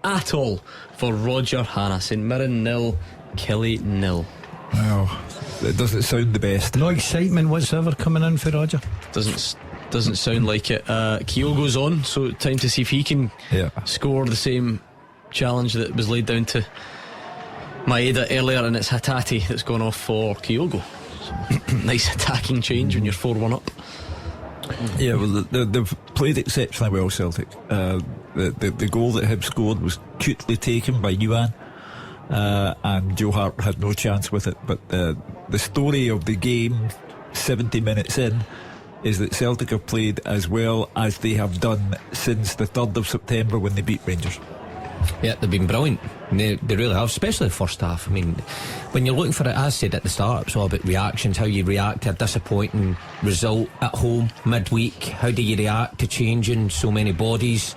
at all for Roger Hannah. St Mirren 0, Kelly 0. Wow, it doesn't sound the best. No excitement whatsoever coming in for Roger. Doesn't sound like it. Kyogo's on, so time to see if he can score the same challenge that was laid down to Maeda earlier, and it's Hatate that's gone off for Kyogo. So, nice attacking change when you're 4-1 up. Yeah, well, they've played exceptionally well, Celtic. The goal that Hibs scored was cutely taken by Yuan, and Joe Hart had no chance with it. But the story of the game, 70 minutes in, is that Celtic have played as well as they have done since the 3rd of September when they beat Rangers. Yeah, they've been brilliant. They really have, especially the first half. I mean, when you're looking for it, as I said at the start, it's all about reactions, how you react to a disappointing result at home midweek. How do you react to changing so many bodies?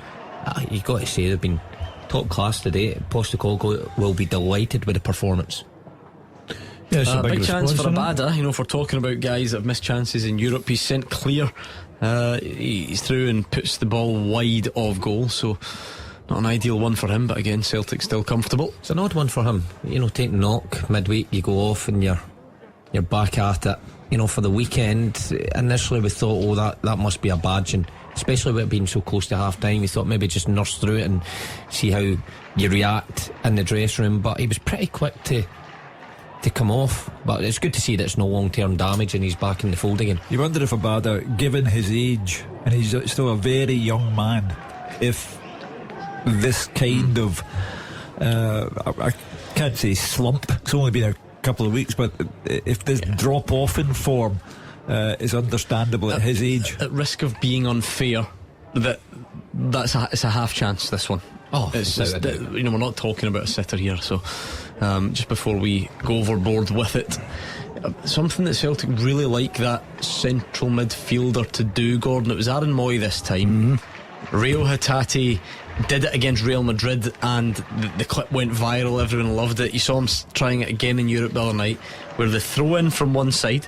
You've got to say they've been top class today. Postecoglou will be delighted with the performance. Yeah, it's a big chance for response, Abada. You know, if we're talking about guys that have missed chances in Europe, he's sent clear. He's through and puts the ball wide of goal, so not an ideal one for him, but again, Celtic's still comfortable. It's an odd one for him. You know, take knock midweek, you go off and you're back at it. You know, for the weekend, initially we thought, that must be a badge, and especially with it being so close to half time, we thought maybe just nurse through it and see how you react in the dressing room. But he was pretty quick to come off. But it's good to see that it's no long-term damage and he's back in the fold again. You wonder if Abada, given his age, and he's still a very young man, if this kind of I can't say slump, it's only been a couple of weeks, but if this drop off in form is understandable at his age, at risk of being unfair, it's a half chance, this one. It's just, you know, we're not talking about a sitter here, so just before we go overboard with it, something that Celtic really like that central midfielder to do, Gordon, it was Aaron Moy this time. Rio Hatate did it against Real Madrid, and the clip went viral. Everyone loved it. You saw him trying it again in Europe the other night, where they throw in from one side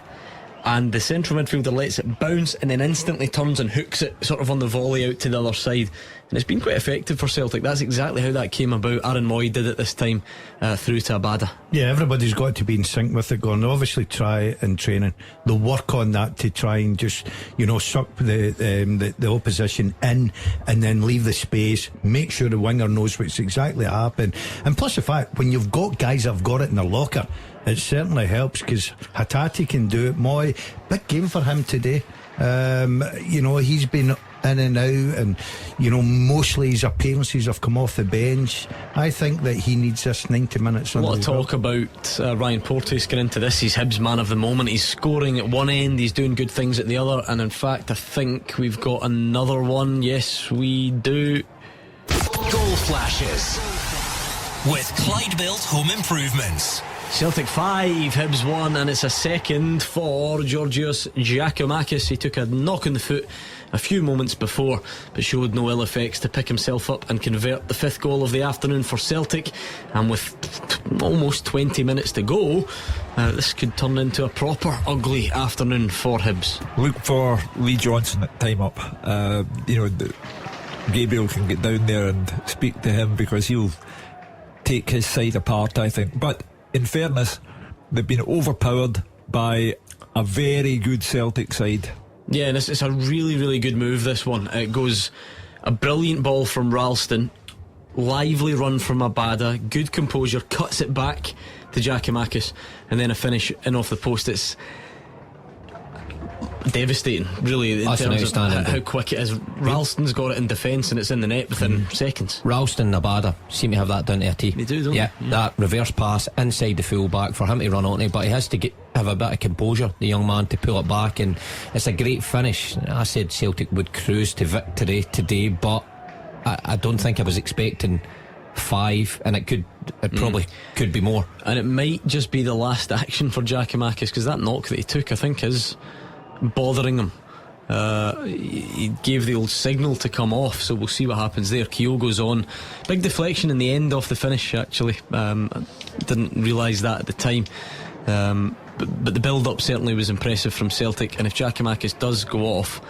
and the central midfielder lets it bounce and then instantly turns and hooks it sort of on the volley out to the other side, and it's been quite effective for Celtic. That's exactly how that came about. Aaron Moy did it this time through to Abada. Yeah, everybody's got to be in sync with it, Gordon. Obviously try it in training. They'll work on that to try and just, you know, suck the opposition in and then leave the space, make sure the winger knows what's exactly happened. And plus the fact, when you've got guys that have got it in their locker, it certainly helps, because Hatate can do it. Moy, big game for him today. You know, he's been in and out, and you know, mostly his appearances have come off the bench. I think that he needs this 90 minutes. A lot of talk about Ryan Porteous getting into this. He's Hibs man of the moment. He's scoring at one end, he's doing good things at the other, and in fact I think we've got another one. Yes, we do. Goal flashes with Clyde Built Home Improvements. Celtic 5, Hibs 1, and it's a second for Georgios Giacomakis. He took a knock on the foot a few moments before, but showed no ill effects to pick himself up and convert the fifth goal of the afternoon for Celtic. And with almost 20 minutes to go, this could turn into a proper ugly afternoon for Hibs. Look for Lee Johnson at time up. You know, Gabriel can get down there and speak to him, because he'll take his side apart, I think. But in fairness, they've been overpowered by a very good Celtic side. Yeah, and it's a really, really good move, this one. It goes a brilliant ball from Ralston, lively run from Abada, good composure, cuts it back to Giacomakis, and then a finish in off the post. It's devastating, really, in terms of how quick it is. Ralston's got it in defence and it's in the net within seconds. Ralston and Abada seem to have that down to a T. They do, don't they? Yeah, that reverse pass inside the full back for him to run on it, but he has to have a bit of composure, the young man, to pull it back, and it's a great finish. I said Celtic would cruise to victory today, but I don't think I was expecting 5, and it probably could be more, and it might just be the last action for Giacomakis, because that knock that he took, I think, is bothering him. He gave the old signal to come off, so we'll see what happens there. Kyogo's on. Big deflection in the end off the finish, actually. I didn't realise that at the time, but the build up certainly was impressive from Celtic, and if Giacomakis does go off,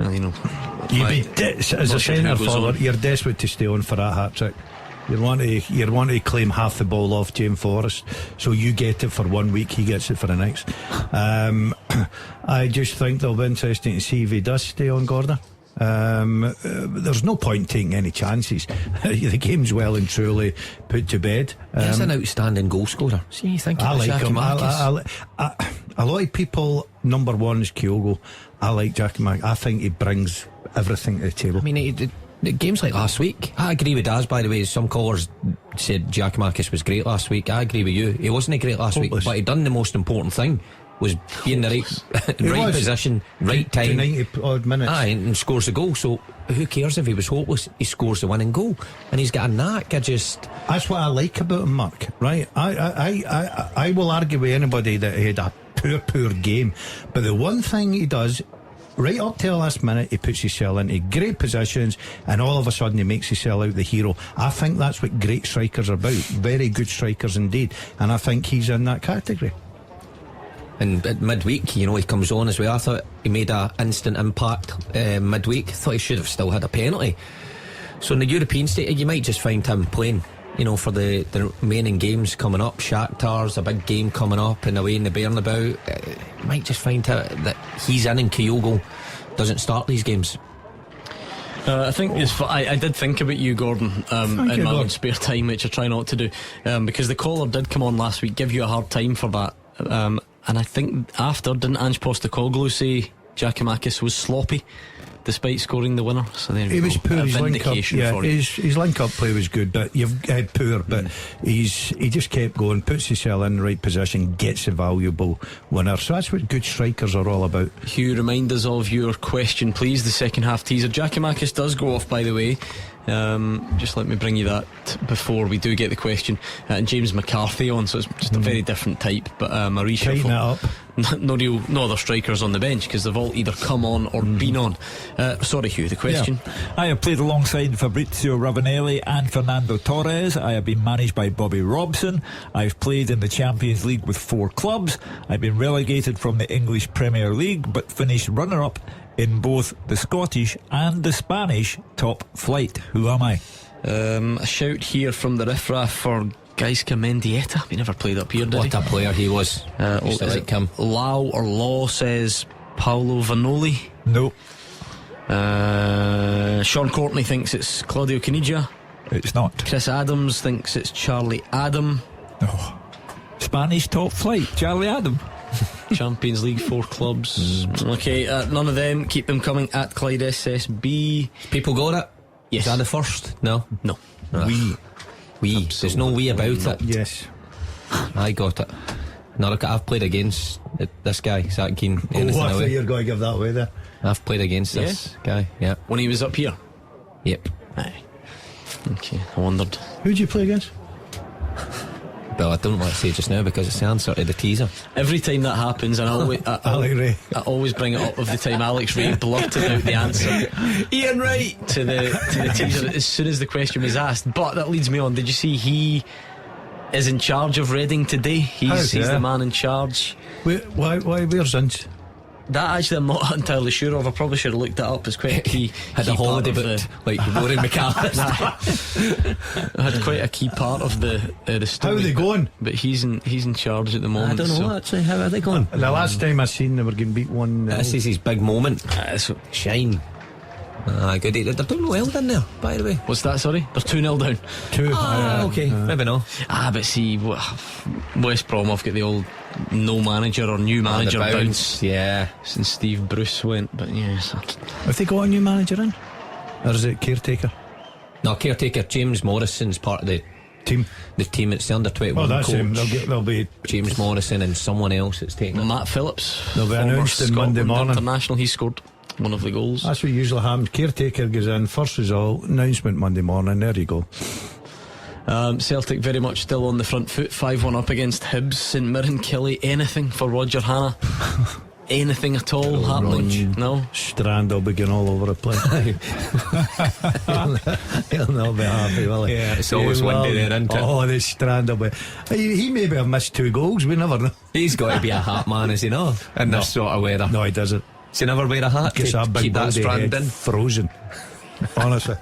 well, you know, as a centre forward, you're desperate to stay on for that hat trick. You want to claim half the ball off James Forrest, so you get it for 1 week, he gets it for the next. I just think it'll be interesting to see if he does stay on, Gordon. There's no point taking any chances. The game's well and truly put to bed. He's an outstanding goal scorer. See, you think I like him. Giakoumakis? A lot of people, number one is Kyogo. I like Giakoumakis. I think he brings everything to the table. I mean, the games like last week, I agree with Daz, by the way. Some callers said Giakoumakis was great last week. I agree with you. He wasn't great last week, but he done the most important thing, was be in the right position, right time, 90 odd minutes. Aye, and scores the goal. So who cares if he was hopeless? He scores the winning goal, and he's got a knack. That's what I like about him, Mark. Right? I will argue with anybody that he had a poor game, but the one thing he does, right up to the last minute, he puts himself into great positions, and all of a sudden he makes himself out the hero. I think that's what great strikers are about. Very good strikers indeed, and I think he's in that category. And at midweek, he comes on as well. I thought he made an instant impact midweek. I thought he should have still had a penalty. So in the European state, you might just find him playing, for the remaining games coming up. Shakhtar's a big game coming up, and away in the Bernabeu. You might just find out that he's in and Kyogo doesn't start these games. I think I did think about you, Gordon, in my own spare time, which I try not to do, because the caller did come on last week, give you a hard time for that. And I think after, didn't Ange Postecoglou say Giakoumakis was sloppy despite scoring the winner? So there he was poor. His link up, his link up play was good, but you've had poor. But he just kept going, puts himself in the right position, gets a valuable winner. So that's what good strikers are all about. Hugh, remind us of your question, please. The second half teaser. Giakoumakis does go off, by the way. Just let me bring you that before we do get the question. And James McCarthy on, so it's just a very different type. But Mauricio, no other strikers on the bench because they've all either come on or been on. Sorry, Hugh, the question. I have played alongside Fabrizio Ravanelli and Fernando Torres. I have been managed by Bobby Robson. I've played in the Champions League with 4 clubs. I've been relegated from the English Premier League but finished runner-up in both the Scottish and the Spanish top flight. Who am I? A shout here from the riffraff for Gaisca Mendieta. He never played up here, did What a player he was. Is it Lau or Law says Paolo Vanoli? No. Sean Courtney thinks it's Claudio Caniggia. It's not. Chris Adams thinks it's Charlie Adam. No. Spanish top flight, Charlie Adam. Champions League 4 clubs. Okay, none of them. Keep them coming at Clyde SSB. People got it? Yes. Is that the first? No. We. There's no we about it. Yes. I got it. No, look, I've played against this guy, Zach Keane. I thought you were going to give that away there. I've played against this guy, yeah. When he was up here? Yep. Aye. Okay, I wondered. Who'd you play against? Well, I don't want to say just now because it's the answer to the teaser. Every time that happens, and I always bring it up of the time Alex Ray blurted out the answer, Ian Wright, to the teaser as soon as the question was asked. But that leads me on. Did you see he is in charge of Reading today? He's the man in charge. Why? Where's Ince? That actually I'm not entirely sure of. I probably should have looked that up. It's quite a key. Had a holiday booked like Rory McAllister. Had quite a key part of the story. How are they going? But he's in charge at the moment. I don't know actually. How are they going? The last time I seen they were getting beat 1-0. This is his big moment. Shine. Good. They're doing well down there, by the way. What's that? Sorry, they're 2-0 down. Okay, maybe not. But see, West Brom have got the old no manager or new manager bounce. Yeah, since Steve Bruce went. But yes, have they got a new manager in, or is it caretaker? No, caretaker. James Morrison's part of the team. The team, it's the under-21 Oh, that's coach. him. They'll be James Morrison and someone else that's taking it. Matt Phillips. They'll be announced on Monday morning. International. He scored one of the goals. That's what usually happens. Caretaker goes in, first result, announcement Monday morning. There you go. Celtic very much still on the front foot, 5-1 up against Hibs. St Mirren, Kelly, anything for Roger Hannah? Anything at all happening? No? Strand will be going all over the place. He'll not be happy, will he? Yeah, it's always windy there, isn't it? Oh, the Strand will be. He maybe have missed 2 goals, we never know. He's got to be a hat man, is he not? In this sort of weather. No, he doesn't. Does he never wear a hat to keep that Strand in? Frozen. Oh, honestly.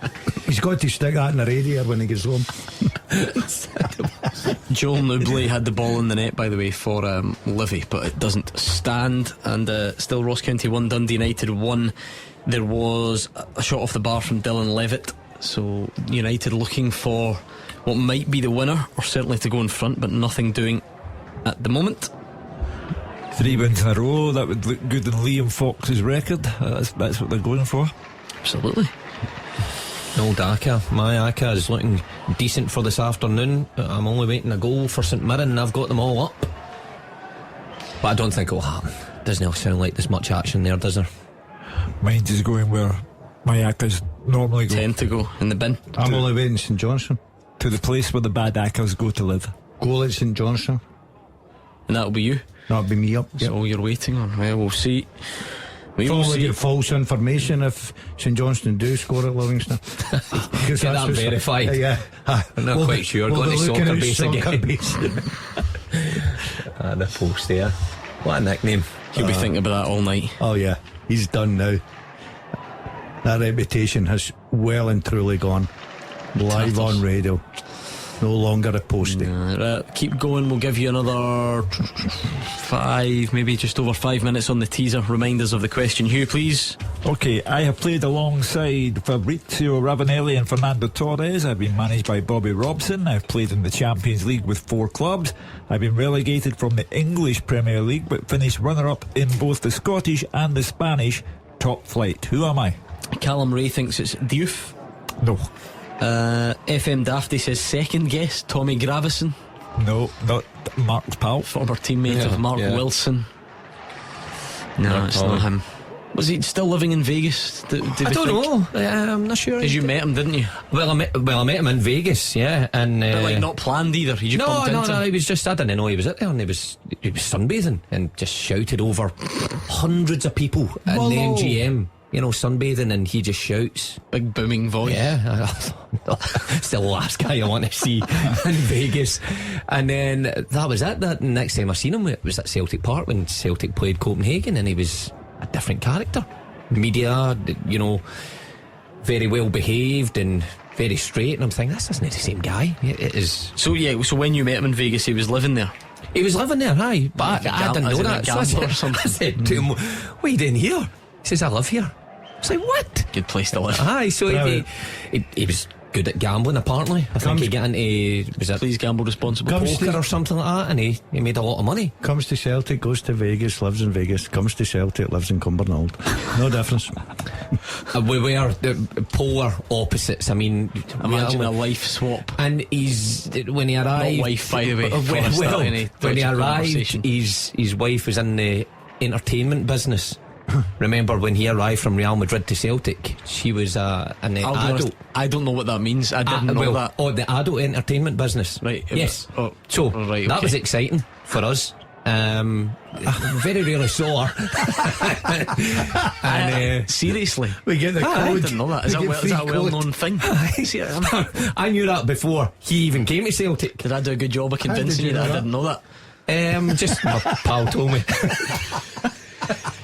He's got to stick that in the radiator when he gets home. Joel Newbley had the ball in the net, by the way, for Livy, but it doesn't stand. And still Ross County 1, Dundee United 1. There was a shot off the bar from Dylan Levitt. So United looking for what might be the winner, or certainly to go in front, but nothing doing at the moment. 3 wins in a row, that would look good in Liam Fox's record. That's what they're going for. Absolutely. Old Aka, my Aka is looking decent for this afternoon. I'm only waiting a goal for St Mirren and I've got them all up, but I don't think it'll happen. Doesn't sound like there's much action there, does there? Mine's is going where my Aka's normally go. Tend to go in the bin. I'm only waiting St Johnstone. To the place where the bad Akas go to live. Goal at St Johnstone. And that'll be you. That'll be me up. That's all you're waiting on. Well, we'll see. We will probably see. get false information if St Johnstone do score at Livingston. Get that verified. Yeah. I'm not quite sure. Going to soccer base again. The post there. What a nickname. He'll be thinking about that all night. Oh yeah, he's done now. That reputation has well and truly gone. Live on radio, no longer a postie. Keep going. We'll give you another 5, maybe just over 5 minutes on the teaser. Reminders of the question, Hugh, please. Okay, I have played alongside Fabrizio Ravanelli and Fernando Torres. I've been managed by Bobby Robson. I've played in the Champions League with 4 clubs. I've been relegated from the English Premier League, but finished runner-up in both the Scottish and the Spanish top flight. Who am I? Callum Ray thinks it's Diouf. No. FM Dafty says second guess, Tommy Gravison. No, not Mark's pal. Former teammate of Mark Wilson. No, it's not him. Was he still living in Vegas? I don't know. I'm not sure. Because you met him, didn't you? Well, I met him in Vegas, yeah, and but like not planned either. He just bumped into him. He was just, I didn't know he was out there, and he was sunbathing and just shouted over hundreds of people in the MGM. Sunbathing, and he just shouts. Big booming voice. Yeah. Still the last guy I want to see in Vegas. And then that was it. That next time I seen him, it was at Celtic Park when Celtic played Copenhagen, and he was a different character. Media, very well behaved and very straight. And I'm thinking, this isn't the same guy. It is. So when you met him in Vegas, he was living there? He was living there, aye. But I didn't know that. So I said to him, what are you doing here? He says, I live here. I was like, what? Good place to live. Aye, so he was good at gambling, apparently. I think he got into, Please Gamble Responsibly, poker or something like that, and he made a lot of money. Comes to Celtic, goes to Vegas, lives in Vegas. Comes to Celtic, lives in Cumbernauld. No difference. We were polar opposites. I mean, imagine a life swap. And when he arrived, not wife, by the way. When he arrived, his wife was in the entertainment business. Remember when he arrived from Real Madrid to Celtic, she was in the adult. I don't know what that means. I didn't know that. Oh, the adult entertainment business. Right. Yes. So right, that was exciting for us. Very rarely saw her. And seriously, we get the code. I didn't know that. Is that a well-known thing? I knew that before he even came to Celtic. Did I do a good job of convincing you that I didn't know that? Just my pal told me.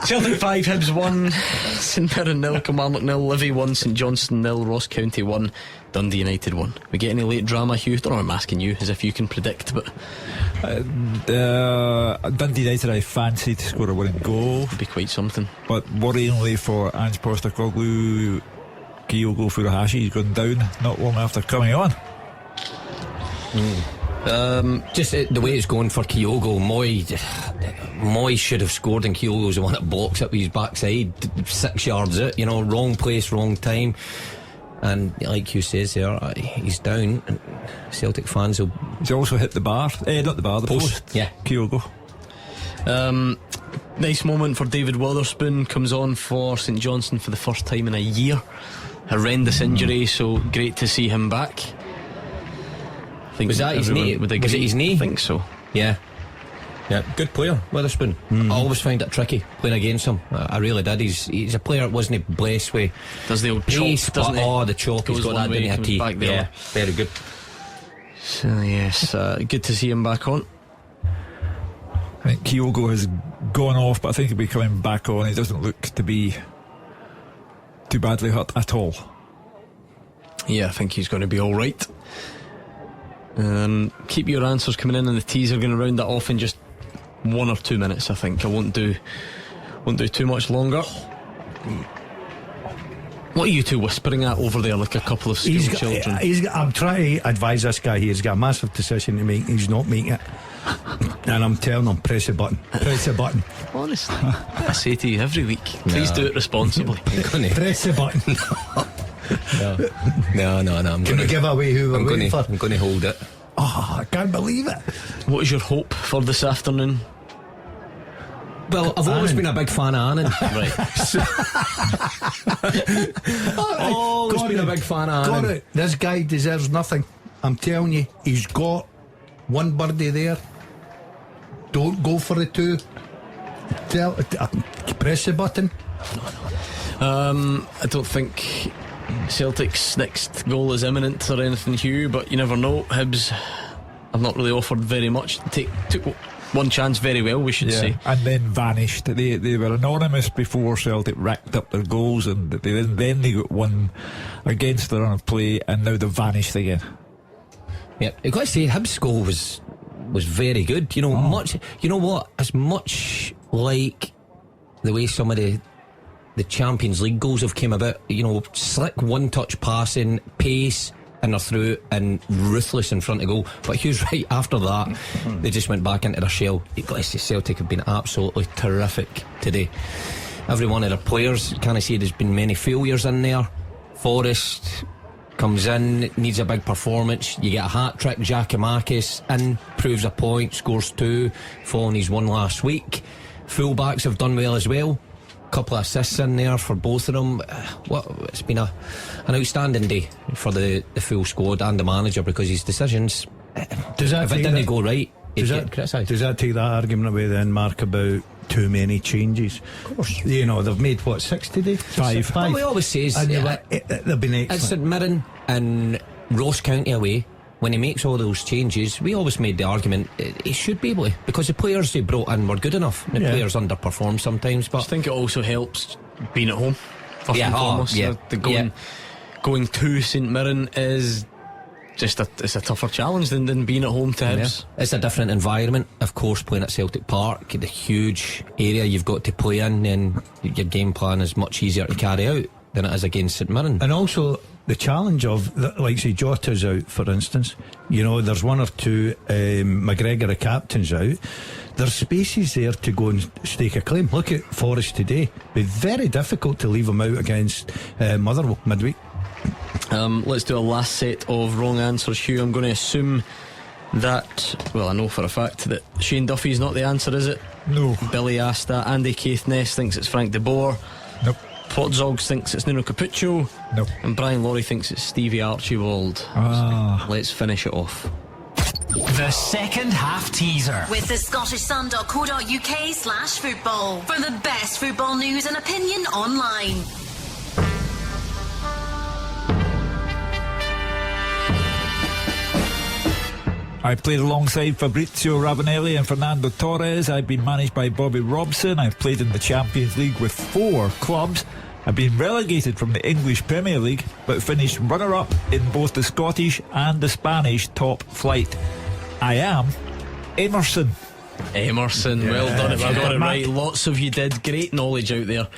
Celtic 5, Hibs 1, St Mirren 0, Kilmarnock 0, Livy 1, St Johnstone 0, Ross County 1, Dundee United 1. We get any late drama, Hugh? Don't know, I'm asking you as if you can predict, but Dundee United I fancy to score a winning goal. Would be quite something. But worryingly for Ange Postecoglou, Kyogo Furuhashi has gone down not long after coming on. Just the way it's going for Kyogo, Moy should have scored, and Kyogo's the one that blocks up with his backside 6 yards out, wrong place, wrong time, and like Hugh says there, he's down, and Celtic fans will. He's also hit the bar, not the bar, the post. Yeah, Kyogo. Nice moment for David Wotherspoon, comes on for St Johnstone for the first time in a year. Horrendous injury, so great to see him back. Was that his knee? Was it his knee? I think so. Yeah, good player, Witherspoon. I always find it tricky playing against him. I really did. He's a player that wasn't blessed with. Does the old pace, chop, doesn't he? Oh, the chalk. He's got that, didn't he? Yeah, very good. So yes, good to see him back on. I think Kyogo has gone off, but I think he'll be coming back on. He doesn't look to be too badly hurt at all. Yeah, I think he's going to be alright. Keep your answers coming in, and the teas are going to round that off in just 1 or 2 minutes. I think I won't do too much longer. What are you two whispering at over there like a couple of school children? I'm trying to advise this guy here. He's got a massive decision to make. He's not making it. And I'm telling him, press the button. Press the button. Honestly, I say to you every week, please do it responsibly. Press the button. No. I'm going to give away who we're waiting for. I'm going to hold it. Oh, I can't believe it. What is your hope for this afternoon? Well, I've always been a big fan of Annan. Right. Always been a big fan of Annan. Got it. This guy deserves nothing. I'm telling you, he's got one birdie there. Don't go for the two. Press the button. I don't think Celtic's next goal is imminent or anything, Hugh, but you never know. Hibs have not really offered very much. Took one chance very well, we should say, and then vanished. They were anonymous before Celtic racked up their goals, and then they got one against the run of play, and now they've vanished again. Yeah, you've got to say Hibs' goal was very good. You know, much. You know what? As much like the way some of the Champions League goals have came about. You know, slick one-touch passing, pace in their through, and ruthless in front of goal. But Hugh's right. After that, they just went back into their shell. You've got to say Celtic have been absolutely terrific today. Every one of their players, can't I say there's been many failures in there. Forrest comes in, needs a big performance. You get a hat-trick. Giacomakis in, proves a point, scores 2, following his one last week. Fullbacks have done well as well. Couple of assists in there for both of them. It's been an outstanding day for the full squad and the manager, because his decisions, if it didn't go right, he'd get criticised. Does that take that argument away then, Mark, about too many changes? Of course. You know, they've made what, 6 today? 5. Well, we always say they've been excellent. At St Mirren and Ross County away, when he makes all those changes, we always made the argument he should be able to, because the players they brought in were good enough. The players underperform sometimes, but I think it also helps being at home. First and foremost, going to St Mirren is just it's a tougher challenge than being at home to Hibs. It's a different environment, of course. Playing at Celtic Park, the huge area you've got to play in, and your game plan is much easier to carry out than it is against St Mirren. And also the challenge of, like say, Jota's out, for instance. You know, there's 1 or 2 McGregor, the captain's out. There's spaces there to go and stake a claim. Look at Forrest today. Be very difficult to leave him out against Motherwell midweek. Let's do a last set of wrong answers, Hugh. I'm going to assume that, well, I know for a fact that Shane Duffy's not the answer, is it? No. Billy Asta. Andy Caithness thinks it's Frank de Boer. Nope. Potzogs thinks it's Nuno Capuccio. Nope. And Brian Laurie thinks it's Stevie Archibald. Let's finish it off. The second half teaser with the scottishsun.co.uk/football for the best football news and opinion online. I played alongside Fabrizio Ravanelli and Fernando Torres. I've been managed by Bobby Robson. I've played in the Champions League with 4 clubs. I've been relegated from the English Premier League, but finished runner-up in both the Scottish and the Spanish top flight. I am Emerson. Well done. If I got it right, lots of you did. Great knowledge out there.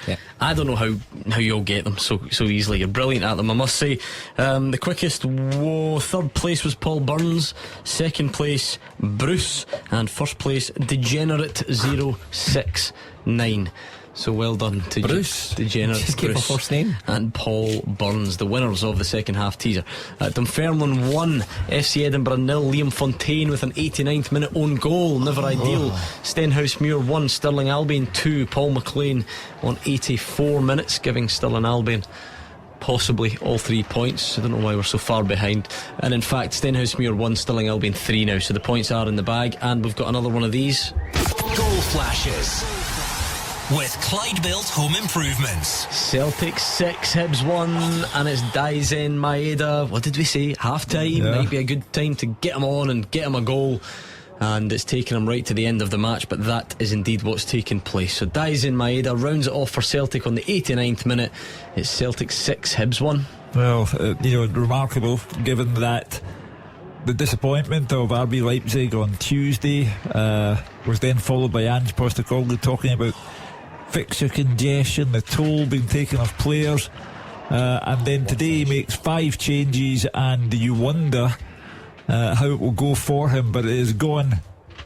I don't know how you'll get them so easily. You're brilliant at them, I must say. The quickest, third place was Paul Burns, second place Bruce, and first place Degenerate 069. So well done to Bruce. Degenerate Just keep Bruce a first name. and Paul Burns, the winners of the second half teaser. Dunfermline 1, FC Edinburgh 0. Liam Fontaine with an 89th minute own goal, never ideal. Stenhousemuir 1, Stirling Albion 2. Paul McLean on 84 minutes, giving Stirling Albion possibly all 3 points. I don't know why we're so far behind. And in fact, Stenhousemuir 1, Stirling Albion 3 now, so the points are in the bag. And we've got another one of these. Goal flashes with Clyde Built Home Improvements. Celtic 6, Hibs 1, and it's Dalziel Maeda. What did we say? Half time. Might be a good time to get him on and get him a goal. And it's taken him right to the end of the match, but that is indeed what's taken place. So Dalziel Maeda rounds it off for Celtic on the 89th minute. It's Celtic 6, Hibs 1. Well, remarkable given that the disappointment of RB Leipzig on Tuesday was then followed by Ange Postecoglou talking about fixture congestion, the toll being taken off players, and then today he makes 5 changes, and you wonder how it will go for him, but it has gone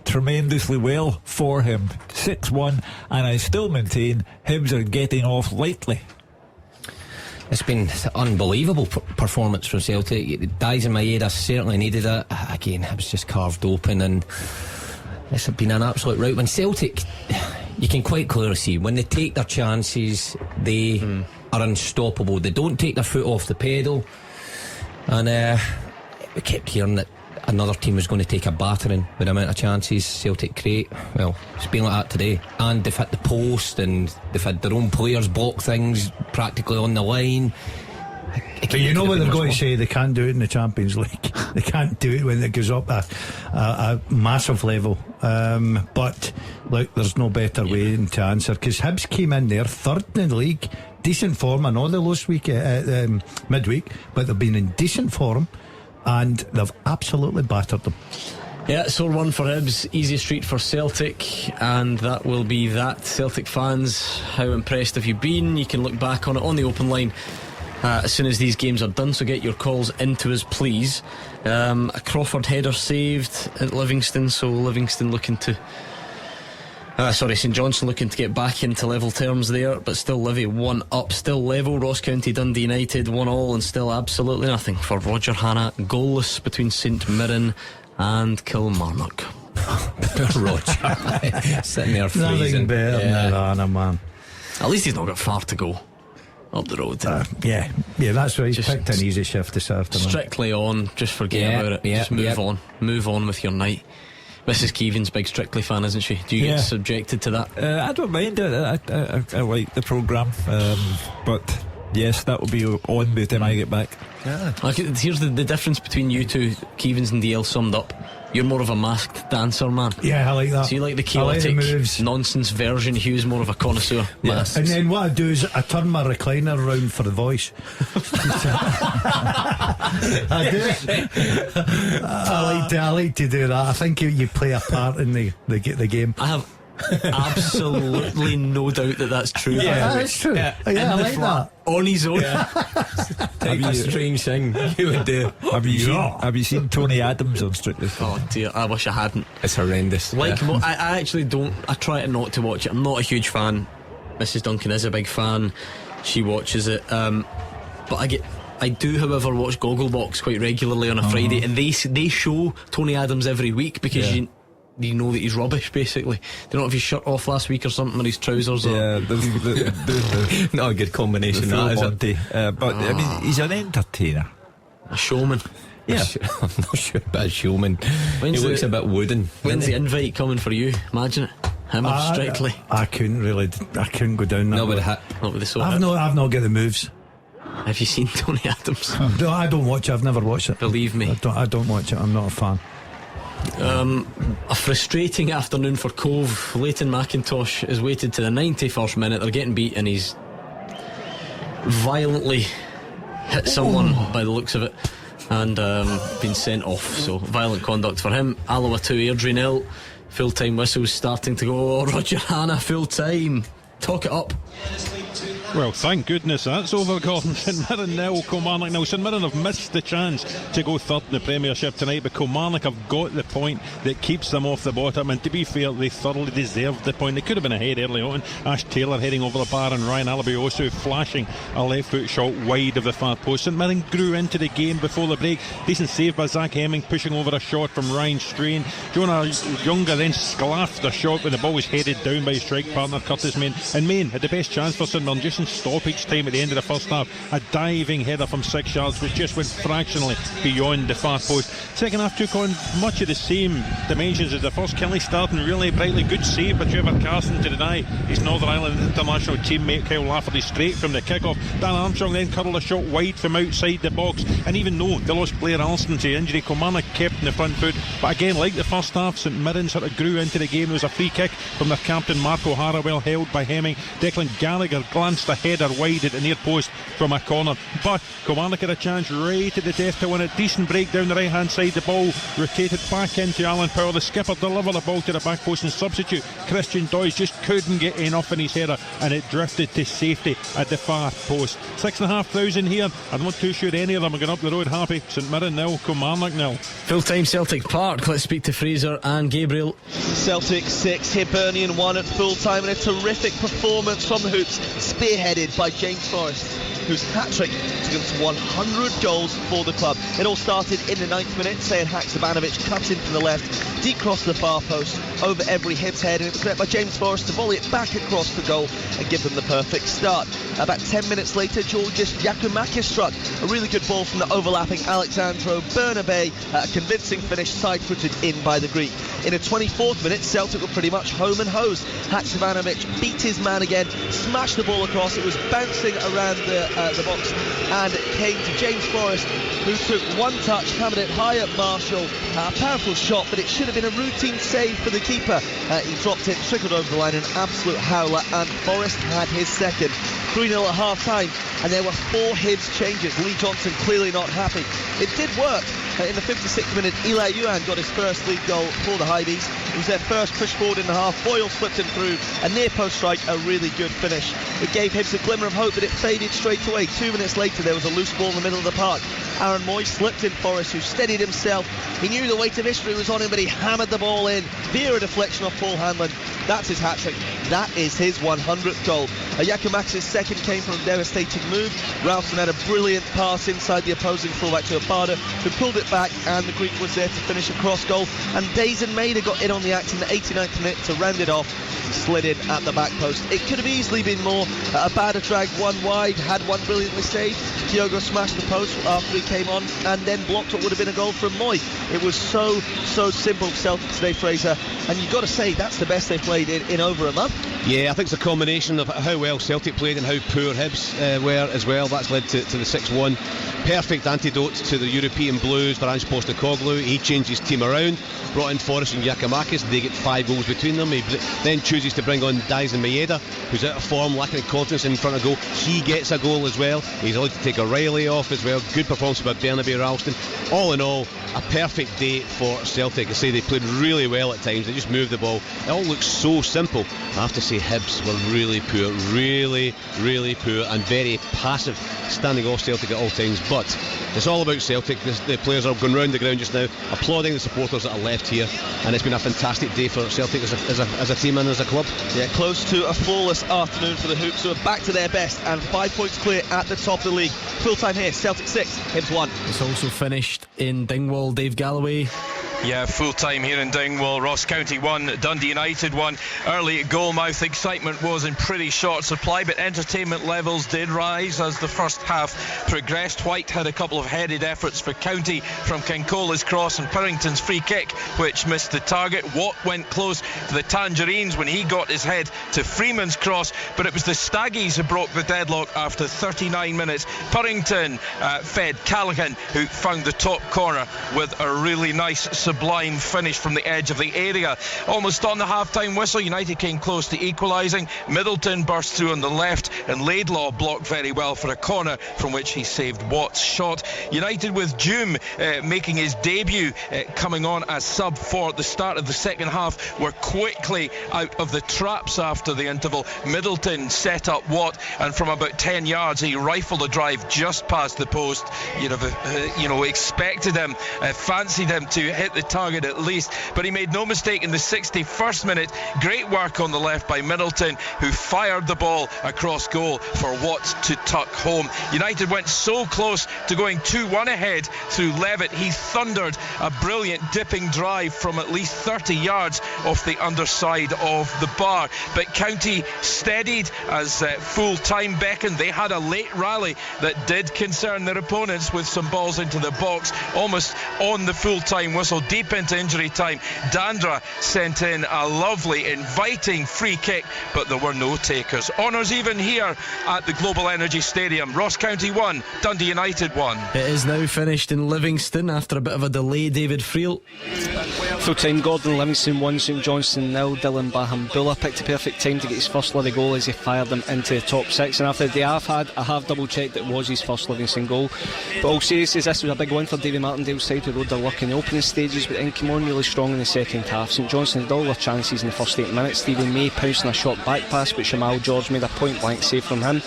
tremendously well for him. 6-1, and I still maintain Hibs are getting off lightly. It's been an unbelievable performance from Celtic. Dies in my head, I certainly needed it. Again, it was just carved open, and it's been an absolute rout. When Celtic, you can quite clearly see when they take their chances, they are unstoppable. They don't take their foot off the pedal, and we kept hearing that another team was going to take a battering with the amount of chances Celtic create. Well, it's been like that today, and they've hit the post, and they've had their own players block things practically on the line. But you know what they're going to say, they can't do it in the Champions League. They can't do it when it goes up a massive level. But look, there's no better way to answer, because Hibs came in there third in the league, decent form. I know they lost midweek, but they've been in decent form, and they've absolutely battered them. Yeah, sore one for Hibs, easy street for Celtic, and that will be that. Celtic fans, how impressed have you been? You can look back on it on the open line as soon as these games are done, so get your calls into us, please. A Crawford header saved at Livingston, so Livingston looking to St Johnstone looking to get back into level terms there, but still Livy 1 up, still level. Ross County Dundee United 1-1, and still absolutely nothing for Roger Hannah, goalless between St Mirren and Kilmarnock. Roger sitting there freezing. Nothing better than Hannah, man. At least he's not got far to go up the road. Yeah, that's right. He's picked an easy shift this afternoon. Strictly on, just forget about it. Just move on with your night. Mrs. Keevins, big Strictly fan, isn't she? Do you get subjected to that? I don't mind it. I like the programme, but yes, that will be on by the time I get back. Here's the difference between you two, Keevins and DL summed up. You're more of a masked dancer, man. Yeah, I like that. So you like the chaotic nonsense version. Hugh's more of a connoisseur. Masks. And then what I do is I turn my recliner around for the voice. I do. I like to do that. I think you play a part in the game. I have absolutely no doubt that that's true. Yeah, that's true. Yeah, I like that. On his own. Take a strange thing you would do. Have you seen Tony Adams on Strictly? Oh dear, I wish I hadn't. It's horrendous. I actually don't. I try not to watch it. I'm not a huge fan. Mrs. Duncan is a big fan. She watches it. But I do, however, watch Gogglebox quite regularly on a Friday, and they show Tony Adams every week because you know that he's rubbish, basically. They don't have his shirt off last week or something, or his trousers. Yeah, not a good combination, that is it? But I mean, he's an entertainer, a showman. Yeah, I'm not sure about a showman. He looks a bit wooden. When's the invite coming for you? Imagine it. Him or Strictly. I couldn't go down that. Not with a hat. Not with the soul. I've not got the moves. Have you seen Tony Adams? No, I don't watch it. I've never watched it. Believe me, I don't watch it. I'm not a fan. A frustrating afternoon for Cove. Leighton McIntosh is weighted to the 91st minute. They're getting beat, and he's violently hit someone by the looks of it, and been sent off. So violent conduct for him. Alloa 2, Airdrie 0. Full time whistles starting to go. Roger Hannah full time. Talk it up. Well, thank goodness that's over, Gordon. St Mirren 0, Kilmarnock 0. St Mirren have missed the chance to go third in the Premiership tonight, but Kilmarnock have got the point that keeps them off the bottom, and to be fair, they thoroughly deserved the point. They could have been ahead early on. Ash Taylor heading over the bar, and Ryan Alabiosu flashing a left foot shot wide of the far post. St Mirren grew into the game before the break. Decent save by Zach Hemming, pushing over a shot from Ryan Strain. Jonah Younger then sclaffed a shot when the ball was headed down by his strike partner Curtis Main, and Main had the best chance for St Mirren just in stoppage time at the end of the first half. A diving header from 6 yards which just went fractionally beyond the far post. Second half took on much of the same dimensions as the first. Kelly starting really brightly. Good save by Trevor Carson to deny his Northern Ireland international teammate Kyle Lafferty straight from the kick-off. Dan Armstrong then curled a shot wide from outside the box, and even though they lost Blair Alston to injury, Kilmarnock kept in the front foot. But again, like the first half, St Mirren sort of grew into the game. There was a free kick from their captain Mark O'Hara, well held by Hemming. Declan Gallagher glanced a header wide at the near post from a corner, but Kilmarnock had a chance right at the death to win it. Decent break down the right hand side, the ball rotated back into Alan Power. The skipper delivered the ball to the back post, and substitute Christian Doyce just couldn't get enough in his header, and it drifted to safety at the far post. 6,500 here. I'm not too sure any of them are going up the road happy. St Mirren 0, Kilmarnock 0. Full-time Celtic Park. Let's speak to Fraser and Gabriel. Celtic 6, Hibernian 1 at full-time, and a terrific performance from the Hoops, spearheaded by James Forrest, whose hat-trick took him to 100 goals for the club. It all started in the 9th minute. Sead Haksabanovic cut in from the left, deep cross to the far post, over every Hibs head, and it was met by James Forrest to volley it back across the goal and give them the perfect start. About 10 minutes later, Georgios Giacomakis struck a really good ball from the overlapping Alexandro Bernabei, a convincing finish, side-footed in by the Greek. In the 24th minute, Celtic were pretty much home and hosed. Haksabanovic beat his man again, smashed the ball across. It was bouncing around the box, and it came to James Forrest, who took one touch, hammered it high at Marshall. A powerful shot, but it should have been a routine save for the keeper. He dropped it, trickled over the line, an absolute howler, and Forrest had his second. 3-0 at half-time, and there were 4 Hibs changes. Lee Johnson clearly not happy. It did work. In the 56th minute, Eli Yuan got his first league goal for the Hibees. It was their first push forward in the half. Boyle flipped him through, a near post strike, a really good finish. It gave Hibs a glimmer of hope, but it faded straight away. 2 minutes later, there was a loose ball in the middle of the park. Aaron Moy slipped in Forrest, who steadied himself. He knew the weight of history was on him, but he hammered the ball in via a deflection off Paul Hanlon. That's his hat-trick. That is his 100th goal. Giacomakis' second came from a devastating move. Ralston had a brilliant pass inside the opposing fullback to Abada, who pulled it back, and the Greek was there to finish a cross goal. And Dazen Maida got in on the act in the 89th minute to round it off. Slid in at the back post. It could have easily been more. Abada dragged one wide, had one brilliantly saved. Kyogo smashed the post after he came on, and then blocked what would have been a goal from Moy. It was so simple for Celtic today, Fraser, and you've got to say that's the best they've played in over a month. Yeah, I think it's a combination of how well Celtic played and how poor Hibs were as well. That's led to the 6-1. Perfect antidote to the European blues for Ange Postecoglou. He changed his team around, brought in Forrest and Giacomakis. They get 5 goals between them. He then chooses to bring on Dalziel Maeda, who's out of form, lacking confidence in front of goal. He gets a goal as well. He's allowed to take O'Reilly off as well. Good performance by Bernabei Ralston. All in all, a perfect day for Celtic. I say they played really well at times. They just moved the ball. It all looks so simple. I have to say Hibs were really poor, really poor, and very passive, standing off Celtic at all times. But it's all about Celtic. The players are going round the ground just now, applauding the supporters that are left here, and it's been a fantastic day for Celtic as a team and as a club. Yeah, close to a flawless afternoon for the Hoops, who are back to their best and 5 points clear at the top of the league. Full time here, Celtic 6, Hibs 1. It's also finished in Dingwall. Dave Galloway. Yeah, full time here in Dingwall. Ross County 1, Dundee United 1. Early at goalmouth, excitement was in pretty short supply, but entertainment levels did rise as the first half progressed. White had a couple of headed efforts for County from Cancola's cross and Purrington's free kick, which missed the target. Watt went close to the Tangerines when he got his head to Freeman's cross, but it was the Staggies who broke the deadlock after 39 minutes. Purrington fed Callaghan, who found the top corner with a really nice sublime finish from the edge of the area. Almost on the half-time whistle, United came close to equalising. Middleton burst through on the left, and Laidlaw blocked very well for a corner from which he saved Watt's shot. United with Doom making his debut, coming on as sub for the start of the second half, were quickly out of the traps after the interval. Middleton set up Watt, and from about 10 yards he rifled a drive just past the post. Expected him, fancied him to hit the target at least, but he made no mistake in the 61st minute. Great work on the left by Middleton, who fired the ball across goal for Watt to tuck home. United went so close to going 2-1 ahead through Levitt. He thundered a brilliant dipping drive from at least 30 yards off the underside of the bar, but County steadied as full time beckoned. They had a late rally that did concern their opponents with some balls into the box almost on the full time whistle. deep into injury time. Dandra sent in a lovely, inviting free kick, but there were no takers. Honours even here at the Global Energy Stadium. Ross County 1, Dundee United 1. It is now finished in Livingston after a bit of a delay. David Friel. Full time, Gordon Livingston 1, St Johnstone 0. Dylan Bahambula picked a perfect time to get his first Livy goal as he fired them into the top six, and after the day I have double checked it was his first Livingston goal. But all seriousness, this was a big win for Davy Martindale's side, who rode their luck in the opening stages but then came on really strong in the second half. St Johnstone had all their chances in the first 8 minutes. Stephen May pounced on a short back pass but Shamal George made a point blank save from him.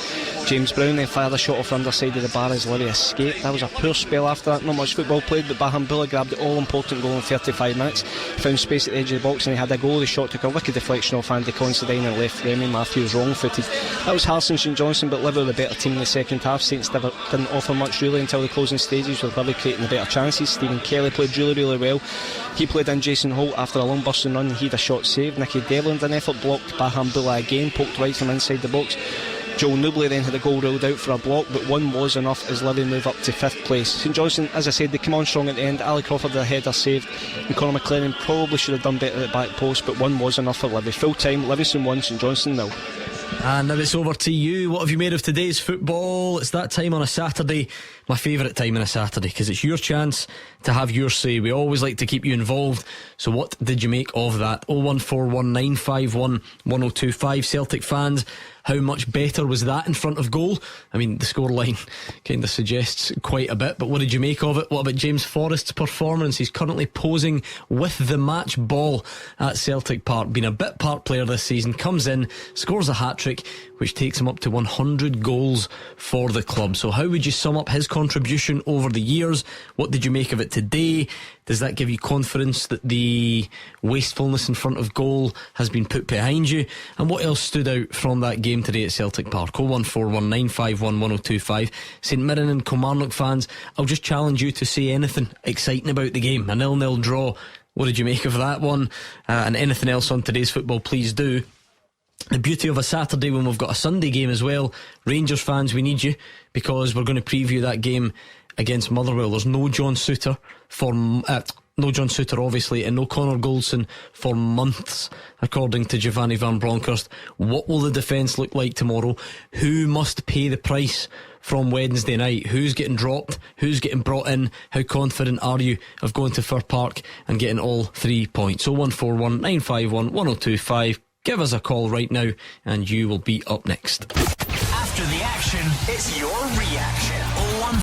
James Brown then fired a shot off the underside of the bar as Livy escaped. That was a poor spell after that, not much football played, but Bahambula grabbed the all important goal in 35 minutes, found space at the edge of the box and he had a goal. The shot took a wicked deflection off Andy Considine and left Remy Matthews wrong footed. That was harsh on St Johnstone, but Livy were the better team in the second half. Saints didn't offer much really until the closing stages, with Livy creating the better chances. Stephen Kelly played really well. He played in Jason Holt after a long bursting run and he had a shot saved. Nicky Devlin an effort blocked Bahambula again, poked right from inside the box. Joel Newbley then had a goal ruled out for a block, but one was enough as Livy move up to 5th place. St Johnstone, as I said, they came on strong at the end. Ali Crawford had a header saved and Conor McLaren probably should have done better at the back post, but one was enough for Livy. Full time, Livingston 1, St Johnstone 0. And now it's over to you. What have you made of today's football? It's that time on a Saturday, my favourite time on a Saturday, because it's your chance to have your say. We always like to keep you involved. So what did you make of that? 01419511025. Celtic fans, how much better was that in front of goal? I mean, the scoreline kind of suggests quite a bit, but what did you make of it? What about James Forrest's performance? He's currently posing with the match ball at Celtic Park. Been a bit part player this season, comes in, scores a hat-trick, which takes him up to 100 goals for the club. So how would you sum up his contribution over the years? What did you make of it today? Does that give you confidence that the wastefulness in front of goal has been put behind you? And what else stood out from that game today at Celtic Park? 01419511025. St Mirren and Kilmarnock fans, I'll just challenge you to say anything exciting about the game. A 0-0 draw. What did you make of that one? And anything else on today's football, please do. The beauty of a Saturday when we've got a Sunday game as well. Rangers fans, we need you, because we're going to preview that game against Motherwell. There's no John Souttar obviously, and no Connor Goldson for months, according to Giovanni Van Bronckhorst. What will the defence look like tomorrow? Who must pay the price from Wednesday night? Who's getting dropped? Who's getting brought in? How confident are you of going to Fir Park and getting all 3 points? 01419511025. Give us a call right now and you will be up next. After the action, it's your reaction.